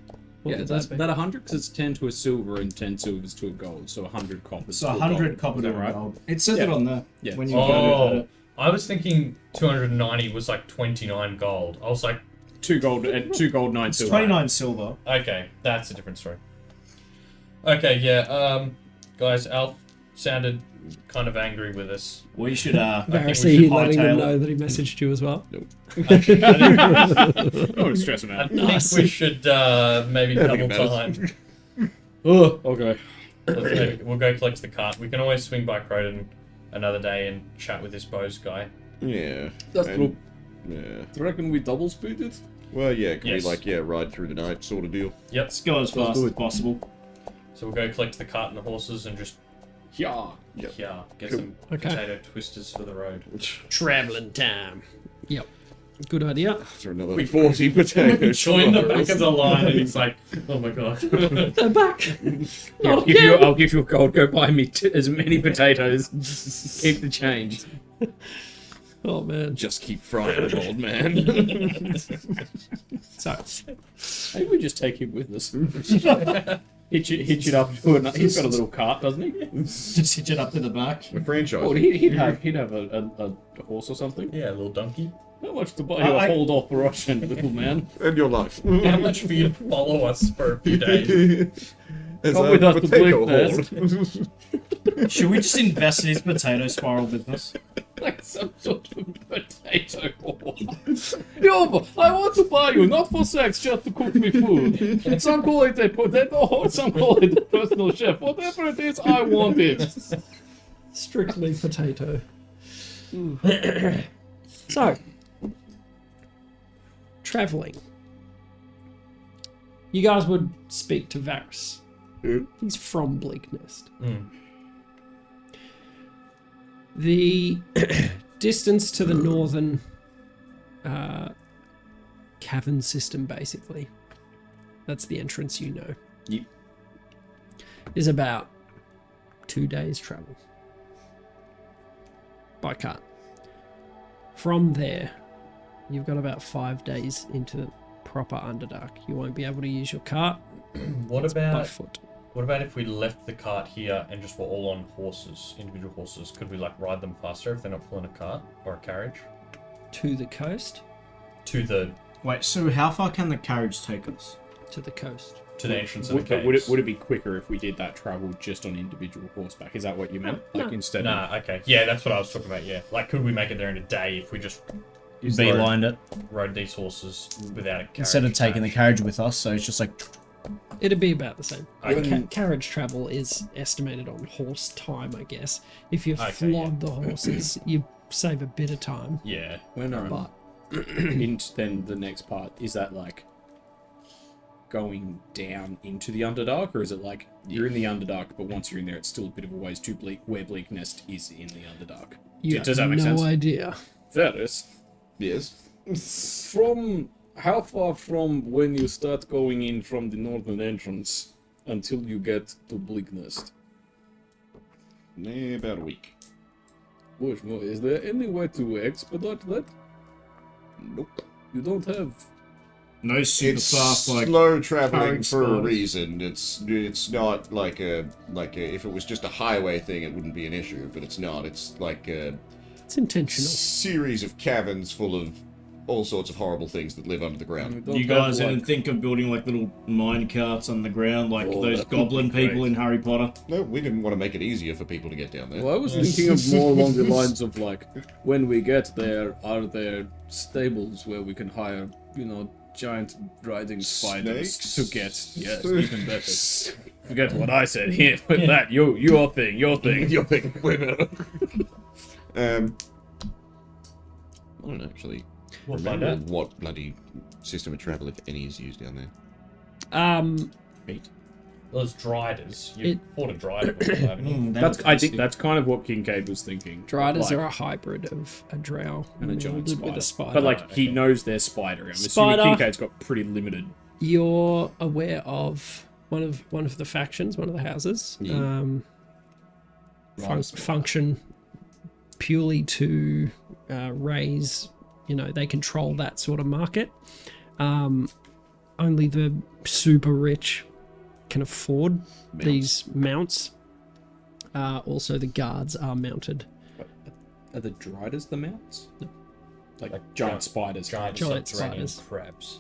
What Yeah, would that's be? that 100 because it's 10 to a silver and 10 silvers to a gold, so 100 coppers. So to a 100 gold. copper Is to that a right? gold. It says Yeah. it on there. Yeah. When you go to Oh, it. I was thinking 290 was like 29 gold. I was like, 2 gold and 2 gold, 9 It's silver. 29 silver. okay, that's a different story. Okay, yeah, guys, Alf sounded kind of angry with us. We should, I think we Embarrassing, should letting them hightail know it. that he messaged you as well. I don't stress him I out. think we should maybe double time. Oh, okay. We'll go collect the cart. We can always swing by Crowden another day and chat with this Bose guy. Yeah. That's and- cool. Yeah. Do you reckon we double speed it? Well, yeah, can Yes. we, like, yeah, ride through the night sort of deal? Yep. Let's go as fast as possible. So we'll go collect the cart and the horses and just Yeah. Yep. yeah, get Cool. some Okay. potato twisters for the road. Traveling time. Yep. Good idea. After another 40 potatoes. Join the back of the line and he's like, oh my god. They're back. Here, Not I'll give you a gold. Go buy me as many potatoes. Keep the change. Oh man. Just keep frying them, old man. So Maybe we just take him with us. hitch it up to another. He's got a little cart, doesn't he? Just hitch it up to the back. The franchise. Oh, he'd have a horse or something. Yeah, a little donkey. How much to buy you a hold off Russian, little man? And your life. How much for you to follow us for a few days? As Come a with us to potato Bleak horde. Should we just invest in his potato spiral business? Like some sort of potato horde. Yo, but I want to buy you, not for sex, just to cook me food. Some call it a potato horde, some call it a personal chef. Whatever it is, I want it. strictly potato. So traveling. You guys would speak to Varys. He's from Bleak Nest. The distance to the northern cavern system, basically, that's the entrance you know, Yep. is about 2 days travel by cart. From there, you've got about 5 days into proper Underdark. You won't be able to use your cart. What It's by about foot. What about if we left the cart here and just were all on horses, individual horses? Could we like ride them faster if they're not pulling a cart or a carriage? To the coast? To the Wait, so how far can the carriage take us? To the coast. to the entrance of the Would, caves. would it be quicker if we did that travel just on individual horseback? Is that what you meant? Like instead of... Nah, okay. Yeah, that's what I was talking about, yeah. Like, could we make it there in a day if we just Beelined it. rode these horses without a carriage? Instead of taking the carriage with us, so it's just like... It'd be about the same. Okay. Carriage travel is estimated on horse time, I guess. If you Okay, flog the horses, you save a bit of time. Yeah. When But then the next part, is that like going down into the Underdark, or is it like you're in the Underdark, but once you're in there, it's still a bit of a ways too bleak, where Bleak Nest is in the Underdark? you Does have that make no sense? idea. Ferris, Yes. from how far from when you start going in from the northern entrance until you get to Bleak Nest? About a week. Bushmo, is there any way to expedite that? Nope. You don't have... No super It's fast, like... slow traveling carriage for a spots. reason. It's not like a if it was just a highway thing, it wouldn't be an issue. But it's not. It's like a It's intentional. series of caverns full of all sorts of horrible things that live under the ground. You guys didn't think of building like little mine carts on the ground, like those that would goblin be people great. in Harry Potter? No, we didn't want to make it easier for people to get down there. Well, I was thinking of more along the lines of like, when we get there, are there stables where we can hire, giant riding spiders Snakes? to get? Yes, even better. Forget what I said here, but that your thing. You're thinking way better. I don't actually We'll find remember out. what bloody system of travel, if any, is used down there. Feet. Well, it's Driders. It- You've fought a Drider before, haven't you? I think that's kind of what Kincaid was thinking. Driders like, are a hybrid of a drow and a giant melded spider. with a spider. But like he knows they're spider. I'm Spider. assuming Kincaid's got pretty limited. You're aware of one of the factions, one of the houses, function purely to raise. They control that sort of market. Only the super rich can afford these mounts. Also, the guards are mounted. Are the Driders the mounts? No. Like giant spiders. Giant subterranean spiders.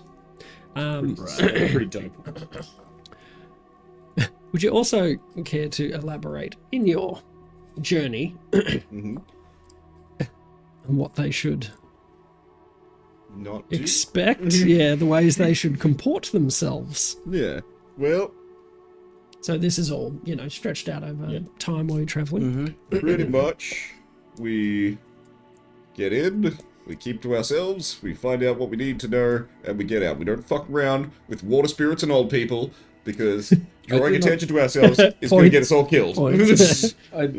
crabs. Pretty dope. Would you also care to elaborate in your journey Mm-hmm. on what they should Not too. expect? Yeah, the ways they should comport themselves. Yeah. Well, So this is all, stretched out over time while you're traveling. pretty much, we get in, we keep to ourselves, we find out what we need to know, and we get out. We don't fuck around with water spirits and old people, because drawing attention to ourselves is going to get us all killed. I'd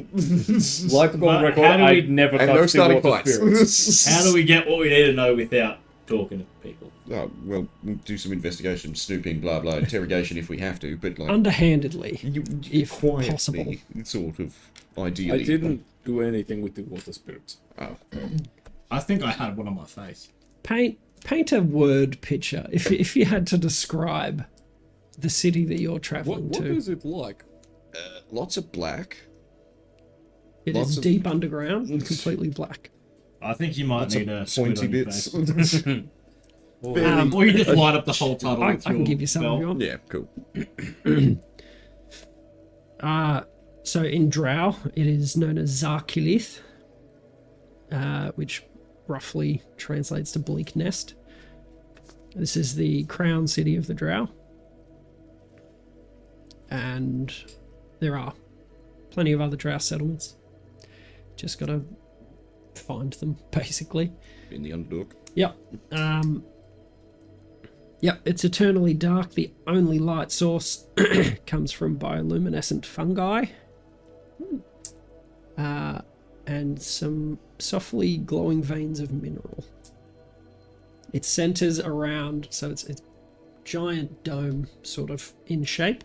like to go on But record. how do we- I'd never And touched no the starting water spirits. fights. How do we get what we need to know without talking to people? Oh, well, we'll do some investigation, snooping, blah blah, interrogation if we have to, but like Underhandedly, if quietly, possible. sort of ideally. I didn't do anything with the water spirits. Oh. I think I had one on my face. Paint a word picture. If you had to describe the city that you're traveling What to, is it like? Lots of black. it lots is of- deep underground, completely black. I think you might Lots need of a squid pointy on your bits. face. Fairly- Or you just light up the whole tunnel I with can your give you some if belt. you want. yeah, cool. So in Drow, it is known as Zarkilith, which roughly translates to Bleak Nest. This is the crown city of the Drow. And there are plenty of other Drow settlements. Just gotta find them, basically. In the underdog. Yep. Yep, it's eternally dark. The only light source comes from bioluminescent fungi. And some softly glowing veins of mineral. It centers around, so it's giant dome sort of in shape.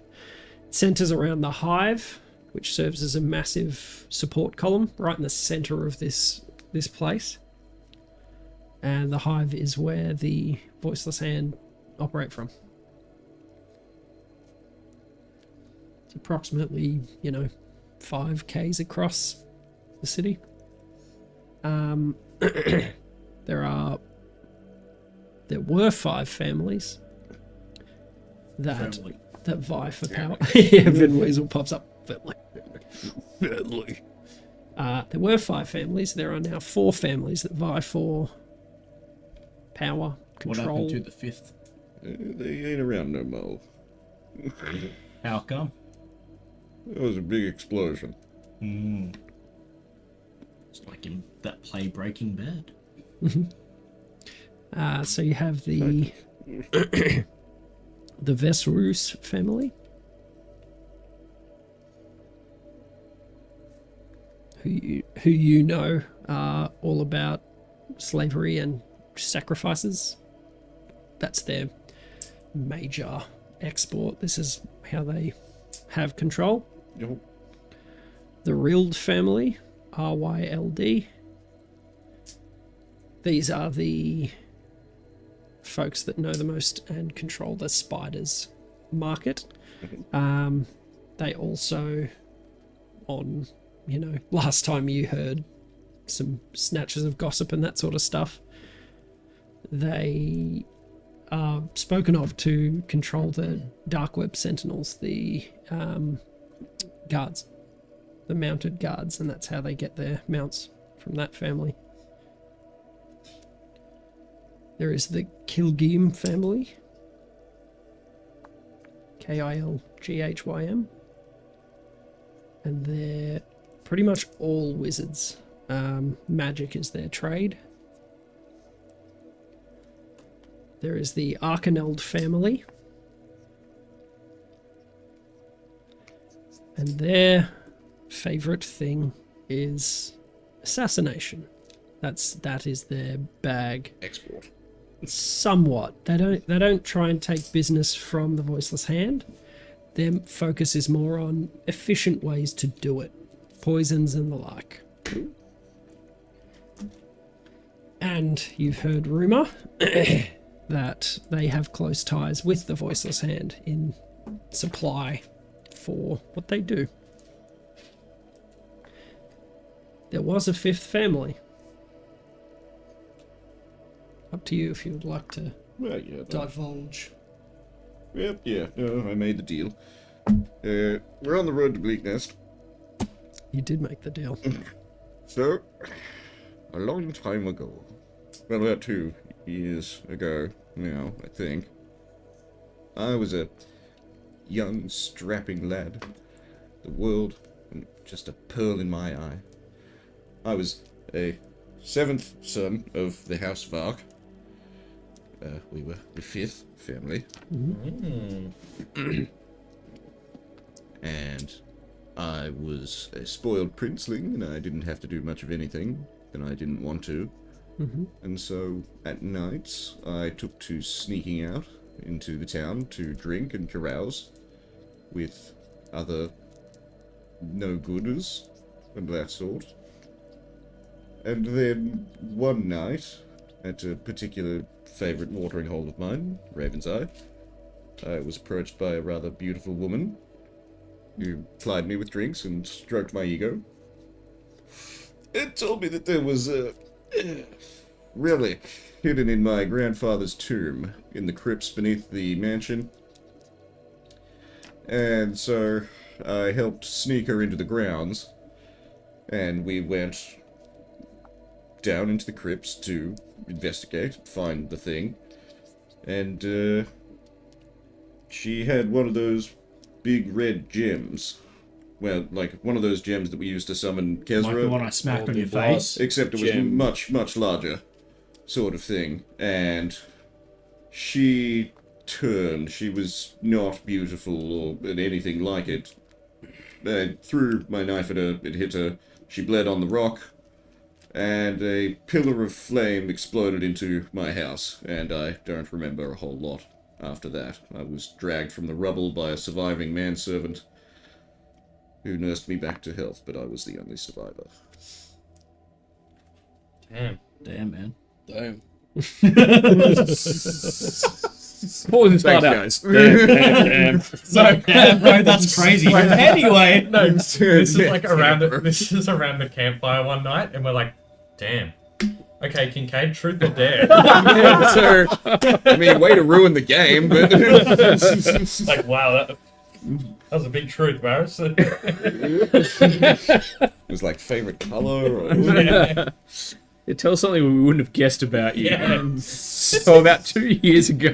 It centers around the hive, which serves as a massive support column right in the center of this place. And the hive is where the Voiceless Hand operate from. It's approximately, 5 k's across the city. There were 5 families that vie for power. Yeah, Vin Weasel pops up. Family. There were 5 families. There are now 4 families that vie for power, control. What happened to the 5th? They ain't around no more. How come? There was a big explosion. It's like in that play Breaking Bad. So you have the the Vesrus family, who you know are all about slavery and sacrifices. That's their major export. This is how they have control. Yep. The Rild family, RYLD. These are the folks that know the most and control the spiders market. They also, last time you heard some snatches of gossip and that sort of stuff, they are spoken of to control the dark web sentinels, the guards, the mounted guards, and that's how they get their mounts, from that family. There is the Kilgim family, Kilghym, and they're pretty much all wizards. Magic is their trade. There is the Arcaneld family, and their favorite thing is assassination. That is their bag. Export. Somewhat. They don't try and take business from the voiceless hand. Their focus is more on efficient ways to do it, poisons and the like. And you've heard rumor that they have close ties with the voiceless hand in supply for what they do. There was a 5th family. Up to you if you would like to divulge. Yep, yeah, no, I made the deal. We're on the road to Bleak Nest. You did make the deal. So, a long time ago, well, about 2 years ago now, I think, I was a young, strapping lad. The world, just a pearl in my eye. I was a 7th son of the House of Ark. We were the 5th family. And I was a spoiled princeling, and I didn't have to do much of anything, and I didn't want to. And so, at nights, I took to sneaking out into the town to drink and carouse with other no-gooders and that sort. And then, one night, at a particular favourite watering hole of mine, Raven's Eye, I was approached by a rather beautiful woman who plied me with drinks and stroked my ego. It told me that there was a relic hidden in my grandfather's tomb in the crypts beneath the mansion. And so I helped sneak her into the grounds, and we went down into the crypts to investigate, find the thing. And she had one of those big red gems. Well, like one of those gems that we used to summon Kezra. Like the one I smacked on your face? Except it was much, much larger sort of thing. And she turned. She was not beautiful or anything like it. I threw my knife at her, it hit her, she bled on the rock, and a pillar of flame exploded into my house, and I don't remember a whole lot after that. I was dragged from the rubble by a surviving manservant who nursed me back to health, but I was the only survivor. Damn. Damn, man. Damn. Pause and start Thanks, out. guys. Damn, bro, that's crazy. Anyway, No, this is like around around the campfire one night, and we're like, damn. Okay, Kincaid, truth or dare? Yeah, so, I mean, way to ruin the game, but Like, wow, that was a big truth, Varys. It was like favorite color. Or... It tells something we wouldn't have guessed about you. Yeah. So about 2 years ago.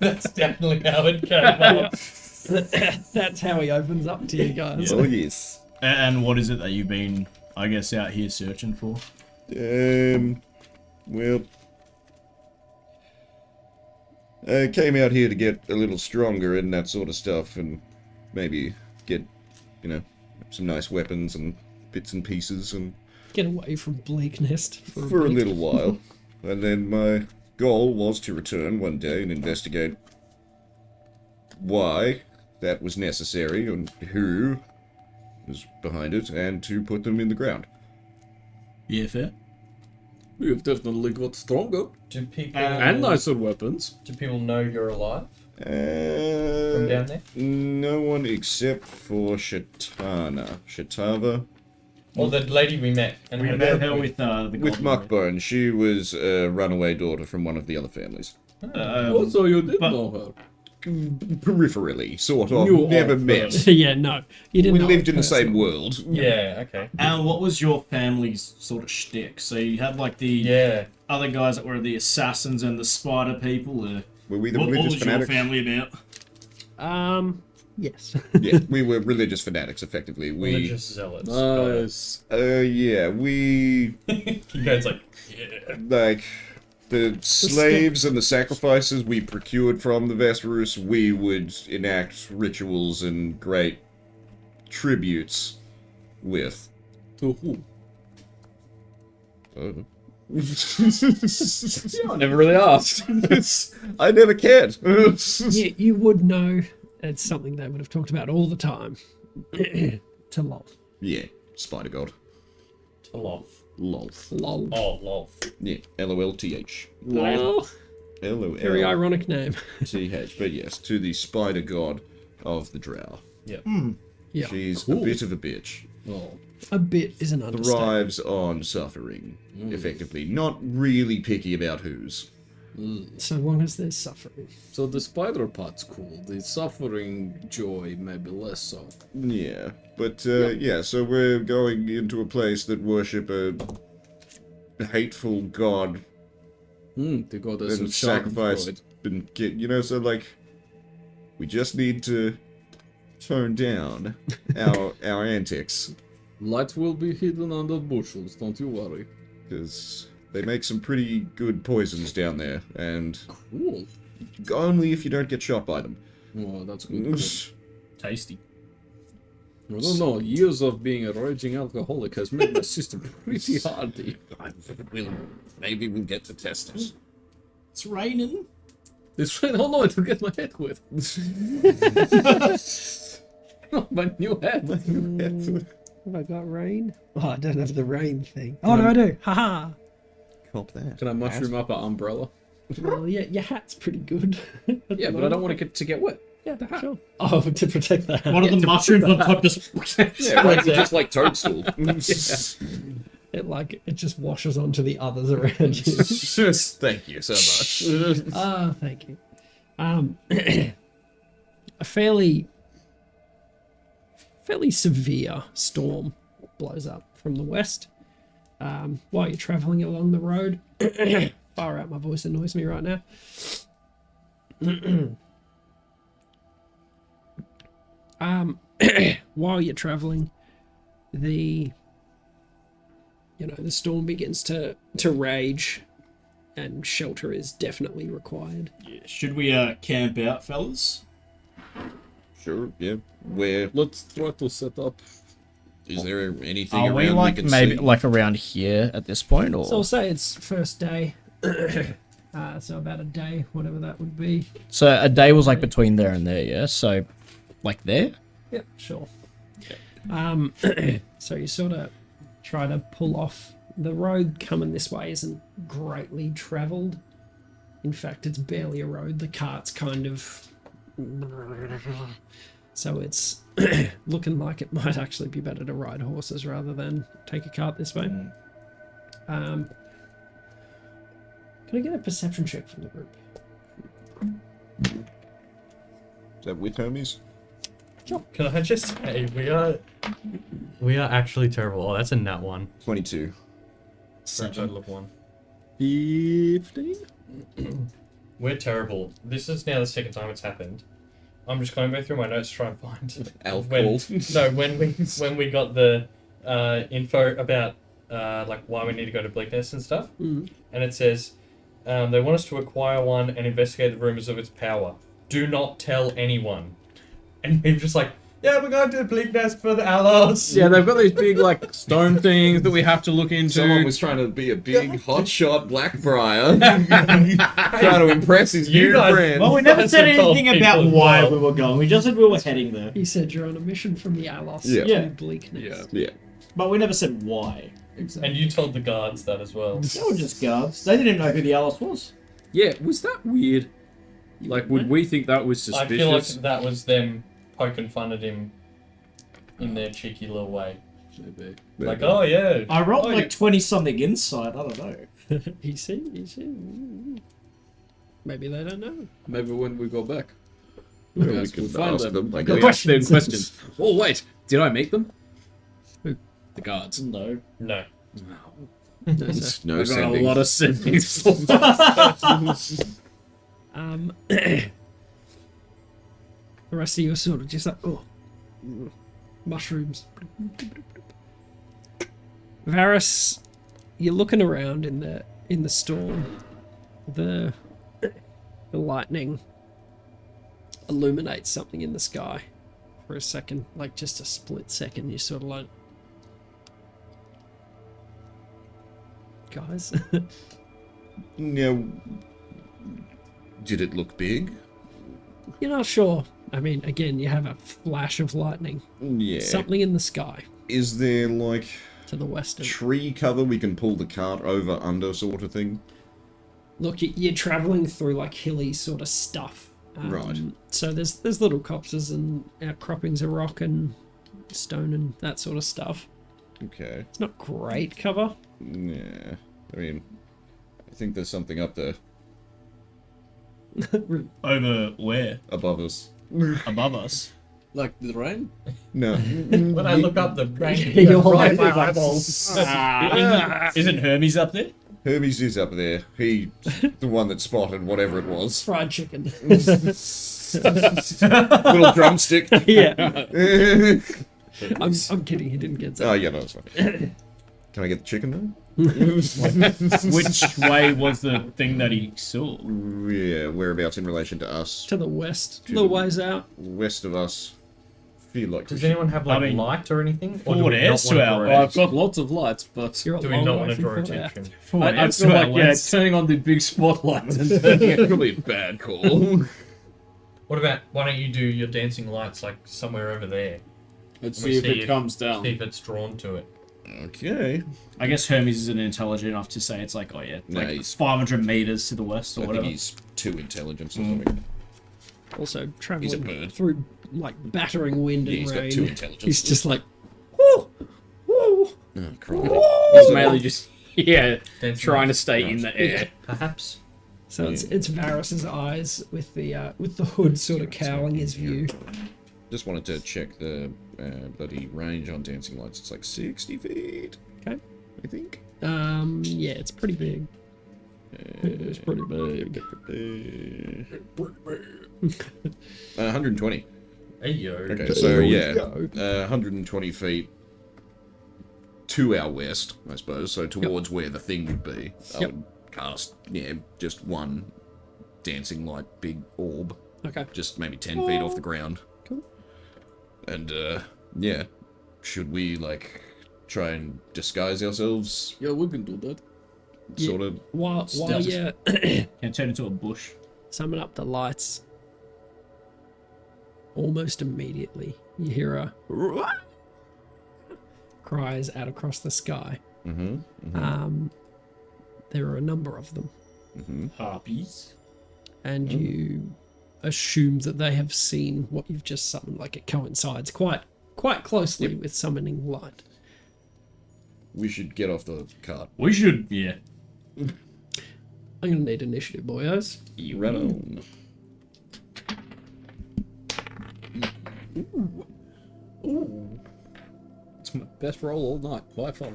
That's definitely how it came up. That's how he opens up to you guys. Oh yes. and what is it that you've been, I guess, out here searching for? Well, I came out here to get a little stronger and that sort of stuff, and maybe get, some nice weapons and bits and pieces, and Get away from Bleak Nest for a little while. And then my goal was to return one day and investigate why that was necessary and who was behind it, and to put them in the ground. Yeah, fair. We've definitely got stronger. Do people And nicer weapons. Do people know you're alive from From down there? No one except for Shatava. Or the lady we met? And We her met dad her with the With goblin. Muckbone. She was a runaway daughter from one of the other families. Also, you did but- know her. Peripherally, sort of. You Never are met. Yeah, no. You didn't We know lived it in the same personally. world. Yeah, okay. And what was your family's sort of shtick? So you had like the Yeah. other guys that were the assassins and the spider people. Were we the What religious was fanatics? your family about? Yes. Yeah, we were religious fanatics, effectively. Religious zealots. Nice. Yeah, we... Kincaid's like, yeah. Like, the slaves and the sacrifices we procured from the Vesperus, we would enact rituals and great tributes with. To who? Oh. Yeah, I never really asked. I never cared. You would know. It's something they would have talked about all the time. To lol. Yeah, Spider God. Lol. Lolth. Lol. Oh, lol. Yeah, LOLTH. Lol. Very ironic name. LOLTH. But yes, to the Spider God of the Drow. Yeah. Yeah. She's Cool. a bit of a bitch. Oh. A bit is an understatement. Thrives on suffering, effectively. Not really picky about whose. So long as there's suffering. So the spider part's cool. The suffering joy maybe less so. Yeah, but yeah, so we're going into a place that worship a hateful god The goddess and of sacrifice Schadenfreude. and get, so like, we just need to tone down our antics, Light will be hidden under bushels, don't you worry. because they make some pretty good poisons down there, and Cool. only if you don't get shot by them. Oh, that's good. Tasty. I don't know, years of being a raging alcoholic has made my system pretty hardy. Maybe we'll get to test it. It's raining. This rain, oh no, it'll get my head wet. My new head. Have I got rain? Oh, I don't have the rain thing. Oh, no, I do. Haha. Cop that. Can I mushroom up an umbrella? Well, yeah, your hat's pretty good. Yeah, but I don't want it to get wet. Yeah, sure. Oh, to protect the hat. One of the mushrooms on top just. Yeah, like, just like Toadstool. It just washes onto the others around you. Just thank you so much. Ah, thank you. A fairly severe storm blows up from the west. While you're traveling along the road, far out, my voice annoys me right now. While you're traveling, the storm begins to rage, and shelter is definitely required. Yeah, should we camp out, fellas? Sure, yeah. Where Let's try to set up. is there anything Are around we like we can maybe see? like around here at this point, or So I'll say it's first day. So about a day, whatever that would be. so a day was like between there and there, yeah. So like there. Yep, sure. So you sort of try to pull off the road coming this way isn't greatly travelled. In fact, it's barely a road. The cart's kind of... So it's looking like it might actually be better to ride horses rather than take a cart this way. Can I get a perception check from the group? Is that with Hermes? Can I just say we are actually terrible. Oh, that's a nat one. 22. For a total of 1. 15? We're terrible. This is now the second time it's happened. I'm just going to go through my notes to try and find Alcohol. when we got the info about like why we need to go to Bleak Nest and stuff, and it says they want us to acquire one and investigate the rumors of its power. Do not tell anyone. And we were just like, yeah, we're going to the Bleak Nest for the Alos. Yeah, they've got these big like stone things that we have to look into. Someone was trying to be a big hotshot Blackbriar, trying to impress his You new guys- friend. Well, we never That's said a told anything about people why well. we were going. We just said we were heading there. He said you're on a mission from the Alos Yeah. Yeah. to Bleakness. Yeah. But we never said why. And you told the guards that as well. They were just guards. They didn't know who the Alice was. Yeah, was that weird? Like, would we think that was I feel like suspicious? that was them poking fun at him in their cheeky little way. Maybe. Like, oh yeah. I rolled Oh, like 20-something insight. I don't know. He said. Maybe they don't know. Maybe when we go back. Well, Yes, we we'll could find ask them. I We guess. ask them questions. Oh wait, did I make them? Who? The guards. No. No. No, sir. No I got a sending. lot of sendings. The rest of you are sort of just like, oh, mushrooms. Varys, you're looking around in the storm. The lightning illuminates something in the sky for a second, like just a split second. You're sort of like, guys. Now, did it look big? You're not sure. I mean, again, you have a flash of lightning. Yeah. Something in the sky Is there like to the west of it. tree cover we can pull the cart over under sort of thing? Look, you're traveling through like hilly sort of stuff. Right. So there's little copses and outcroppings of rock and stone and that sort of stuff. Okay. It's not great cover. Yeah. I mean, I think there's something up there Over where? above us. Above us. Like the rain? No. When I look up the range, You're right holding my it. eyeballs. Isn't Hermes up there? Hermes is up there. He, the one that spotted whatever it was. Fried chicken. Little drumstick. Yeah. Oh I'm kidding. He didn't get that. yeah, no, it's fine. Can I get the chicken though? Which way was the thing that he saw? Yeah, whereabouts in relation to us? To the west. To Little the- ways out. West of us. Feel like Does we should- anyone have like I mean, light or anything? Or do forward we not airs want to to our- draw I've got lots of lights, but You're a Do we long not way want to from draw Fort Air. attention? I feel like turning on the big spotlight and Probably a bad call. What about, why don't you do your dancing lights like somewhere over there? let's We see if see it if- comes down. See if it's drawn to it. Okay. I guess Hermes isn't intelligent enough to say it's like, oh yeah, No, like he's- 500 meters to the west or I think whatever. he's too intelligent or something. Also He's a traveling bird. through like battering wind Yeah, and he's rain. got two intelligence. He's just like, woo, woo. Oh, crikey. He's mainly just Dancing trying to lights. stay in the air. Perhaps. So it's Varys's eyes with the hood sort of cowling his view. Just wanted to check the bloody range on dancing lights. It's like 60 feet. Okay. I think. Yeah, it's pretty big. It's pretty big. 120. Hey yo. Okay, so yeah, 120 feet to our west, I suppose. So towards where the thing would be. I Yep. would cast, just one dancing light, big orb, Okay. just maybe 10 feet off the ground. Cool. And yeah, should we like try and disguise ourselves? Yeah, we can do that. Yeah. Sort of. While you Can turn into a bush. summon up the lights, almost immediately you hear a cries out across the sky. There are a number of them, Harpies. and you assume that they have seen what you've just summoned. Like it coincides quite closely with summoning light. We should get off the cart. We should, yeah. I'm gonna need initiative, boyos. Right on. It's my best roll all night, by far.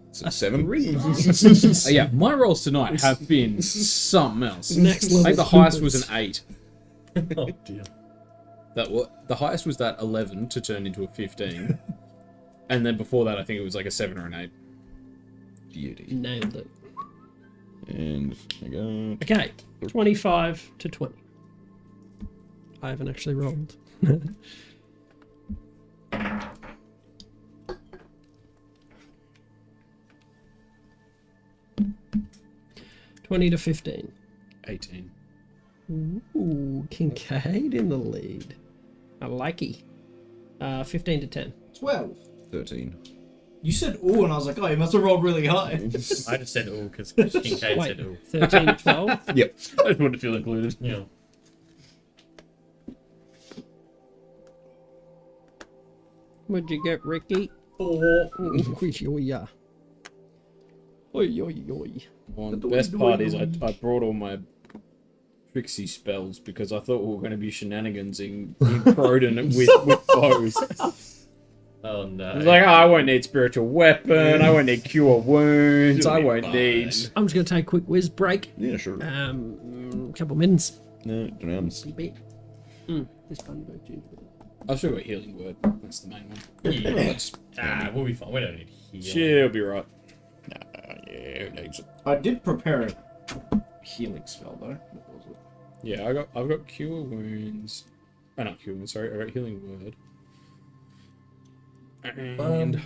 It's a 7. Yeah, my rolls tonight have been something else. Next I level. think the highest was an 8. Oh dear. The highest was that 11 to turn into a 15. And then before that, I think it was like a 7 or an 8. Beauty. Nailed it. And I go. Okay, 25 to 20. I haven't actually rolled. 20 to 15. 18. Ooh, Kincaid in the lead. I like it. 15 to 10. 12. 13. You said ooh, and I was like, oh, you must have rolled really high. I just said ooh because Kincaid said ooh. 13 to 12. Yep. I just wanted to feel included. Yeah. What'd you get, Ricky? 4. Oi, oi, oi. Well, the best part is I brought all my Trixie spells because I thought we were going to be shenanigans in Crowden with bows. Oh no. I was like, oh, I won't need spiritual weapon, I won't need cure wounds, I won't need... I'm just going to take a quick whiz break. Yeah, sure. Couple minutes. No, don't know. This fun virtue. I've still got healing word, that's the main one. Yeah. That's We'll be fine. We don't need healing. She'll be right. yeah, needs it. I did prepare a healing spell, though. Yeah, I've got cure wounds. Oh, not cure wounds, sorry, I got healing word. And...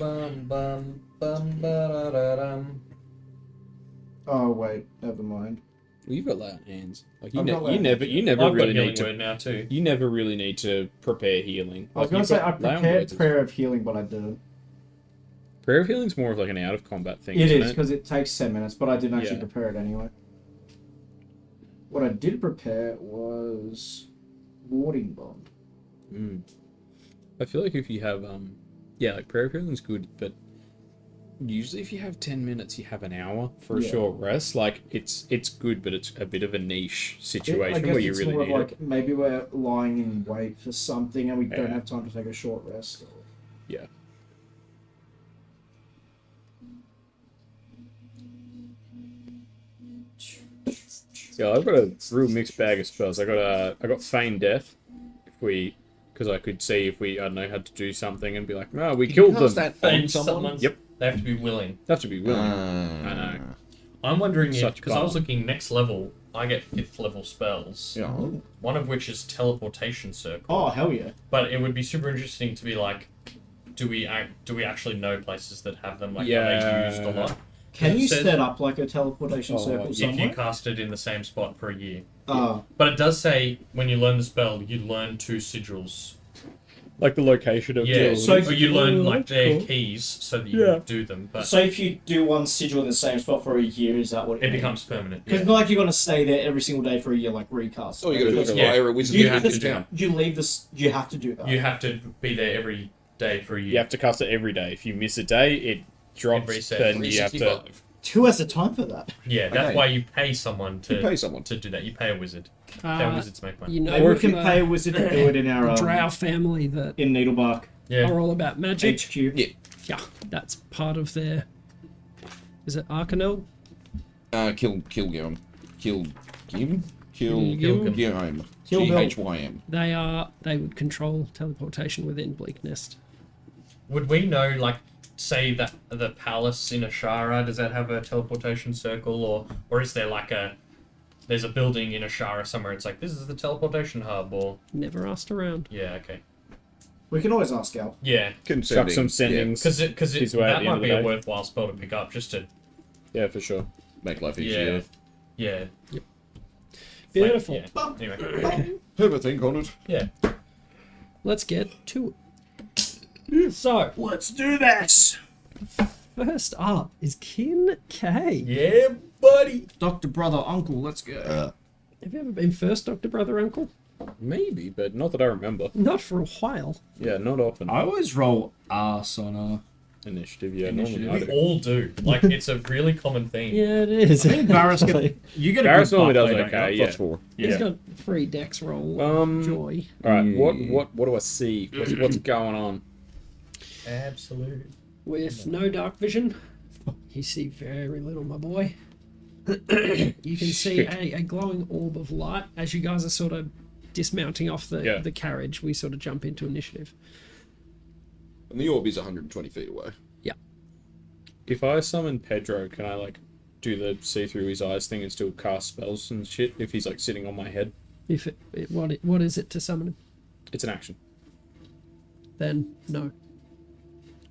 Oh, wait, never mind. Well, you've got lay on hands. Like you I've got lay on never I've got really healing need to. word now too. You never really need to prepare healing. I was Like, going to you've say, got I lay on prepared words. Prayer of Healing, but I didn't. Prayer of healing's more of like an out of combat thing. It isn't is, because it takes 10 minutes, but I didn't actually Yeah. prepare it anyway. What I did prepare was Warding Bond. Mm. I feel like if you have like prayer of healing's good, but usually if you have 10 minutes, you have an hour for a Yeah. short rest. Like it's good, but it's a bit of a niche I situation guess where you it's really more of need like it. maybe we're lying in wait for something and we don't Yeah. have time to take a short rest. Yeah. Yeah, I've got a real mixed bag of spells. I got feign death, because I could see if we I don't know had to do something and be like, no, we killed them. That They on someone? Yep. They have to be willing. They have to be willing. I know. I'm wondering if, Such because I was bum. looking next level, I get 5th level spells. Yeah. One of which is teleportation circle. Oh, hell yeah. But it would be super interesting to be like, do we actually know places that have them? Like, are they used a lot? Can you It says set up like a teleportation Oh, circle if somewhere? you cast it in the same spot for a year. Ah, But it does say when you learn the spell, you learn 2 sigils. Like the location of Yeah, the so- or you learn like their cool. keys so that you Yeah. can do them. But so if you do one sigil in the same spot for a year, is that what it becomes permanent. Because Yeah. not like you're going to stay there every single day for a year, like recast. Oh, you gotta do like Yeah. a fire, a wizard, You you have have to to down. You leave this. You have to do that. You have to be there every day for a year. You have to cast it every day. If you miss a day, it drops. resets. Then you have to. 365. Who has the time for that? Yeah, that's Okay. why you pay someone to You pay someone. to do that. You pay a wizard. Wizards make money. You know, Maybe we can pay a wizard to do it in our Drow family that in Needlebark Yeah. are all about magic. HQ. Yeah. Yeah, that's part of their. Is it Arcanel? Kill Gim. Kill Gim? Kill Gim? Gim. Kill Bill. Gym. They would control teleportation within Bleak Nest. Would we know, like, say that the palace in Ashara, does that have a teleportation circle, or is there like there's a building in Ashara somewhere? It's like this is the teleportation hub, or Never asked around. yeah, okay, We can always ask Al. yeah, Chuck some sendings. because His way at that the might end be of a the day. worthwhile spell to pick up, just to Yeah, for sure. Make life yeah, easier. yeah, Beautiful. yeah. Anyway, Have a think on it. yeah. Let's get to it. So, Let's do this. First up is Kin K. Yeah, buddy. Doctor, brother, uncle, let's go. Have you ever been first, Doctor Brother Uncle? Maybe, but not that I remember. Not for a while. Yeah, not often. I always roll arse on Initiative, yeah. Initiative. Normally I We do. all do. Like, it's a really common theme. Yeah, it is. Varus you get a Varus good normally buff, does though, don't okay, you? yeah. Plus 4. He's Yeah. got 3 dex roll. Joy. Alright, what do I see? What's going on? Absolute. With no dark vision, you see very little, my boy. You can see a glowing orb of light as you guys are sort of dismounting off the carriage. We sort of jump into initiative. And the orb is 120 feet away. If I summon Pedro, can I like do the see through his eyes thing and still cast spells and shit if he's like sitting on my head? If what is it to summon him? It's an action. Then no.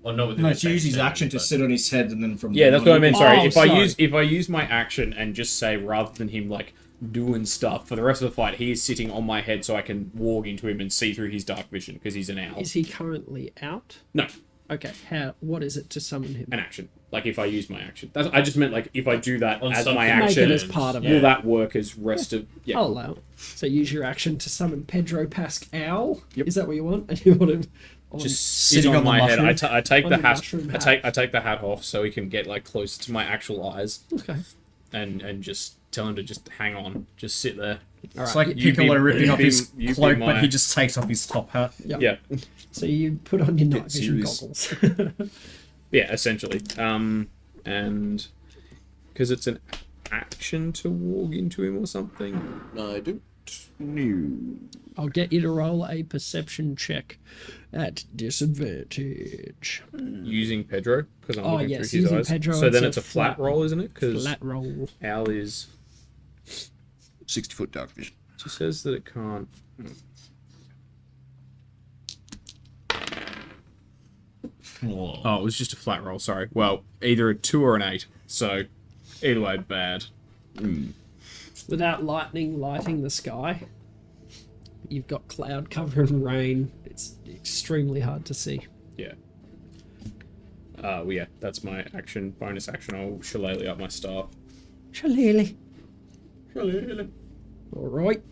Well, no, No, to use his action to sit on his head and then from Yeah, that's what I meant. Sorry. Oh, If sorry. I use my action and just say rather than him like doing stuff for the rest of the fight, he is sitting on my head so I can walk into him and see through his dark vision because he's an owl. Is he currently out? No, Okay. What is it to summon him? an action. Like if I use my action. I just meant like if I do that On as something. my Make Make action. it as part of Will it. that work as rest of? Yeah. I'll allow it. So use your action to summon Pedro Pascal. Yep. Is that what you want? And you want him Just sitting sit on on the my head. mushroom. I take On the the hat. mushroom I take the hat off so he can get like closer to my actual eyes, Okay. and just tell him to just hang on, just sit there. It's like You Piccolo be- ripping you off be- his you be cloak, my- but he just takes off his top hat. Yep. Yeah, So you put on your night vision serious. goggles. yeah, essentially. And because it's an action to walk into him or something. I don't know. I'll get you to roll a perception check at disadvantage. Using Pedro because I'm Oh, looking yes, through his using eyes. Pedro, So then it's it's a a flat flat- roll, isn't it? Because Flat roll. Al is. 60-foot dark vision. She says that it can't. Oh, it was just a flat roll. Sorry. Well, either a 2 or an 8. So, either way, bad. Without lightning lighting the sky, you've got cloud cover and rain. It's extremely hard to see. Yeah. Well, yeah, that's my action. Bonus action. I'll shillelagh up my staff. Shillelagh. All right.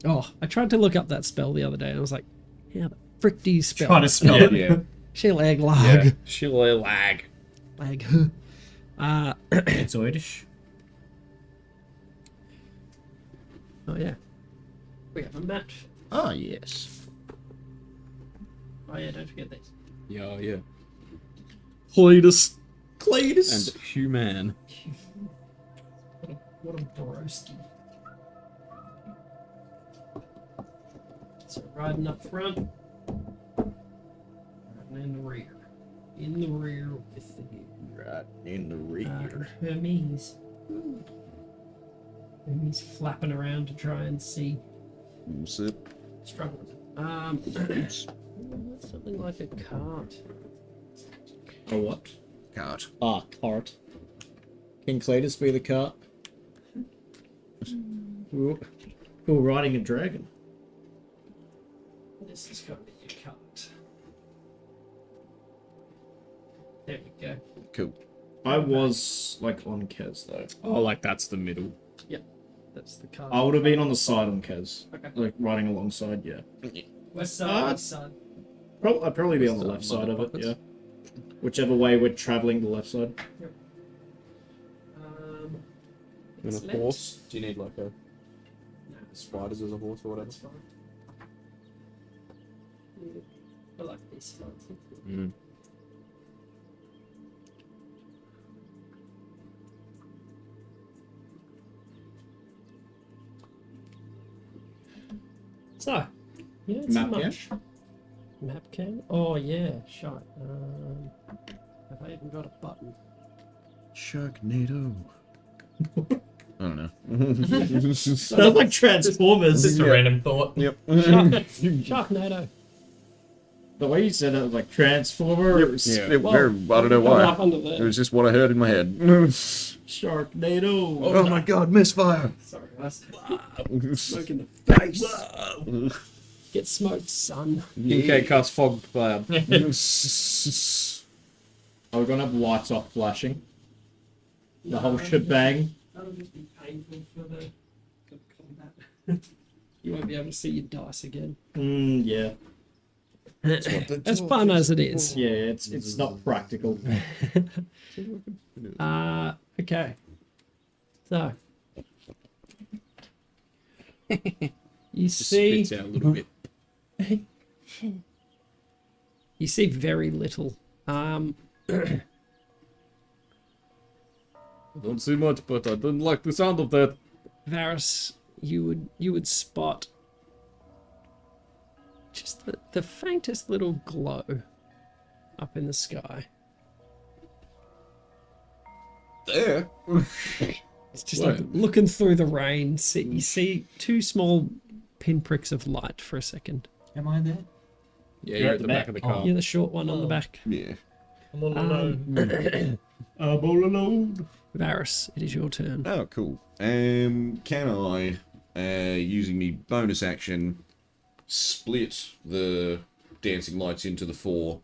Oh, I tried to look up that spell the other day, and I was like, "How the frick do you spell?" Try to spell it. Yeah. Shillelagh. Yeah. Shillelagh. Lag. It's Oidish. Oh yeah. We have a map. Ah, yes. Oh yeah, don't forget this. Yeah, yeah. Cletus. Cletus. And human. What a broski. So riding up front, riding in the rear. In the rear with the Right in the rear. Hermes. Hermes flapping around to try and see. Sip. Struggling. Something like a cart. A what? Cart. Ah, cart. Can Cletus be the cart? Who riding a dragon? This is going to be your cart. There we go. Cool. I was like on Kez though. Oh, like that's the middle. That's the cart. I would have been on the side on Kez. Okay. Like riding alongside, yeah. West side, west side. I'd probably be on the left side of it, yeah. Whichever way we're travelling, the left side. And it's a left. horse? Do you need like a No, spiders as a horse or whatever? that's fine. I like these spots. Mm. So, you don't Map see can? much. Map can? Oh yeah, shite. Have I even got a button? Sharknado. I don't know. Sounds like Transformers. Just a random thought. Yep. Sharknado. The way you said it was like Transformers. Yeah. I don't know Coming up why. under It there. was just what I heard in my head. Sharknado. Oh my god, misfire! Sorry, guys. Smoke in the face. Get smoked, son. Okay, cast fog cloud. Are we gonna have lights off flashing? The whole shebang. That'll just be painful for the combat. You won't be able to see your dice again. Yeah. As fun as it is. Yeah, it's not practical. Okay. So you see Spits out a little bit. you see very little. I don't see much, but I don't like the sound of that. Varus, you would spot just the faintest little glow up in the sky. There. It's just like looking through the rain. You see two small pinpricks of light for a second. Am I there? Yeah, you're at the back of the car. You're the short one on the back. Yeah. I'm all alone. I'm all alone. Varus, it is your turn. Oh, cool. Can I, using me bonus action, split the dancing lights into the 4,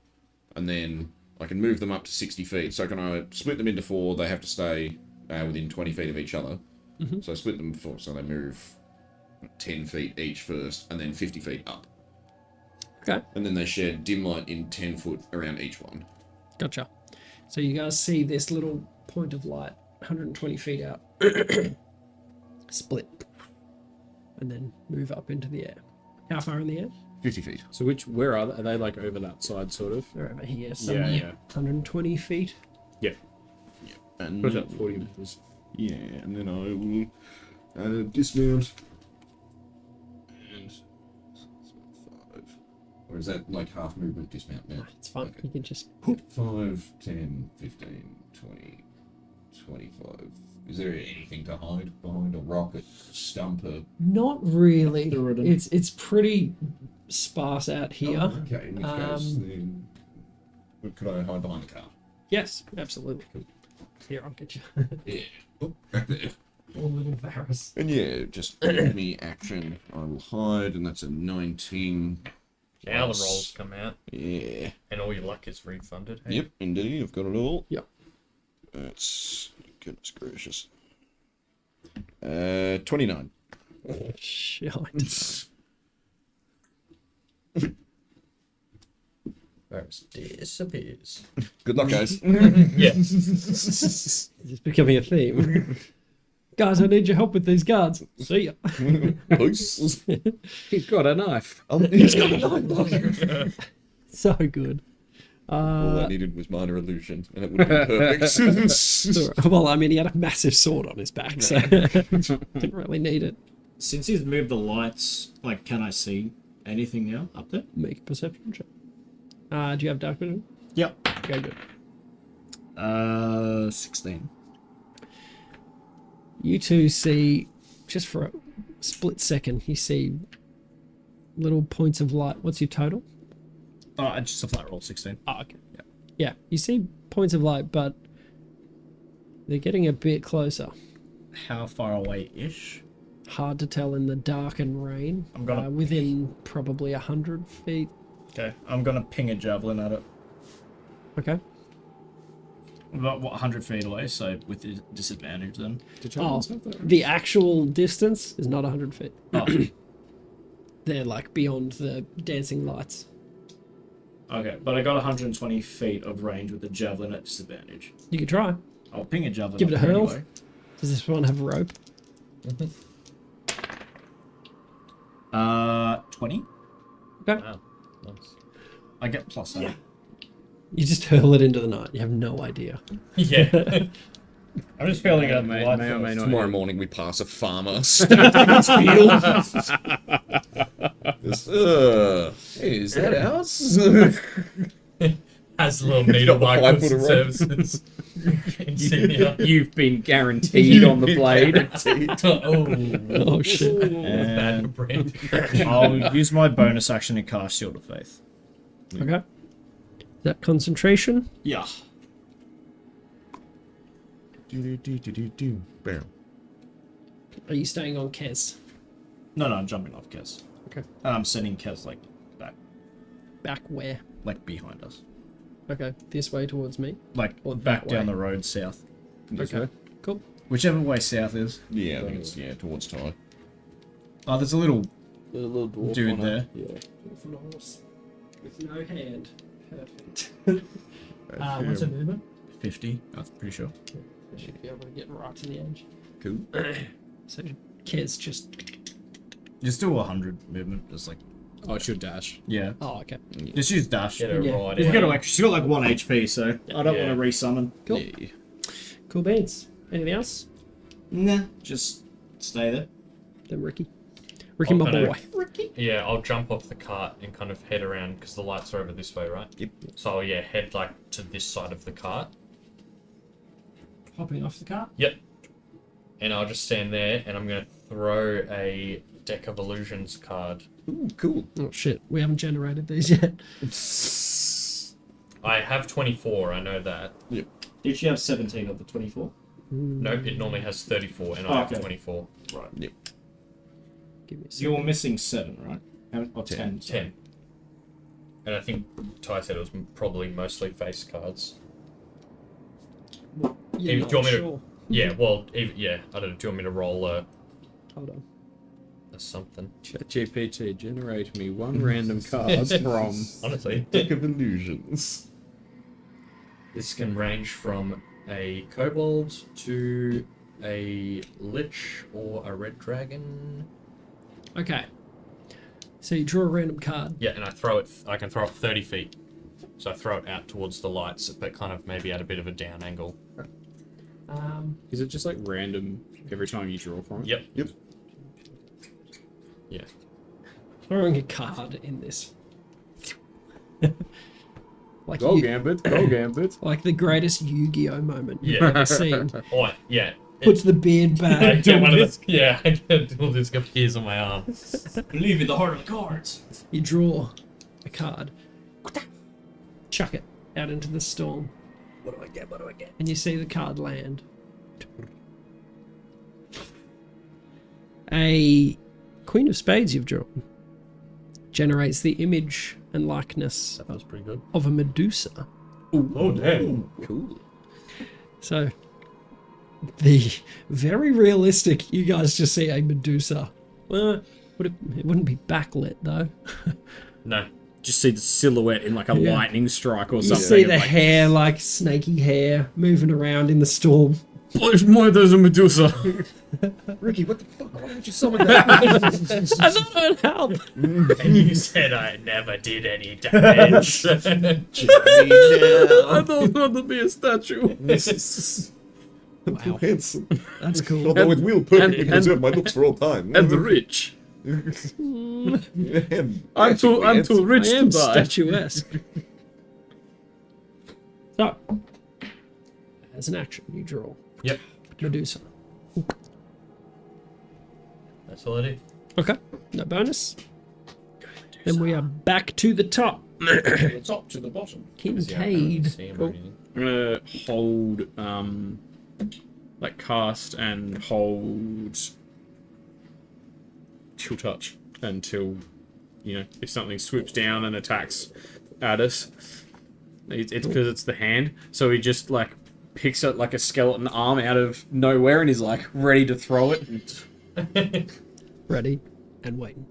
and then I can move them up to 60 feet. So can I split them into 4? They have to stay within 20 feet of each other. Mm-hmm. So I split them 4, so they move 10 feet each first, and then 50 feet up. Okay. And then they share dim light in 10 foot around each one. Gotcha. So you guys see this little point of light 120 feet out. Split. And then move up into the air. How far in the air? 50 feet. So where are they? Are they like over that side, sort of? They're over here somewhere. Yeah. 120 feet. Yeah. And Push up 40 meters. yeah, and then I will dismount. And 5. Or is that like half movement dismount now? It's fine. Okay. You can just... 5, 10, 15, 20, 25. Is there anything to hide behind a rock, a stump, a... Not really. Crowden. It's pretty sparse out here. Oh, okay, in which case, then... Could I hide behind the car? Yes, absolutely. Here, I'll get you. Yeah. Oh, back there. Poor little Varus. And yeah, just give me action. I will hide, and that's a 19. Now the plus- rolls come out, Yeah. and all your luck is refunded. Hey? Yep, indeed, I've got it all. Yep. That's... Goodness gracious. 29. Shite. Varus disappears. Good luck, guys. Yeah. It's becoming a theme. Guys, I need your help with these guards. See ya. Peace. He's got a knife. Oh, he's got a knife. So good. All I needed was minor illusion, and it would be perfect. Well, I mean, he had a massive sword on his back, so didn't really need it. Since he's moved the lights, like, can I see anything now up there? Make a perception check. Do you have dark vision? Yep. Okay, good. 16. You two see, just for a split second, you see little points of light. What's your total? Oh, just a flat roll, 16. Oh, okay. Yeah, you see points of light, but they're getting a bit closer. How far away-ish? Hard to tell in the dark and rain. I'm gonna- within probably 100 feet. Okay, I'm gonna ping a javelin at it. Okay. About, 100 feet away, so with the disadvantage then. Oh, the actual distance is not 100 feet. Oh, They're like beyond the dancing lights. okay, but I got 120 feet of range with the javelin at disadvantage. You could try. I'll ping a javelin. Give it a up there hurl. anyway. Does this one have a rope? 20. Okay. Wow. Nice. I get plus 8. You just hurl it into the night. You have no idea. Yeah. I'm just feeling up May light or may not. Tomorrow morning we pass a farmer stamping his field. Hey, is that ours? Has a little Needlebark Got the Goods and 5-foot Services insignia. You've been guaranteed on the blade. Oh shit. Bad for branding. I'll use my bonus action to cast Shield of Faith. Okay. Is that concentration? Yeah. Bam. Are you staying on Kez? No, I'm jumping off Kez. Okay. And I'm sending Kez, like, back, Back where? like, behind us. Okay, this way towards me. Like Or back that down way. the road south. This Okay. way. Cool. Whichever way south is. Yeah, I think it's towards Ty. Oh, there's a little There's a little dwarf dude on there. it. Yeah. With an horse. With no hand. Perfect. That's What's her him. movement? 50. I'm pretty sure. I should be able to get right to the edge. Cool. So Kez just. Just do 100 movement. Just like, Oh, it's your dash. yeah. Oh, okay. Just use dash. Get her Yeah. right She's in. got like, she's got like 1 HP, so I don't Yeah. want to resummon. Cool. Yeah. Cool beans. Anything else? Nah, just stay there. Then Ricky. Ricky, Oh, my I know. boy. Yeah, I'll jump off the cart and kind of head around because the lights are over this way, right? Yep. So yeah, head like to this side of the cart. Hopping off the car. Yep. And I'll just stand there and I'm gonna throw a Deck of Illusions card. Ooh, cool. Oh shit, we haven't generated these yet. I have 24, I know that. Did she have 17 of the 24? Nope, it normally has 34 and Oh, I have okay. 24. Give me a second. You're missing 7, right? Or 10. 10. And I think Ty said it was probably mostly face cards. Yeah, Do you not want me to- sure. Yeah, well, yeah, I don't know. Do you want me to roll Hold on. something? ChatGPT, generate me one random card from. Honestly, Deck of Illusions. this can range from a kobold to a lich or a red dragon. Okay. So you draw a random card. Yeah, and I throw it. I can throw it 30 feet. So I throw it out towards the lights, but kind of maybe at a bit of a down angle. Is it just like random every time you draw from it? Yep. Yeah. Throwing a card in this. like Go you- Gambit, go Gambit. like the greatest Yu-Gi-Oh moment you've Yeah. ever seen. Oh, yeah. Puts the beard I back. get one of those. Yeah, I get all this appears on my arm. Believe in the heart of the cards. You draw a card. Chuck it out into the storm. What do I get? What do I get? And you see the card land. A Queen of Spades you've drawn generates the image and likeness That was pretty good. of a Medusa. Oh, damn. Cool. So, the very realistic, you guys just see a Medusa. Well, it wouldn't be backlit though. No. Just see the silhouette in like a Yeah. lightning strike or You something. see the like, hair, like snaky hair, moving around in the storm. Push more, there's a Medusa. Ricky, what the fuck? Why would you summon that? I don't know help. And you said I never did any damage. I don't want to be a statue. Wow. Handsome. That's cool. Although it will perfectly and- preserve my looks for all time. And rich. I'm too rich I to am die. statuesque. So, as an action, you draw Yep. Medusa. That's all I do. Okay, no bonus. Then we are back to the top. the top to the bottom. Kincaid. I'm gonna hold, like cast and hold chill touch until, you know, if something swoops down and attacks at us. It's because it's the hand, so he just like picks up like a skeleton arm out of nowhere and he's like ready to throw it. Ready and waiting.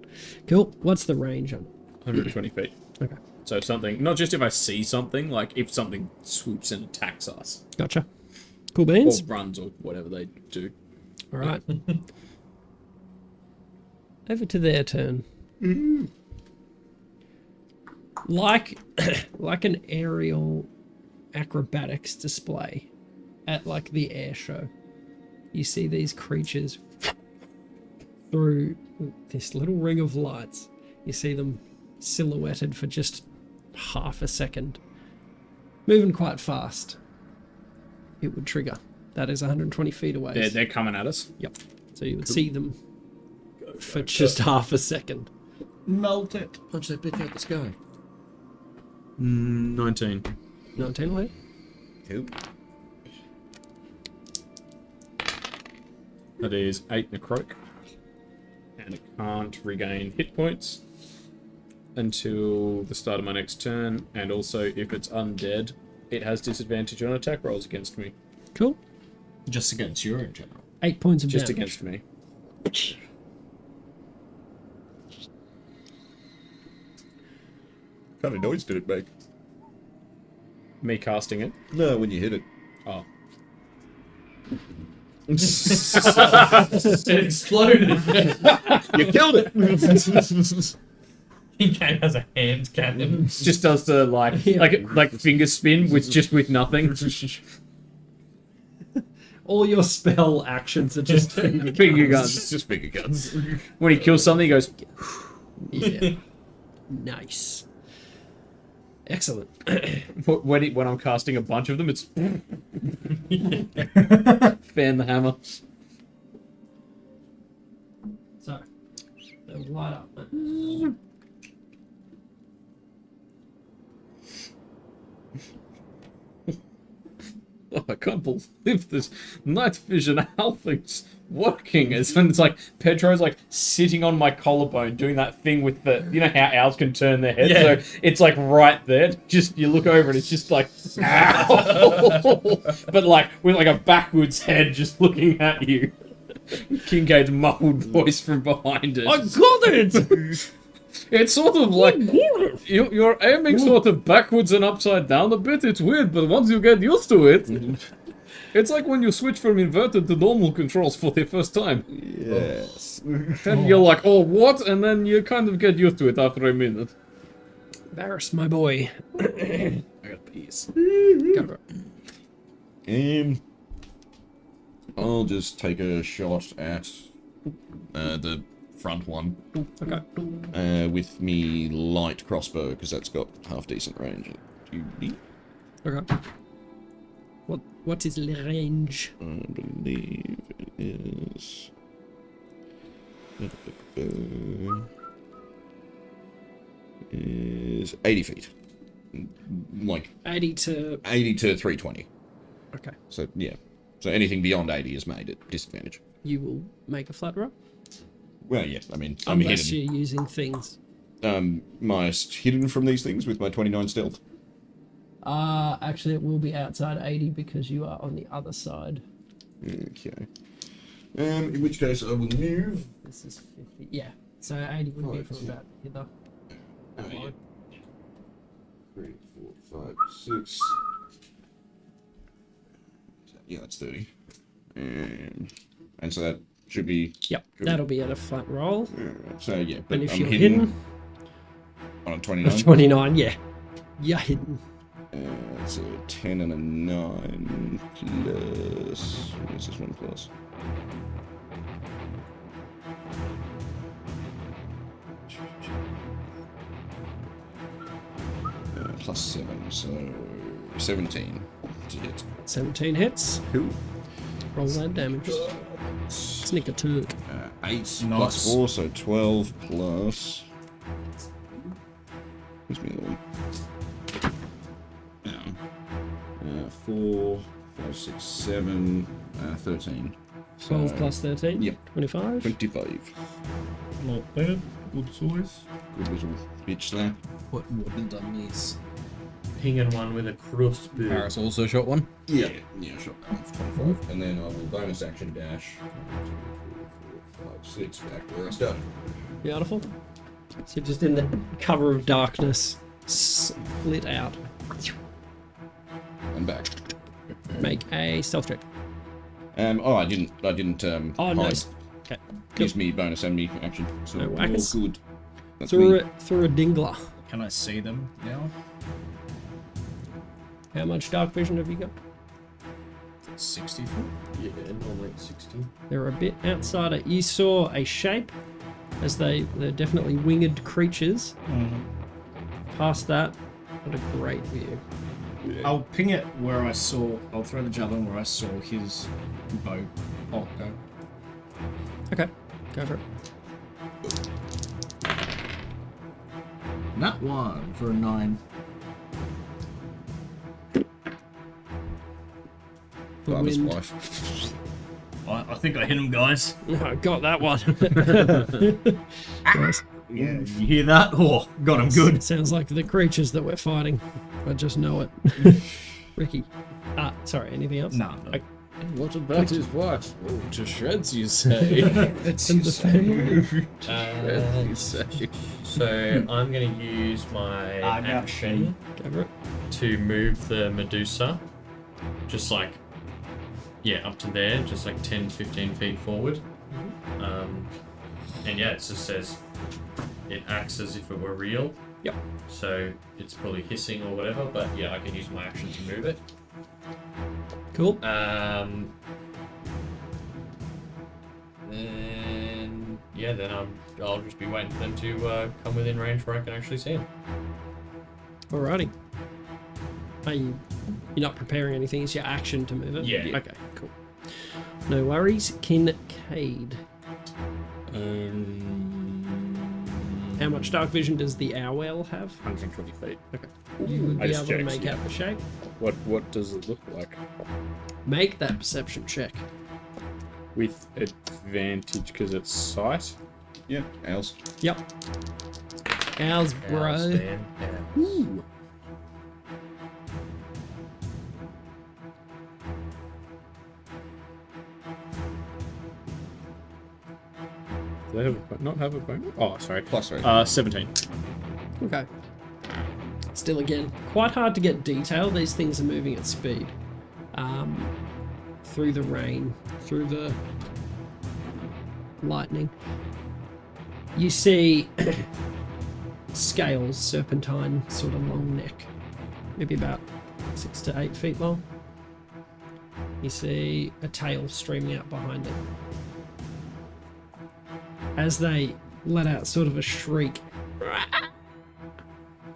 Cool. What's the range on it? 120 feet. Okay, So if something, not just if I see something, like if something swoops and attacks us, gotcha. Cool or beans. runs or whatever they do. All right. Over to their turn. Like an aerial acrobatics display at like the air show. You see these creatures through this little ring of lights. You see them silhouetted for just half a second. Moving quite fast. It would trigger. That is 120 feet away. They're coming at us. Yep. So you would see them for just half a second. Melt it. Punch that bitch out the sky. 19. 19 away. Cool. That is 8 necrotic. And it can't regain hit points. until the start of my next turn, and also if it's undead, it has disadvantage on attack rolls against me. Cool. Just against you in general. 8 points of Just damage. against me. What kind of noise did it make? Me casting it. No, when you hit it. Oh. It exploded. You killed it! He game has a hand cannon. Just does the like finger spin with nothing. All your spell actions are just Finger guns. It's just finger guns. When he kills something, he goes. Yeah. Nice. Excellent. When I'm casting a bunch of them, it's fan the hammer. So, they'll light up. Oh, I can't believe this night vision halfling's working. It's when it's like Pedro's like sitting on my collarbone doing that thing with the, you know how owls can turn their head? Yeah. So it's like right there. Just you look over and it's just like, ow! But like with like a backwards head just looking at you. Kincaid's muffled voice from behind it. I got it! It's sort of like you're aiming sort of backwards and upside down a bit. It's weird, but once you get used to it, it's like when you switch from inverted to normal controls for the first time. Yes. And you're like, oh, what? And then you kind of get used to it after a minute. Varus, my boy. I got peace. Go for it. I'll just take a shot at the front one. Okay. With me light crossbow, because that's got half decent range. Okay. What is the range? I believe it is. Is 80 feet. Like 80 to... 80 to 320. Okay. So yeah. So anything beyond 80 is made at disadvantage. You will make a flat roll? Well, yeah. I mean, I'm Unless hidden. you're using things. My hidden from these things with my 29 stealth. Actually, it will be outside 80 because you are on the other side. Okay. In which case I will move. This is 50. Yeah. So 80 would be from about hither. Oh, yeah. 3, 4, 5, 6. Yeah, that's 30. And so that should be. Yep. That'll be at a flat roll. So yeah, but And if I'm you're hidden hidden on a 29. 29, yeah. You're hidden. It's a 10 and a 9 plus. What's this one plus? Plus 7, so 17 to hit. 17 hits. Cool. Roll that damage. Snicker turd. 8 plus 4, so 12 plus. Where's me the one? 4, 5, 6, 7, 13. 12 plus 13? Yep. 25? 25. Not bad. Good choice. Good little bitch slap. What wouldn't done this? Pinging one with a crossbow. Paris also shot one. Yeah, shot that one for 25. And then I will bonus action dash. 1, 2, 3, 4, 5, 6, back where I started. Beautiful. So you're just in the cover of darkness, split out. And back. Make a stealth check. I didn't Oh, hide. nice. Okay. Gives me bonus and me action. So No all whackers. good. That's Through me. a dingler. Can I see them now? How much dark vision have you got? 60 foot? Yeah, normally it's 60. They're a bit outside it. You saw a shape, as they're definitely winged creatures. Past that, not a great view. I'll ping it where I saw. I'll throw the javelin where I saw his bow. Oh, go. Okay, go for it. That one for a 9. The Barber's wind. wife. I think I hit him, guys. No, got that one. Nice. Yeah, you hear that? Oh, got him good. Sounds like the creatures that we're fighting. I just know it. Ricky. Sorry, anything else? Nah. What about his wife? Oh, to shreds, you say? It's in the family. You say. So I'm going to use my action Go for it. to move the Medusa, just like, up to there, just like 10, 15 feet forward. And yeah, it just says it acts as if it were real. Yep. So it's probably hissing or whatever, but yeah, I can use my action to move it. Cool. And then I'll just be waiting for them to come within range where I can actually see them. Alrighty. You're not preparing anything, it's your action to move it? Yeah. Okay, cool. No worries. Kincaid. How much dark vision does the owl have? 120 feet. Okay. You would I be just able to checked, make out the shape. What does it look like? Make that perception check. With advantage because it's sight. Yeah, owls. Yep. Owls, bro. Owls, man. Owls. Ooh. Do they have not have a bonus? Oh, sorry. Plus, right? 17. Okay. Still, again, quite hard to get detail. These things are moving at speed. Through the rain, through the lightning. You see scales, serpentine, sort of long neck. Maybe about 6 to 8 feet long. You see a tail streaming out behind it. As they let out sort of a shriek,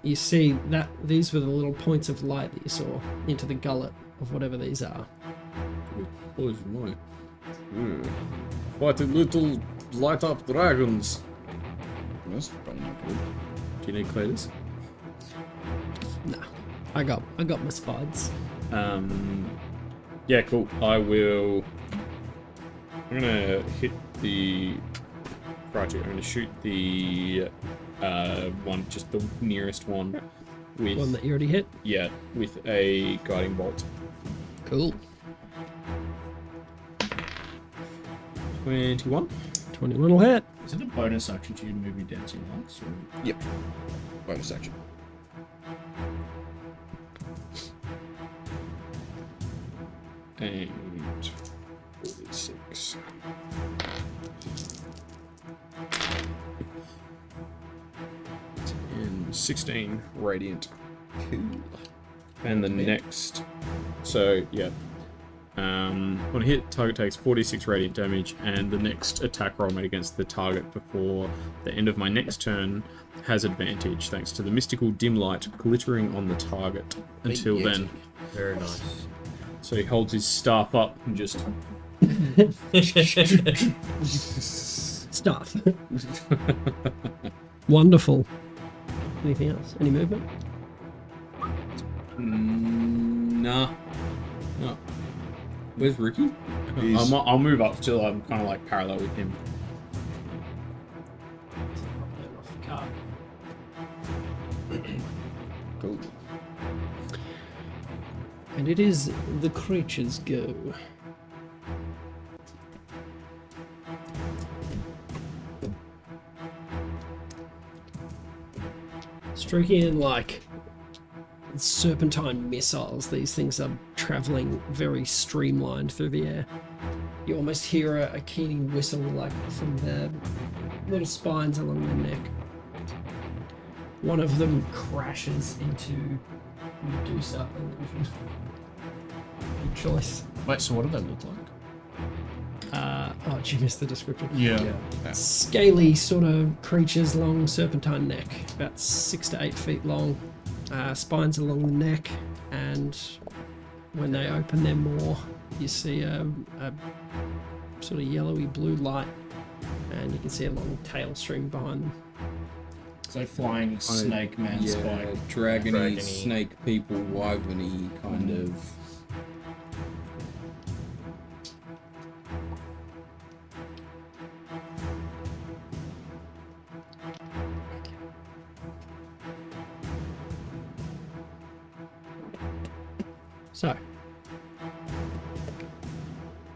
you see that these were the little points of light that you saw into the gullet of whatever these are. Oh my. What a little light up dragons. That's probably not good. Do you need cleaters? Nah, I got my spots. Yeah, cool. I'm gonna hit the project. I'm gonna shoot the one, just the nearest one, with One that you already hit. yeah, with a guiding bolt. Cool. 21. 21 will hit. Is it a bonus action to move your dancing lights? Or... Yep. Bonus action. And 46. And 16 radiant. Cool. And the next, so yeah, on a hit, target takes 46 radiant damage, and the next attack roll made against the target before the end of my next turn has advantage, thanks to the mystical dim light glittering on the target. Until then, Very nice. so he holds his staff up and just Start. Wonderful. Anything else? Any movement? nah. No. Where's Ricky? He's- I'll move up till I'm kind of like parallel with him. Cool. And it is the creature's go. Stroking in like serpentine missiles, these things are traveling very streamlined through the air. You almost hear a keening whistle like from their little spines along their neck. One of them crashes into Medusa illusion. Good choice. Wait, so what do they look like? Oh, did you miss the description? Yeah. Scaly sort of creatures, long serpentine neck, about 6 to 8 feet long, spines along the neck, and when they open their maw, you see a sort of yellowy blue light, and you can see a long tail string behind them. So flying snake man spike. Dragony, Dragony. snake people, wyvern-y kind of. So,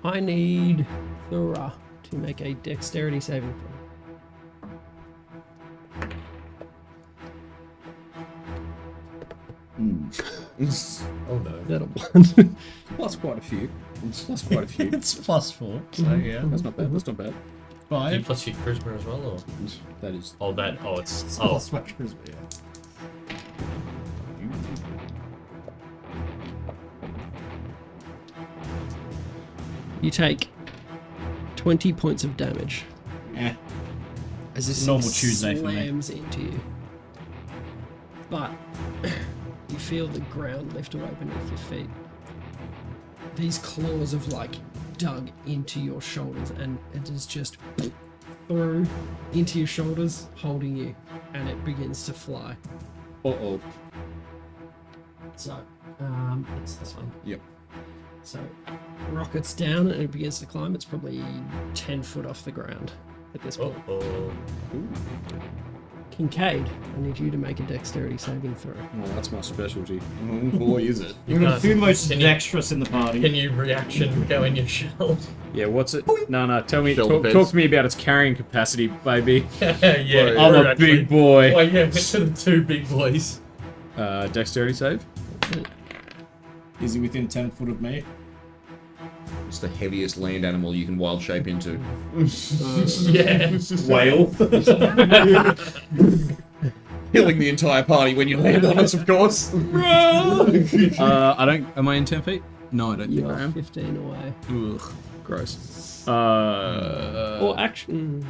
I need Thura to make a dexterity saving throw. Oh no. That a one. Plus quite a few. Plus quite a few. It's +4. So yeah. That's not bad. That's not bad. Do you 5. plus your charisma as well, or? That is. Oh, that. Oh, it's. It's Oh, plus my charisma, yeah. You take 20 points of damage Eh. as this Normal Tuesday for me. slams into you. But you feel the ground lift away beneath your feet. These claws have like dug into your shoulders, and it is just through into your shoulders, holding you, and it begins to fly. Uh-oh. So, it's this one. Yep. So, rockets down and it begins to climb. It's probably 10 foot off the ground at this point. oh. Kincaid, I need you to make a dexterity saving throw. Well, that's my specialty. Oh boy, is it. You're the two most Can you- dexterous in the party. Can you reaction go in your shell? Yeah, what's it? No, tell me. Shoulder Talk pads. to me about its carrying capacity, baby. Yeah. I'm a actually. big boy. Oh yeah, to the two big boys. Dexterity save? Is he within 10 foot of me? It's the heaviest land animal you can wild shape into. Yeah. Whale. Killing the entire party when you land on us, of course. I don't. Am I in 10 feet? No, I don't You think I are am. 15 away. Ugh, gross. Or action.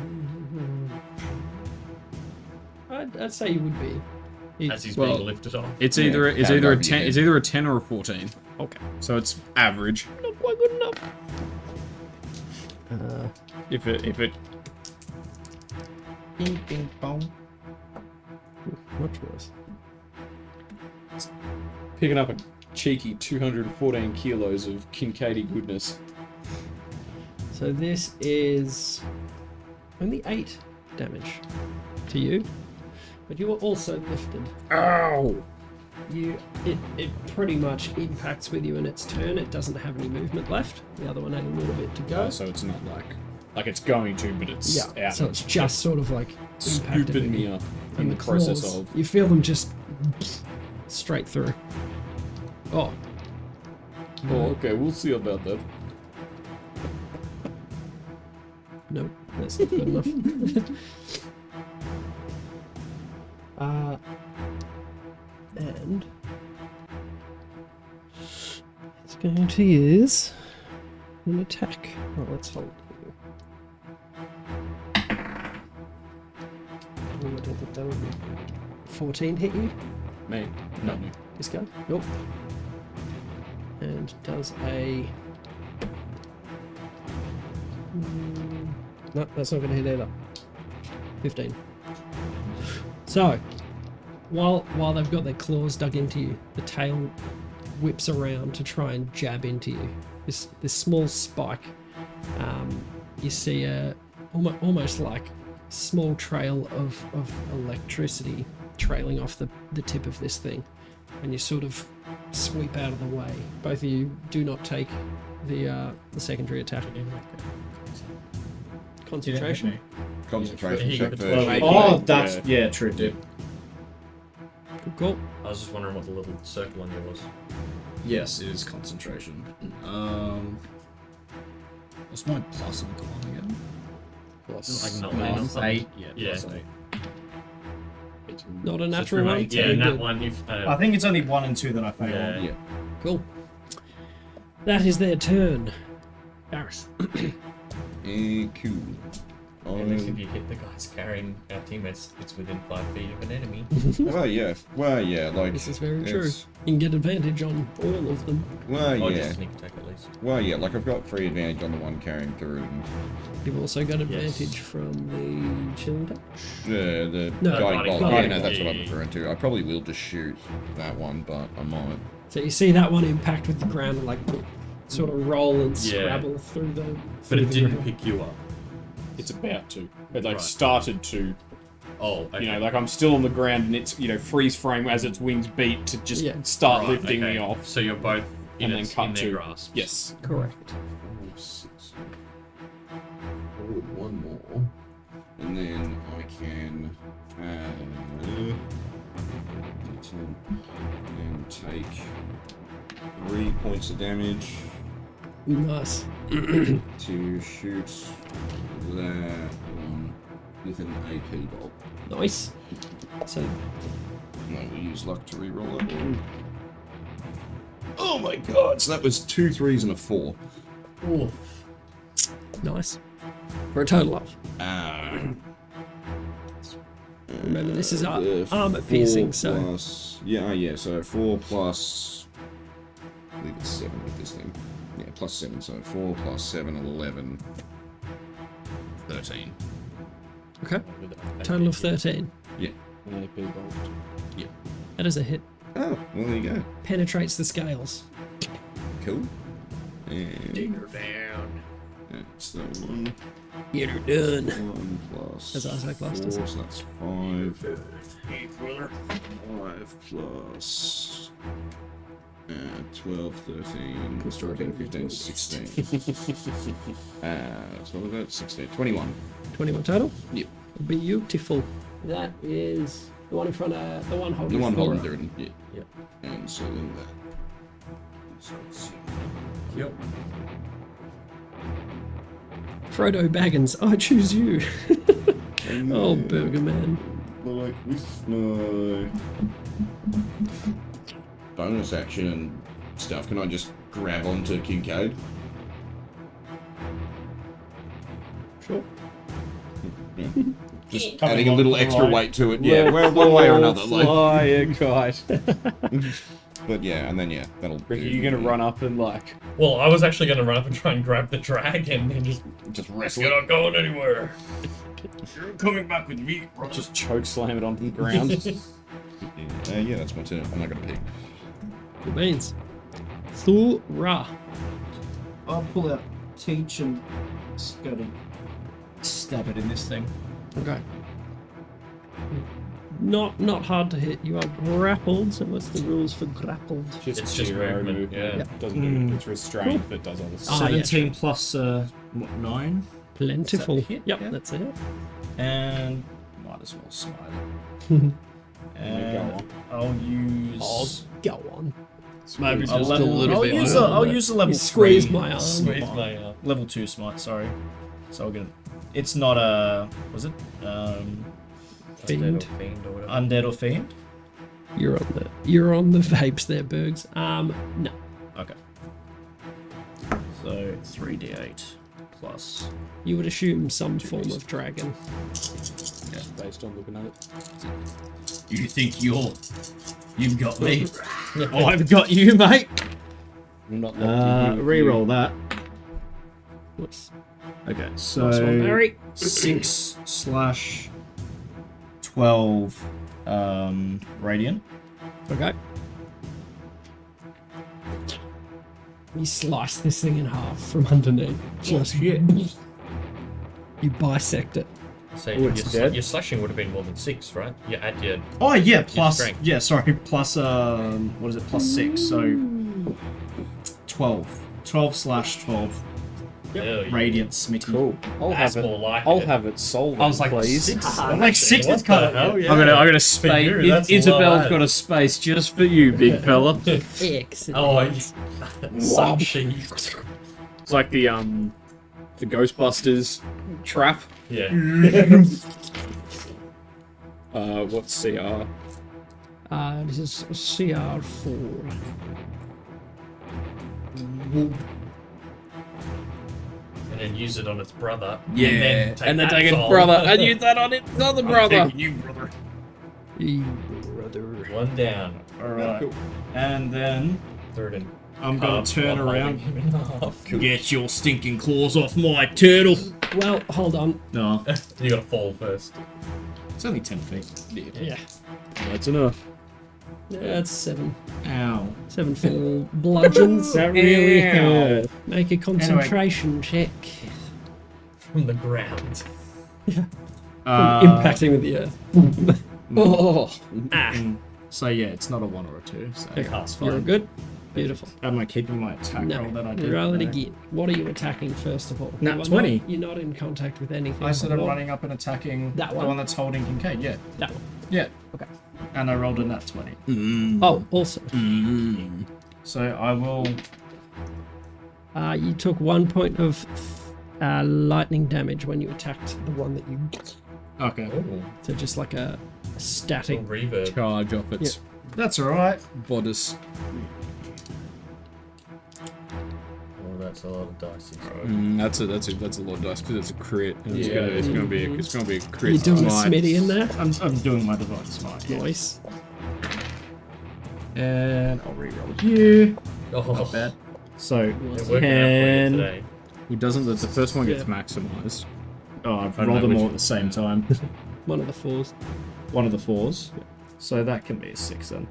I'd say you would be. As he's Well, being lifted off. It's Yeah, either pound a over 10. your It's head. either a 10 or a 14. Okay. So it's average. Not quite good enough. If it Bing, bing, bong. Much worse. picking up a cheeky 214 kilos of Kincaidi goodness. So this is only 8 damage to you, but you were also lifted. Ow! It pretty much impacts with you in its turn. It doesn't have any movement left. The other one had a little bit to go. So it's not like it's going to, but it's Yeah, out. so it's just sort of like impacted scooping with me you. up in And the process claws, of. you feel them just straight through. Oh, Oh, okay, we'll see about that. no, that's not good enough. And it's going to use an attack. Well, let's hold you. 14 hit you? Me? No. This guy? Nope. And does a... No, that's not going to hit either. 15. So, while they've got their claws dug into you, the tail whips around to try and jab into you. This small spike. You see a almost like small trail of electricity trailing off the tip of this thing, and you sort of sweep out of the way. Both of you do not take the secondary attack. Concentration. Concentration He check got first. 12. Oh, that's yeah, true, dude. Good call. I was just wondering what the little circle on you was. Yes, it is concentration. What's my plus on con again? Plus Like nine. not 8. Yeah. Plus 8. Not a So natural one. Yeah, Very that good. one you've. I think it's only 1 and 2 that I failed. Yeah. Yeah. Cool. That is their turn. Barris. Cool. At least if you hit the guys carrying our teammates, it's within 5 feet of an enemy. Well, yeah. Well, yeah. Like This is very true. it's- You can get advantage on all of them. Well, Or yeah. just sneak attack at least. Well, yeah. Like I've got free advantage on the one carrying through. And, You've also got advantage from the chilling touch. the No, guiding guiding bolt. bolt. Yeah, no, that's what I'm Yeah. referring to. I probably will just shoot that one, but I might. So you see that one impact with the ground and like sort of roll and Yeah. scrabble through the. But through it the didn't ground. pick you up. It's about to. It Right. started to. Oh, okay. You know, like I'm still on the ground and it's freeze frame as its wings beat to just Yeah. start Right, lifting okay. me off. So you're both and then cut in their to grasp. yes. Correct. 6. Forward one more. And then I can add 10 and take 3 points of damage Nice. to shoot that one with an AP bolt. Nice. So, No, we use luck to reroll that one. Oh my god, so that was 2 3s and a 4. Oof. nice. For a total of. Remember, this is armor piercing, so. Plus, yeah, so 4 plus. I believe it's 7 with this thing. Yeah, plus 7, so 4 plus 7, 11. 13. Okay. Total of 13. Yeah. An AP bolt. That is a hit. Oh, well, there you go. Penetrates the scales. Cool. And Dig her down. that's the 1. Get her done. 1 plus. As Isaac lost us. 4, so that's 5. 5 plus 12, 13, 14, 15, 16. So what was that? 16. 21. 21 total? Yep. Beautiful. That is the one in front of the one holding The one Flora. holding third. Yeah. Yep. And so then that. So let's see. Yep. Frodo Baggins, I choose you. Oh, Burger Man. But like with my bonus action and stuff, can I just grab onto Kincaid? Sure. Yeah. Just Coming adding a on little for the extra ride. weight to it. Yeah, well, one way or another. Like, Fire kite. but yeah, and then that'll. Ricky, do. you're gonna run up and like Well, I was actually going to run up and try and grab the dragon and just Just wrestle you're it. not going anywhere. You're coming back with me, bro. just choke slam it onto the ground. Yeah, that's my turn. I'm not gonna pick. Good beans. Thura. I'll pull out Teach and go to stab it in this thing. Okay. Not hard to hit. You are grappled. So what's the rules for grappled? It's just zero movement, yeah. Doesn't do it's restrained, but does other stuff. Ah, yeah, 17 plus 9. Plentiful. Is that a hit? Yep, Yeah. that's it. And might as well smite it. Go And on. I'll use. Go on. Maybe a just a level, little I'll bit. use over. I'll use a level You squeezed 3 my arm. Squeeze smite. my Level 2 smite, sorry. So I'll get it. It's not a. Was it? Fiend. Fiend or whatever. Undead or Fiend? You're on the vapes there, Bergs. No. Okay. So 3d8 plus. You would assume some form of dragon. Based on looking at it. You think you've got me? I've got you, mate. I'm not letting you- Reroll that. What's Okay, nice one, so Barry? 6/12 radiant. Okay. You slice this thing in half from underneath. Just you bisect it. So it's dead. your slashing would have been more than 6, right? You add your Oh yeah, plus strength. yeah, sorry, plus what is it? Plus 6, so 12. 12/12 radiant smithy. Cool. I'll That's have it. more like I'll it. have it sold. I was like, please. 6. I'm like 6 What is kind the hell? of. Yeah. I'm gonna For space. you, that's a Isabel's lot. got a space just for you, big fella. Excellent. Oh, some sheep. It's like the Ghostbusters trap. Yeah. What's CR? This is CR4. And then use it on its brother. Yeah, and then take that his on. brother and use that on its other brother. You brother. Brother. One down. Alright. And then Third and I'm gonna turn while holding around. him in half. Get your stinking claws off my turtle. Well, hold on. No, You gotta fall first. it's only 10 feet. Yeah. That's enough. That's 7. Ow. 7 full bludgeons. That really hurt. Make a concentration check. From the ground. Impacting with the earth. Oh, So yeah, it's not a 1 or a 2. So Okay, that's you're fine. good. Beautiful. Am I keeping my attack No, roll that I did? roll it No. again. What are you attacking first of all? Nat You are 20. Not, you're not in contact with anything. I said I'm What? running up and attacking That the one? one that's holding Kincaid, yeah. That one. Yeah. Okay. And I rolled a nat 20. Oh, also. So I will... You took 1 point of lightning damage when you attacked the one that you. Okay. Oh, So just like a static. reverb. Charge off its That's alright. bodice. Oh, that's a lot of dice. That's a lot of dice because it's a crit. And it's gonna be a crit. You're doing a smite. smitty in there. I'm doing my divine smite. Yeah. Nice. And I'll reroll you. Oh, Not bad. So, They're working out for you 10... today. It doesn't. The first one gets maximized. Oh, I've I don't rolled know them all which at the same time. One of the 4s. One of the 4s. So that can be a 6 then.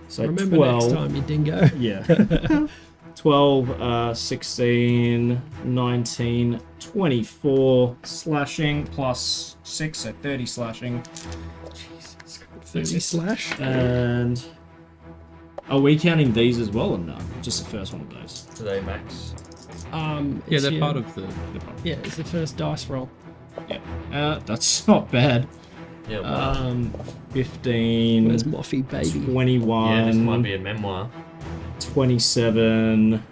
So Remember 12. next time, you dingo. Yeah. 12, 16, 19, 24 slashing plus 6, so 30 slashing. 30 slash. And are we counting these as well or no? Just the first one of those. Today, Max. Yeah, it's they're your- part of the. Yeah, it's the first dice roll. That's not bad. Yeah, wow. 15, Where's Moffy, baby? 21, Yeah, this might be a memoir. 27,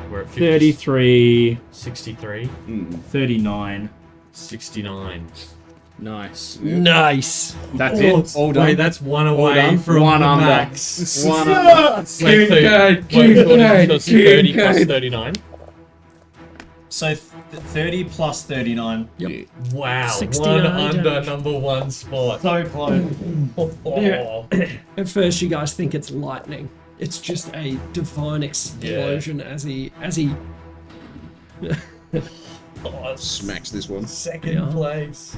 We're at 50, 33, 63, 39. 69. Nice. Nice. That's it. All done. Wait, that's one away done. from One the under. max. One under. Wait, so 30 plus 39. So 30 plus 39. Yep. Wow, 69 one under damage. number 1 spot. So close. Oh. At first, you guys think it's lightning. It's just a divine explosion as he. Smacks this one. Second Yeah. place.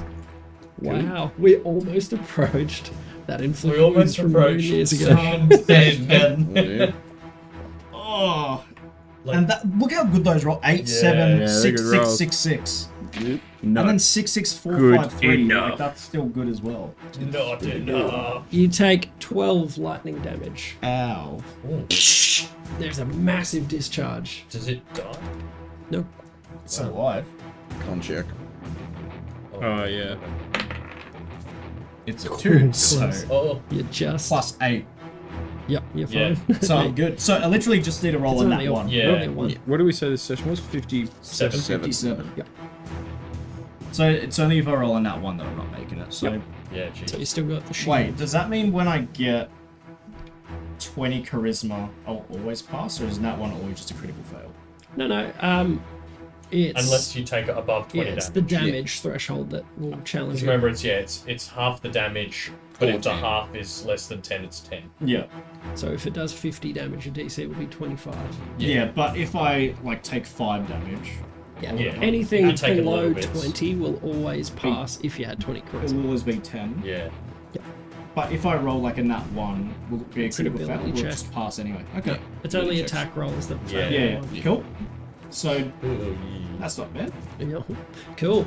Wow, we almost approached that We influence almost from approached years ago. some 10. Oh, yeah. Oh. Like- And that, look how good those roll. 8, Yeah. 7, Yeah, 6, they're good 6, rolls. 6, 6. No. And then 6, 6, 4, Good 5, 3. enough. Like, that's still good as well. Not enough. You take 12 lightning damage. Ow. There's a massive discharge. Does it die? No. It's alive. Con check. Oh yeah. It's a 2. So Oh, You just. plus 8. Yep, you're Yeah. fine. So I'm good. So I literally just need to roll It's on only that a- one. Yeah. only one. What do we say this session was? 57. 57. Yep. So it's only if I roll on that one that I'm not making it. So yeah, So geez. you still got the shield. wait, does that mean when I get 20 charisma, I'll always pass, or is that one always just a critical fail? No. It's Unless you take it above 20 it's damage. the damage threshold that will challenge Because you. remember, it's half the damage, but if the 14. half is less than 10, it's 10. Yeah. So if it does 50 damage, your DC will be 25. Yeah, but if I like take 5 damage, Yeah. Yeah. Anything You take it below little bits. 20 will always pass if you had 20 it charisma. will always be 10. Yeah. But if I roll like a nat 1, will it be a It's an critical fail? ability Will it check. just pass anyway? Okay. It's only attack rolls that fail. Yeah. Yeah, cool. So Ooh, that's not bad. Yeah. Cool.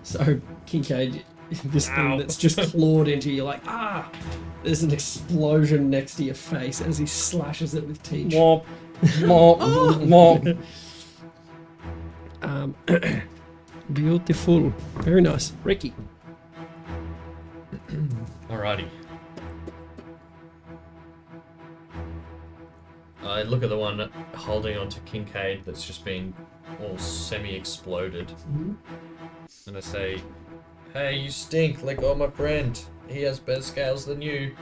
So, Kincaid, this thing that's just clawed into you, like, there's an explosion next to your face as he slashes it with teeth. Mop. Mop. Mop. Beautiful. Very nice. Ricky. Alrighty. I look at the one holding onto Kincaid that's just been all semi-exploded. And I say, hey, you stink, let go of my friend. He has better scales than you.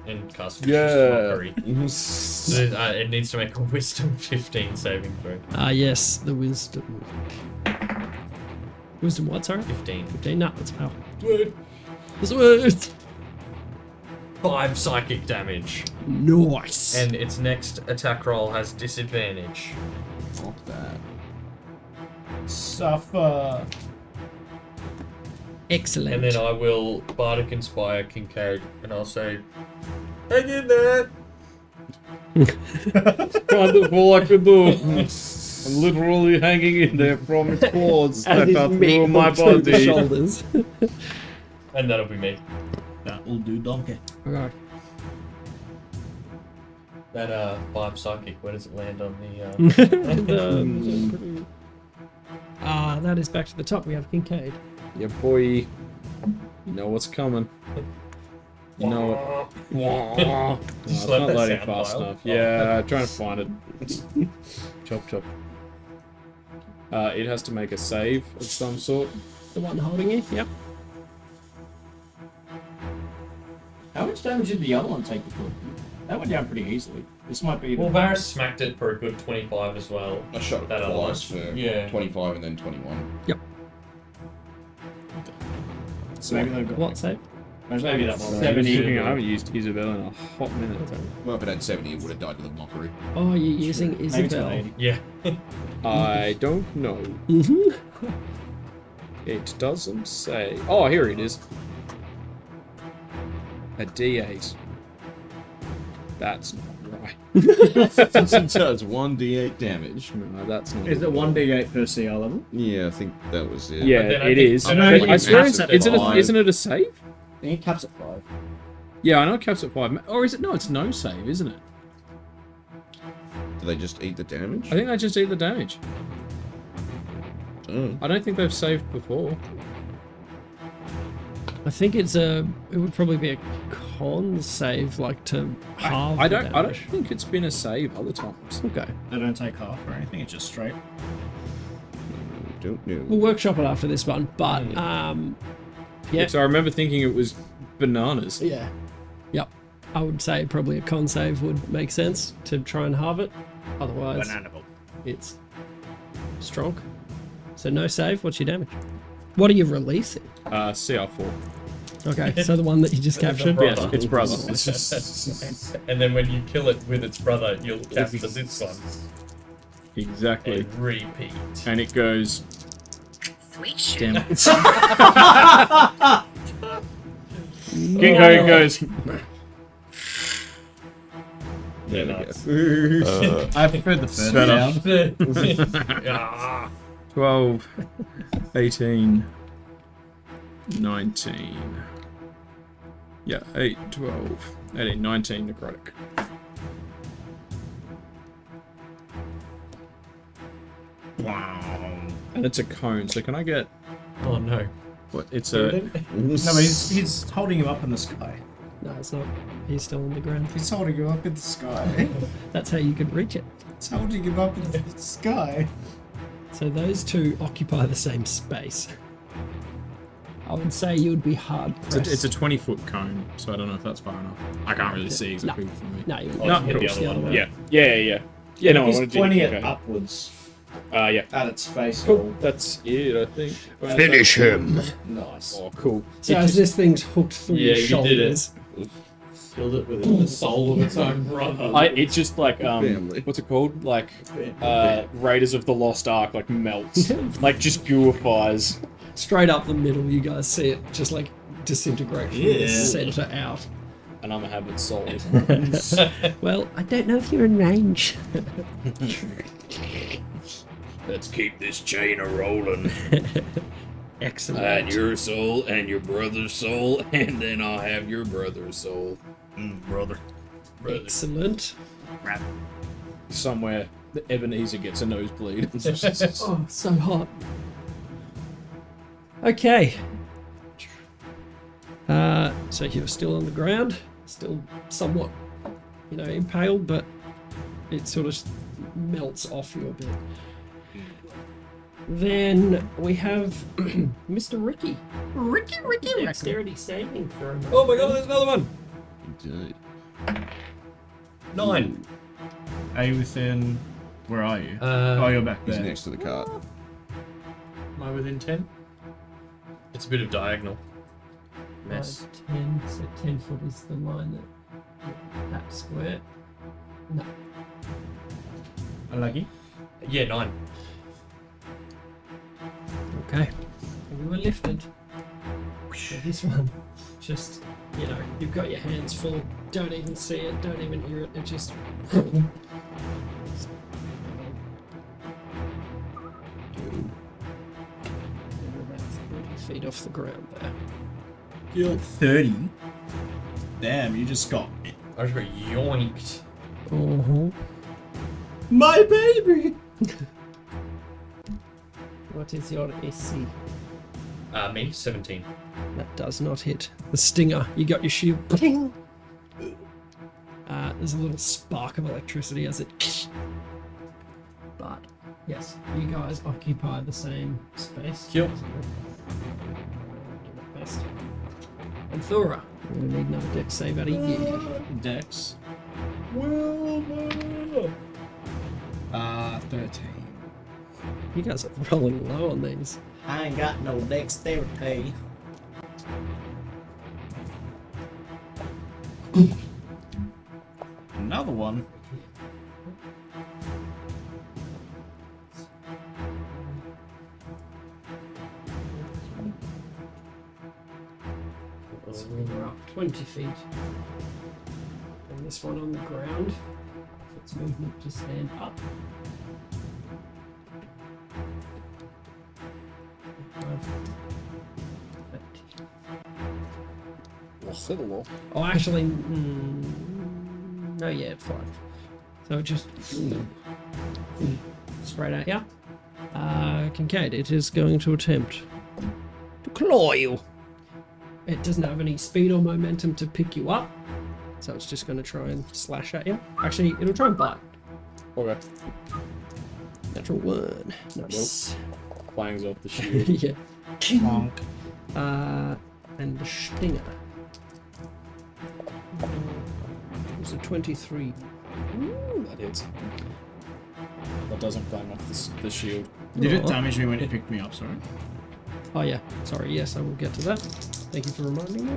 And cast Vicious Mockery. So, it needs to make a Wisdom 15 saving throw. Yes, the wisdom. Wisdom what, sorry? 15. 15? No, that's power. Good. Sweet. 5 psychic damage. Nice. And its next attack roll has disadvantage. Not bad. Suffer. Excellent. And then I will Bardic Inspire Kincaid, and I'll say, hang in there! Wonderful, I could do. I'm literally hanging in there from its claws As that his are meat through my hooks through the body. shoulders. And that'll be me. That will do, donkey. Alright. That 5 psychic, where does it land on the... That is back to the top. We have Kincaid. Yeah, boy. You know what's coming. You know it. No, it's let not that loading sound fast file. enough. Yeah, trying to find it. Chop, chop. It has to make a save of some sort. The one holding you? Yep. How much damage did the other one take before? That went down pretty easily. This might be. Well, Varys smacked it for a good 25 as well. I shot it That other twice one. for Yeah. 25 and then 21. So maybe they've got. What save? Maybe that one. I 70. haven't used Isabel in a hot minute. Well, if it had 70, it would have died to the mockery. Oh, you're using Maybe it's got Isabel. 80. Yeah. I don't know. Mm-hmm. It doesn't say. Oh, here it is. A D8. That's not right. It does 1d8 damage. No, that's not. Is it 1d8 per CR level? Yeah, I think that was it. Yeah, But then I it think- is. I But know I you swear, caps it isn't at it, five. isn't it a save? I think it caps at 5. Yeah, I know it caps at 5. Or is it? No, it's no save, isn't it? Do they just eat the damage? I think they just eat the damage. Oh. I don't think they've saved before. I think it would probably be a con save, like to halve I the don't damage. think it's been a save other times. Okay. They don't take half or anything. It's just straight. Don't know. We'll workshop it after this one, but yeah. So I remember thinking it was bananas. Yeah. Yep. I would say probably a con save would make sense to try and halve it. Otherwise, it's strong. So no save. What's your damage? What are you releasing? CR4. Okay, so the one that you just captured. Yes, it's brother. And then when you kill it with its brother, you'll capture this one. Exactly. And repeat. And it goes. Damn it. King Kong goes. Yeah, we nice. I prefer the first round. Ah. 12, 18, 19. Yeah, 8, 12, 18, 19 necrotic. Wow. And it's a cone, so can I get. Oh no. What? It's a. No, but he's holding him up in the sky. No, it's not. He's still on the ground. He's holding him up in the sky. That's how you could reach it. He's holding him up in the sky. So those two occupy the same space. I would say you would be hard pressed. It's a 20-foot cone, so I don't know if that's far enough. I can't really see exactly from me. No, you Oh, No, hit the other one. Yeah, yeah. Yeah, no, I He's wanted to pointing do it upwards yeah. at its face. Cool. That's it, I think. Finish him. Nice. Oh, cool. So as this thing's hooked through Yeah, your he did it. shoulders, Killed it with the soul of its own brother. It's just like Family. what's it called? Like Raiders of the Lost Ark, like melts, like just purifies. straight up the middle, you guys see it just like disintegrate from the center out. And I'm a habit soul. Well, I don't know if you're in range. Let's keep this chain a rolling. Excellent. I had your soul and your brother's soul, and then I'll have your brother's soul. Brother. Excellent. Somewhere the Ebenezer gets a nosebleed. Oh, so hot. Okay. So you're still on the ground, still somewhat, impaled, but it sort of melts off you a bit. Then we have Mr. Ricky. Ricky. Dexterity saving for him. Oh my god, there's another one! Indeed. 9. Are you within... Where are you? Oh, You're back He's there. next to the cart. Am I within 10? It's a bit of diagonal. Mess. 10, so 10 foot is the line that square. No. Unlucky. Yeah, 9. Okay. We were lifted. So this one, just, you've got your hands full, don't even see it, don't even hear it, it just... About 30 feet off the ground there. You're 30. Damn, you just got... I just got yoinked. My baby! What is your AC? Me, 17. That does not hit. The stinger. You got your shield. Ping! There's a little spark of electricity as it. But yes, you guys occupy the same space. Yep. Best. And Thora, we're gonna need another dex save out of you. Dex. 13. You guys are rolling low on these. I ain't got no dexterity. Another one. So we're up 20 feet. And this one on the ground. Its movement to stand up. Oh, actually, no, yeah, 5. So just straight at ya. Kincaid, it is going to attempt to claw you. It doesn't have any speed or momentum to pick you up, so it's just going to try and slash at you. Actually, it'll try and bite. Okay. Natural 1. Nice. Clangs off the shield. Yeah. Bonk. And the stinger. It's a 23. Ooh, that hits. That doesn't clang off the shield. Did it damage me when it picked me up, sorry? Oh yeah, sorry, yes, I will get to that. Thank you for reminding me.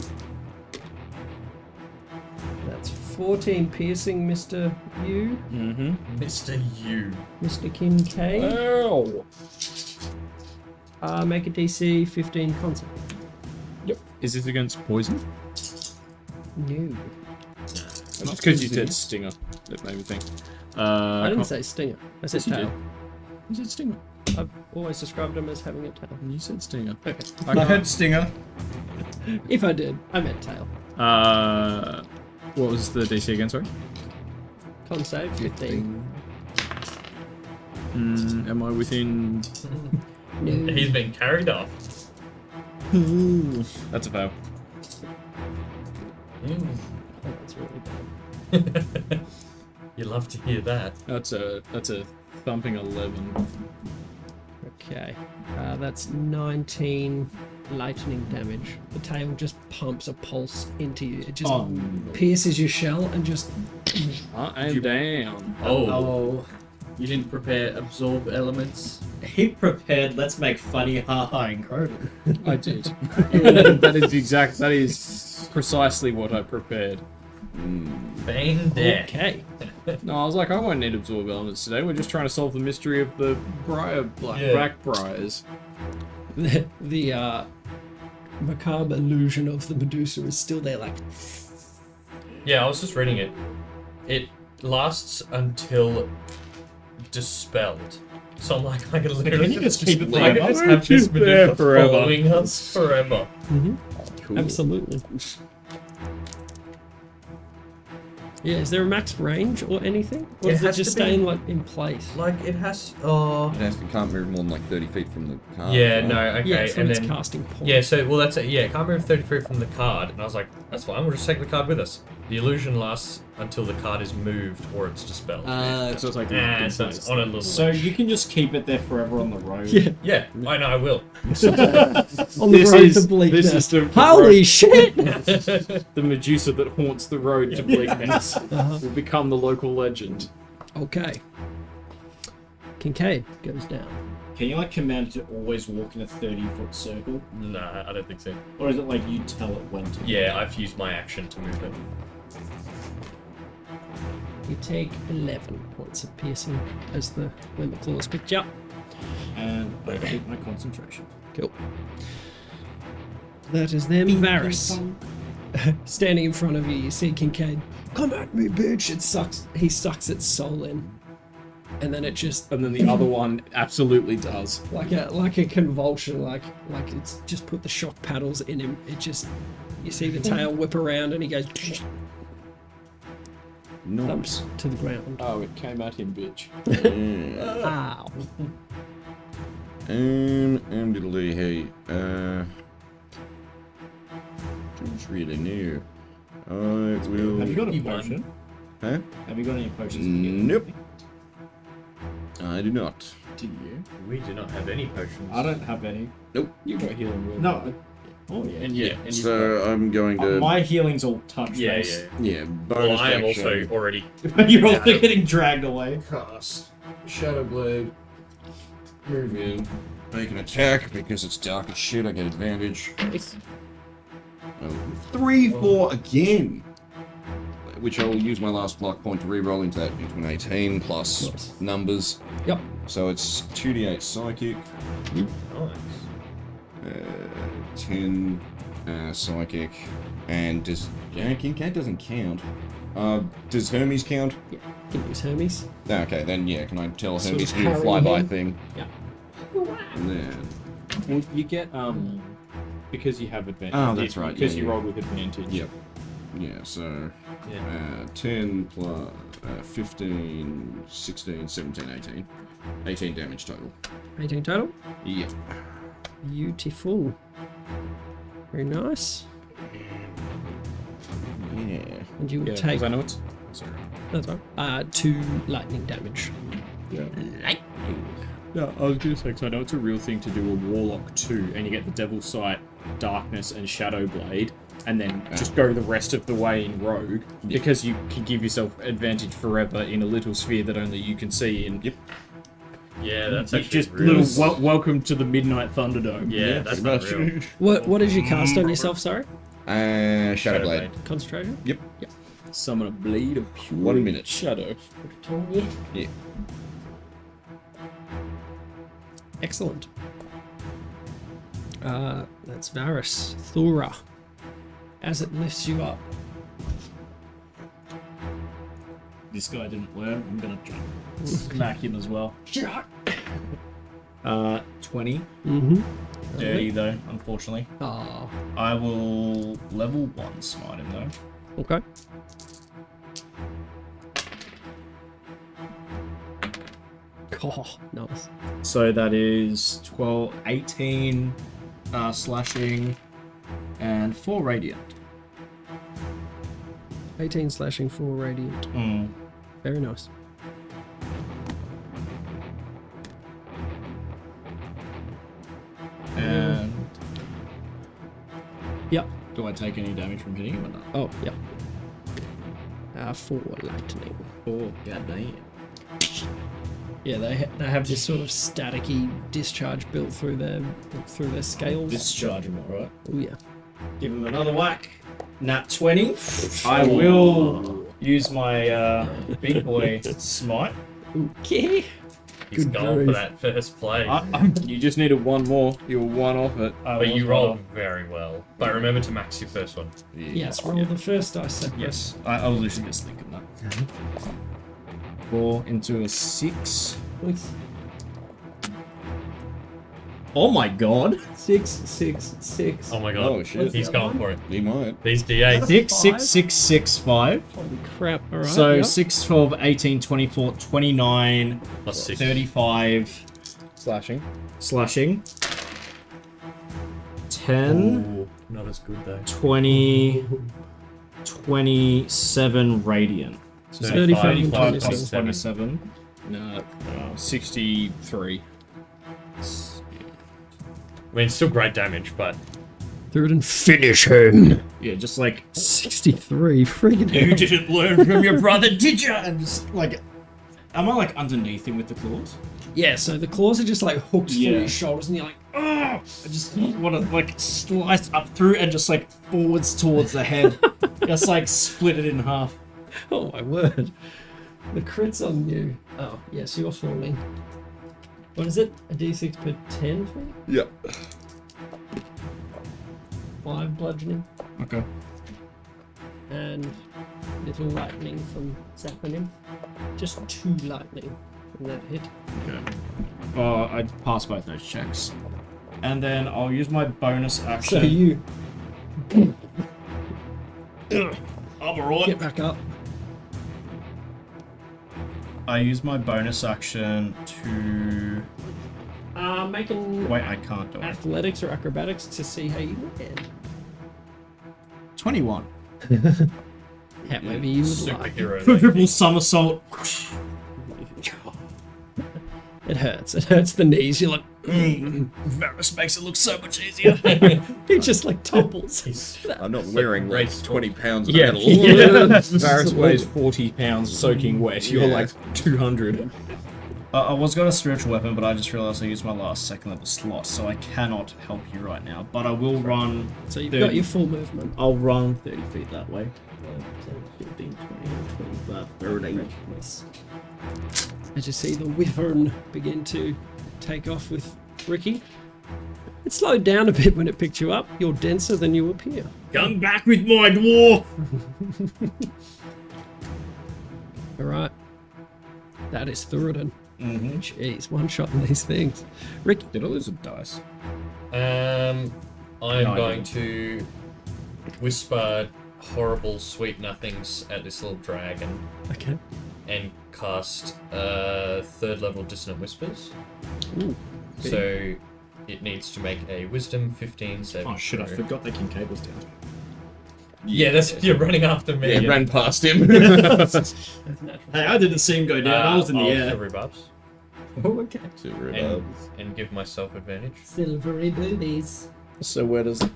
That's 14 piercing, Mr. U. Mm-hmm. Mr. U. Mr. Kincaid. Oh! Make a DC 15 concert. Yep. Is this against poison? No. Just because you said stinger, that made me think. I didn't say stinger. I said Yes, you tail. did. You said stinger. I've always described him as having a tail. You said stinger. Okay. I heard stinger. If I did, I meant tail. What was the DC again, sorry? Con save 15. Am I within... No. He's been carried off. That's a fail. Mm. Oh, that's really bad. You love to hear that. That's a thumping 11. Okay. That's 19 lightning damage. The tail just pumps a pulse into you. It just pierces your shell and just... I'm down. Oh. You didn't prepare absorb elements? He prepared, let's make funny haha in Crowden. I did. That is precisely what I prepared. Bang dead. Okay. No, I was like, I won't need absorb elements today. We're just trying to solve the mystery of the black briars. The macabre illusion of the Medusa is still there, like... Yeah, I was just reading it. It lasts until dispelled. So I'm like, I can literally Can you just keep it I can forever? just have this there Medusa forever. following us forever. Cool. Absolutely. Yeah, is there a max range or anything? Or It does it has just to be- stay in like in place? Like it has. It has to can't move more than like 30 feet from the car. Yeah, right? no, okay, Yeah, it's from and its then casting point. yeah, so well that's it. Yeah, can't move 30 feet from the card, and I was like, that's fine. We'll just take the card with us. The illusion lasts until the card is moved or it's dispelled. So it's like So it's on a little. So you can just keep it there forever on the road. Yeah, Yeah, I know I will. on the road to Bleakness. This is the Holy shit! the Medusa that haunts the road to Bleakness will become the local legend. Okay. Kincaid goes down. Can you like command it to always walk in a 30-foot circle? Nah, I don't think so. Or is it like you tell it when to? Yeah, I've used my action to move it. You take 11 points of piercing as the claws picked you up. And I keep my concentration. Cool. That is them. Varys. Standing in front of you, you see Kincaid. Come at me, bitch! It sucks. He sucks its soul in. And then it just And then the other one absolutely does. like a convulsion, like it's just put the shock paddles in him. It just you see the tail whip around and he goes thumps to the ground. Oh, it came at him, bitch. Ow. Diddly hey. Just really new. I will. Have you got a potion? Huh? Have you got any potions? Nope. I do not. Do you? We do not have any potions. I don't have any. You got healing word. No. Oh yeah. And yeah, and So I'm going to. My healing's all touch yeah, based. Yeah, bonus Well, I am action. also already. You're also getting dragged away. Cast Shadow Blade. Move in. Make an attack because it's dark as shit. I get advantage. Nice. Oh, 3-4 again. Which I will use my last block point to re-roll into that into an 18 plus Nice. numbers. Yep. So it's 2d8 psychic, Nice. 10 psychic, and does that doesn't count. Does Hermes count? Yeah. Can use Hermes. Ah, okay, then yeah. Can I tell Sort Hermes of to do a harry flyby him. thing? Yeah. And then Well, you get because you have advantage. Oh, that's right, Because yeah, you yeah. rolled with advantage. Yep. Yeah, so Yeah. 10 plus 15, 16, 17, 18. 18 damage total. 18 total. Yep. Beautiful. Very nice. Yeah. And you will Yeah, take. because I know it's. Sorry. That's right. 2 lightning damage. Yeah, I was gonna say, because I know it's a real thing to do a Warlock 2, and you get the Devil's Sight, Darkness, and Shadow Blade, and then just go the rest of the way in Rogue, because you can give yourself advantage forever in a little sphere that only you can see in. Yep. Yeah, that's It's actually just real. little welcome to the Midnight Thunderdome. Yeah, that's not real. What did you cast on yourself, sorry? Shadow Blade. Concentration? Yep. Summon a blade of pure 1 minute. shadow. Yeah. Excellent. That's Varus. Thora. As it lifts you up. This guy didn't learn. I'm gonna smack him as well. 20. Mm-hmm. Dirty though, unfortunately. Oh. I will level 1 smite him though. Okay. Oh, nice. So that is 18 slashing and 4 radiant. 18 slashing, 4 radiant. Very nice. And Yep. do I take any damage from hitting him or not? Oh, yep. 4 lightning. Oh, goddamn. Yeah, they have this sort of staticky discharge built through their scales. Discharge him, alright. Oh yeah. Give him another whack. Nat 20. I will use my big boy smite. Okay. He's Good gone grief. for that first play. You just needed one more. You were one off it. But you rolled very well. But remember to max your first one. Yes, roll the first dice separate. Yes, I was literally just thinking that. 4 into a 6. Oh my god! 6, 6, 6. Oh my god. Oh, shit. He's gone for it. He might. These D8s. 6, 6, 6, 6, 5. Holy crap, alright. So yep. 6, 12, 18, 24, 29, Plus 6. 35 Slashing. slashing. 10, Ooh, not as good though. 20, 27 radiant. 35 and 35 27. plus 27. No, 63. I mean, it's still great damage, but Through it and finish him. Yeah, just like, 63, friggin' hell. you didn't learn from your brother, did ya? And just like, am I like underneath him with the claws? Yeah, so the claws are just like hooked through Yeah. his shoulders and you're like, oh! I just want to like slice up through and just like forwards towards the head. Just like split it in half. Oh my word. The crit's on you. Oh, yes, you're falling. What is it? A d6 per 10 for you? Yep. 5 bludgeoning. Okay. And little lightning from zapping him. Just 2 lightning from that hit. I pass both those checks. And then I'll use my bonus action. So you I'm alright. get back up. I use my bonus action to. Making Wait, I can't do it. athletics or acrobatics to see how you land. 21. However you would like. Superhero. Triple somersault. It hurts. It hurts the knees. You're like, Varus makes it look so much easier. he just like topples. I'm not wearing like 20 pounds of Yeah, metal. Varus weighs 40 pounds soaking wet. You're Yeah. like 200. I was going to spiritual weapon, but I just realized I used my last second level slot, so I cannot help you right now. But I will run. So you've 30 got your full movement. I'll run 30 feet that way. 15, 20, 25, 30. As you see the wyvern begin to take off with Ricky. It slowed down a bit when it picked you up. You're denser than you appear. Come back with my dwarf! Alright. That is Crowden. Mm-hmm. Jeez, one shot in these things. Ricky. Did I lose a dice? I'm No, going to whisper horrible sweet nothings at this little dragon Okay. and cast third level dissonant whispers. Ooh. So it needs to make a wisdom 15 saving. Oh shit, I throw. forgot they can cables down. Yeah, that's you're running after me. Yeah, ran past him. Hey, I didn't see him go down, I was in the I'll air. silvery buffs Oh, okay. and give myself advantage. Silvery boobies. So where does it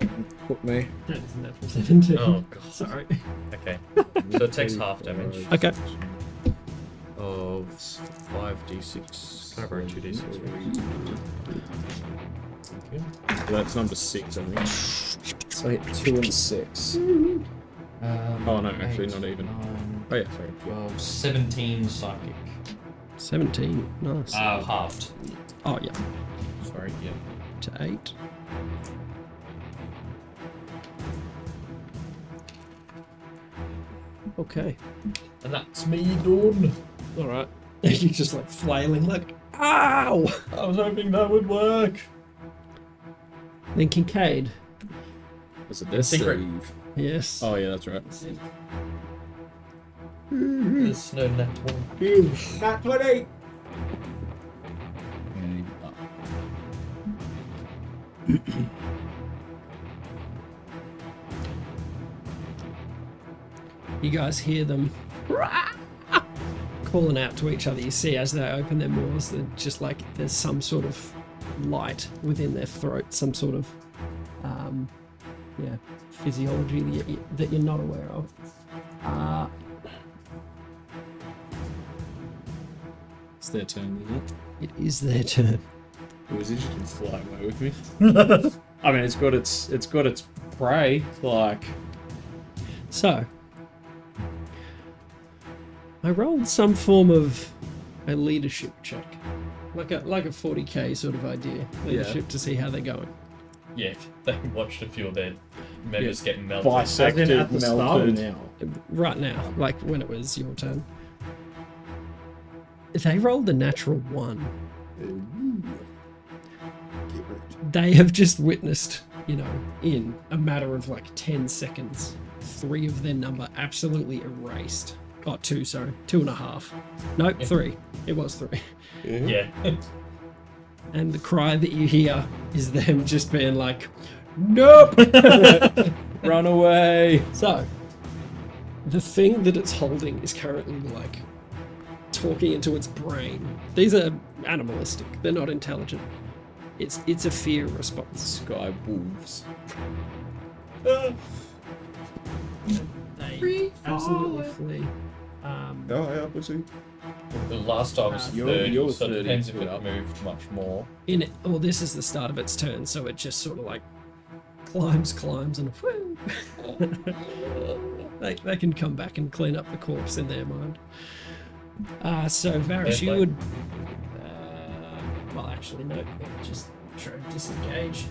put me? That is a natural 17. Oh god. Sorry. Okay. So it takes half damage Okay. of 5d6. Can I borrow 2d6? Okay. That's number 6, I think. So I hit 2 and 6. Oh no, actually not even. 9, Oh yeah, sorry. 12, 17 psychic. 17. Nice. Halved. Oh, yeah. Sorry, yeah. To 8. Okay. And that's me done. Alright. You're just like flailing, like, ow! I was hoping that would work. Then Kincaid. Was it this? Secret. Yes. Oh yeah, that's right. There's no net one. Nat 20! You guys hear them calling out to each other. You see as they open their maws, they're just like there's some sort of light within their throat, some sort of physiology that you're not aware of. It's their turn, isn't it? It is their turn. Wizard, you can fly away with me. I mean, it's got its prey. Like, So, I rolled some form of a leadership check, like a 40k sort of idea, leadership to see how they're going. Yeah, they watched a few of their members get melted. bisected, at the start or melted. now? Right now, like when it was your turn. They rolled a natural 1. They have just witnessed, in a matter of like 10 seconds, 3 of their number absolutely erased. Oh, 2, sorry. 2.5. Nope, 3. It was 3. Yeah. And the cry that you hear is them just being like, nope! Run away! So, the thing that it's holding is currently like talking into its brain. These are animalistic. They're not intelligent. It's a fear response. Sky wolves. They absolutely flee. Oh, yeah, pussy. The last time was You're 30, so it 30 depends if foot it up. moved much more. This is the start of its turn, so it just sort of like climbs, and they can come back and clean up the corpse in their mind. So Varys, you would. Well, actually, no. Just try to disengage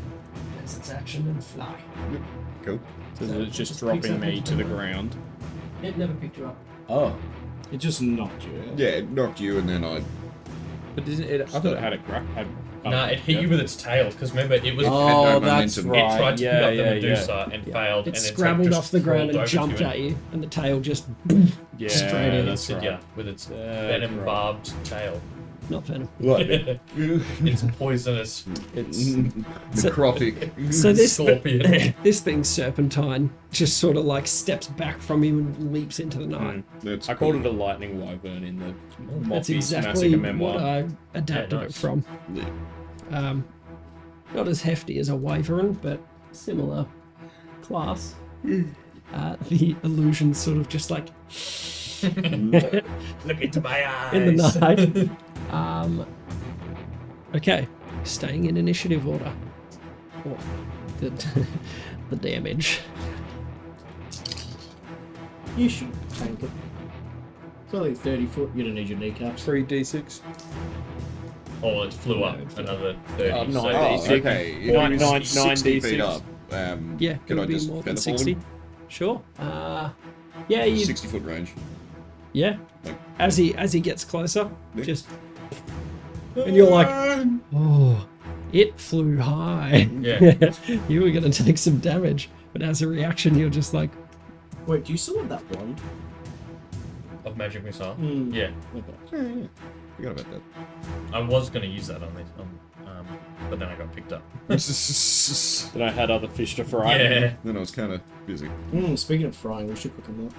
as its action and fly. Cool. So it's just Just picks dropping up me into to the the ground. It never picked you up. Oh. It just knocked you out. Yeah, it knocked you and then I... But isn't it? I thought it had a Nah, it hit you with its tail, because remember, it was... Oh, no that's momentum. right. It tried to yeah, pick up yeah, the Medusa and failed, It and then scrabbled just off the ground crawled and over jumped to at it. you, and the tail just Yeah, straight in. that's right. Yeah, with its venom barbed tail. not venom. It's poisonous. It's Necrotic. So this Scorpion. this thing serpentine just sort of like steps back from you and leaps into the night. That's I called it a lightning wyvern in the That's Moffy's exactly Massacre memoir. what I adapted Yeah, it nice. from. Not as hefty as a wyvern, but similar class. The illusion sort of just like Look into my eyes. in the night. Okay, staying in initiative order. Oh, the damage. You should tank it. It's only 30 foot. You don't need your kneecaps. 3d6. Oh, it flew up another 30. Oh, so no. Oh, okay. If Nine- it's nine- 60 feet 9d6. up, Yeah, it can I would be just more than featherfall 60. him? Sure. Yeah, you. 60 foot range. Yeah. As he gets closer, Yeah. just and you're like, oh, it flew high. Yeah. You were gonna take some damage, but as a reaction, you're just like, Wait, do you still have that wand? Of magic missile. Hmm. Yeah, Forgot about that. I was going to use that on this, but then I got picked up. Then I had other fish to fry. Yeah. Then I was kind of busy. Speaking of frying, we should cook them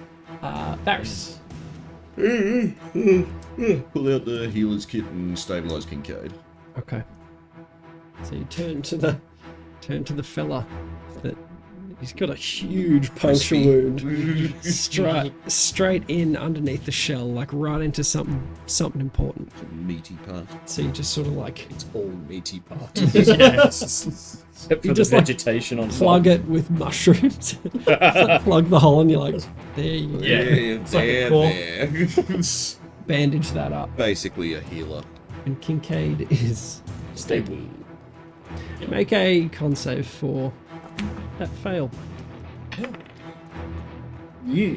up. Varys. Pull out the healer's kit and stabilize Kincaid. Okay. So you turn to the fella that he's got a huge puncture wound straight in underneath the shell, like right into something important. Meaty part. So you just sort of like It's all meaty part. You Except for the just, like, vegetation on plug top. it with mushrooms. Plug the hole and you're like, there you go. Yeah. It's like a core. Bandage that up. Basically a healer. And Kincaid is stable. Make a con save for that fail. Yeah.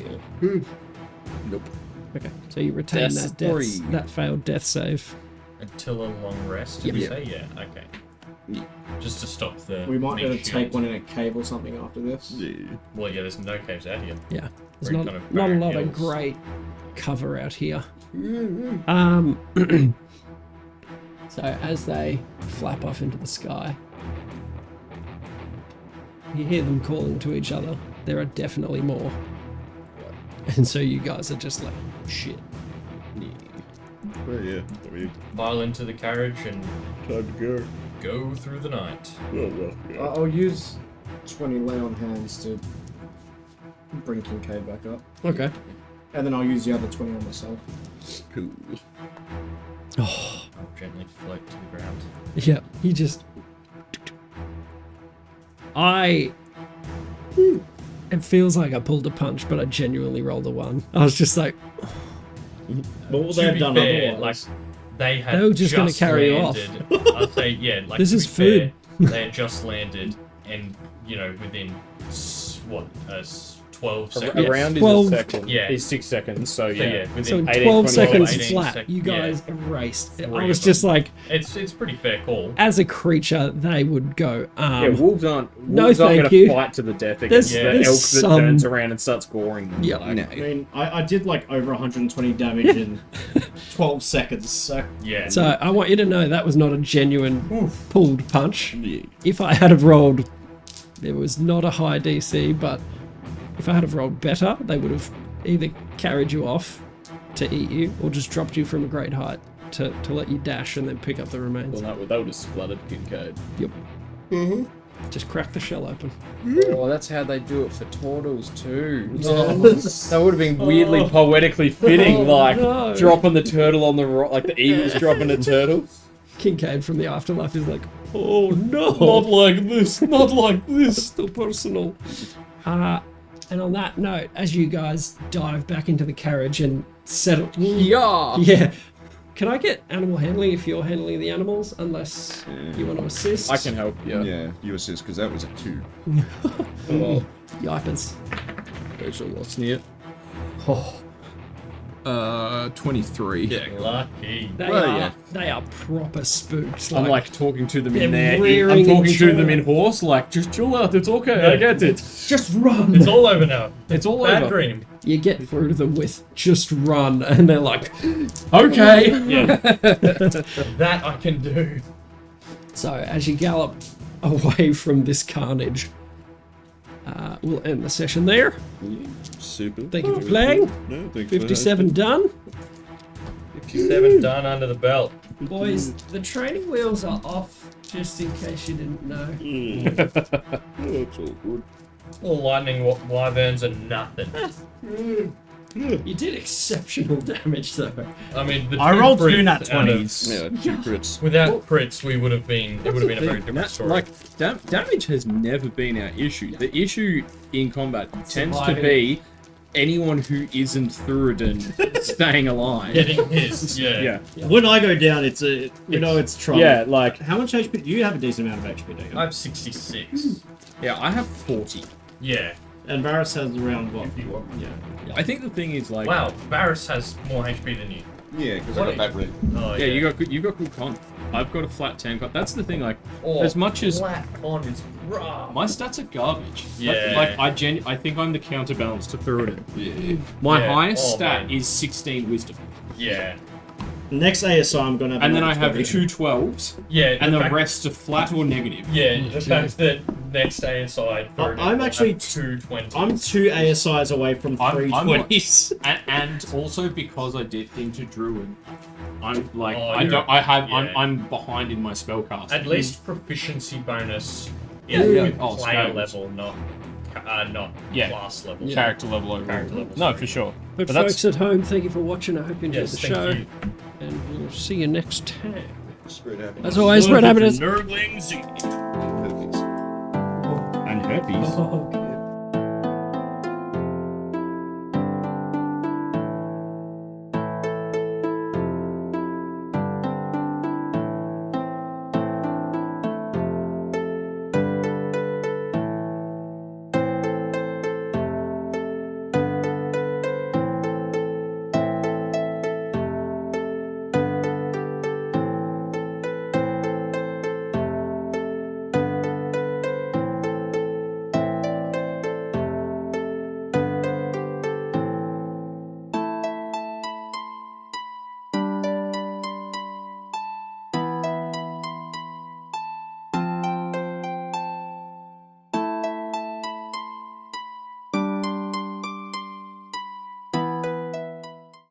Nope. Okay, so you retain That's that that failed death save. Until a long rest, did we say? Yeah, okay. Just to stop the... We might be able to meat take shield. one in a cave or something after this. Yeah. Well, yeah, there's no caves out here. Yeah, there's Very not kind of not a barren lot of hills. great cover out here. So as they flap off into the sky, you hear them calling to each other. There are definitely more. And so you guys are just like, shit. Well, yeah. I mean, File into the carriage and time to go through the night. go. Well, yeah. I'll use 20 lay on hands to bring Kincaid back up. Okay. And then I'll use the other 20 on myself. Cool. Oh, I'll gently float to the ground. yeah, you just... It feels like I pulled a punch, but I genuinely rolled a 1. I was just like, What would To they have be done fair, otherwise? like, they had They were just gonna carry you off. landed. I'd say, yeah, like, This to is be fair, food. they had just landed, and, you know, within, 12 seconds. Yeah, Around is 12 a second. Yeah. Is 6 seconds, so So, yeah. yeah, within so in 18, 12 20, seconds 18 flat, sec- you yeah. guys erased. I Three was of just them. like, It's pretty fair call. as a creature, they would go, Yeah, wolves aren't no, wolves aren't thank gonna you. fight to the death against There's- the elk there's that some- turns around and starts goring them. Yeah. like. No. I mean, I did like over 120 damage in 12 seconds, so... Yeah. So I want you to know that was not a genuine pulled punch. Yeah. If I had have rolled, there was not a high DC, but if I had have rolled better, they would have either carried you off to eat you or just dropped you from a great height to let you dash and then pick up the remains. Well, that would have splattered Kincaid. Yep. Just crack the shell open. Oh, that's how they do it for turtles too. That would have been weirdly poetically fitting, like no. dropping the turtle on the rock, like the eagle's dropping a turtle. Kincaid from the afterlife is like, oh no, Not like this, not like it's this. still personal. And on that note, as you guys dive back into the carriage and settle, yeah. Can I get animal handling if you're handling the animals, unless you want to assist? I can help you. Yeah, you assist, because that was a 2. Well, Yipers. there's a loss near. Oh. 23. Yeah, lucky. They are proper spooks. I'm like talking to them in they're there. rearing I'm and talking to them chawing. in horse, like, just chill out, it's okay, I get it. just run. It's all over now. It's all Bad over. dream. You get through to them with just run, and they're like, Okay. Yeah. That I can do. so as you gallop away from this carnage, we'll end the session there. Super. Thank you for playing. No, thanks 57 done. 57 done under the belt. Boys, the training wheels are off, just in case you didn't know. That's all good. All lightning wyverns are nothing. You did exceptional damage, though. I mean, the I two rolled crits 2 nat out of- 20s. Yeah, 2 crits. Without crits, it would have been a very different story. Like, damage has never been our issue. The issue in combat tends to Surviving. be anyone who isn't Thuridan staying alive. Getting his, yeah. When I go down, it's trouble. Yeah, like, How much HP? You have a decent amount of HP, don't you? I have 66. yeah, I have 40. Yeah. And Varus has around what? Yeah. I think the thing is, like, Wow, Varus has more HP than you. Yeah, because I got that red. Oh, yeah, you got good con. I've got a flat 10 con. That's the thing, like, Oh, as much as flat con is rough. my stats are garbage. Yeah. Like, I think I'm the counterbalance to Thuridan. Yeah. My Yeah. highest Oh, stat man. is 16 wisdom. Yeah. Next ASI, I'm gonna have. And then I another have 2 12s, Yeah. and the fact- rest are flat or negative. Yeah, the fact that next ASI, I'm actually 220. I'm 2 ASIs away from I'm 320s. And also because I did into Druid, I'm like Oh, I you're- don't I have yeah. I'm behind in my spellcasting. At least proficiency bonus Yeah, is yeah. with Oh, player scales. level, not Yeah. class level. character level over. Character level, No, sorry. for sure. But that's folks at home, thank you for watching. I hope you enjoyed Yes, the thank show. you. And we'll see you next time. Spread happiness. As always, spread happiness. Nerglings Happiness. and herpes. Oh,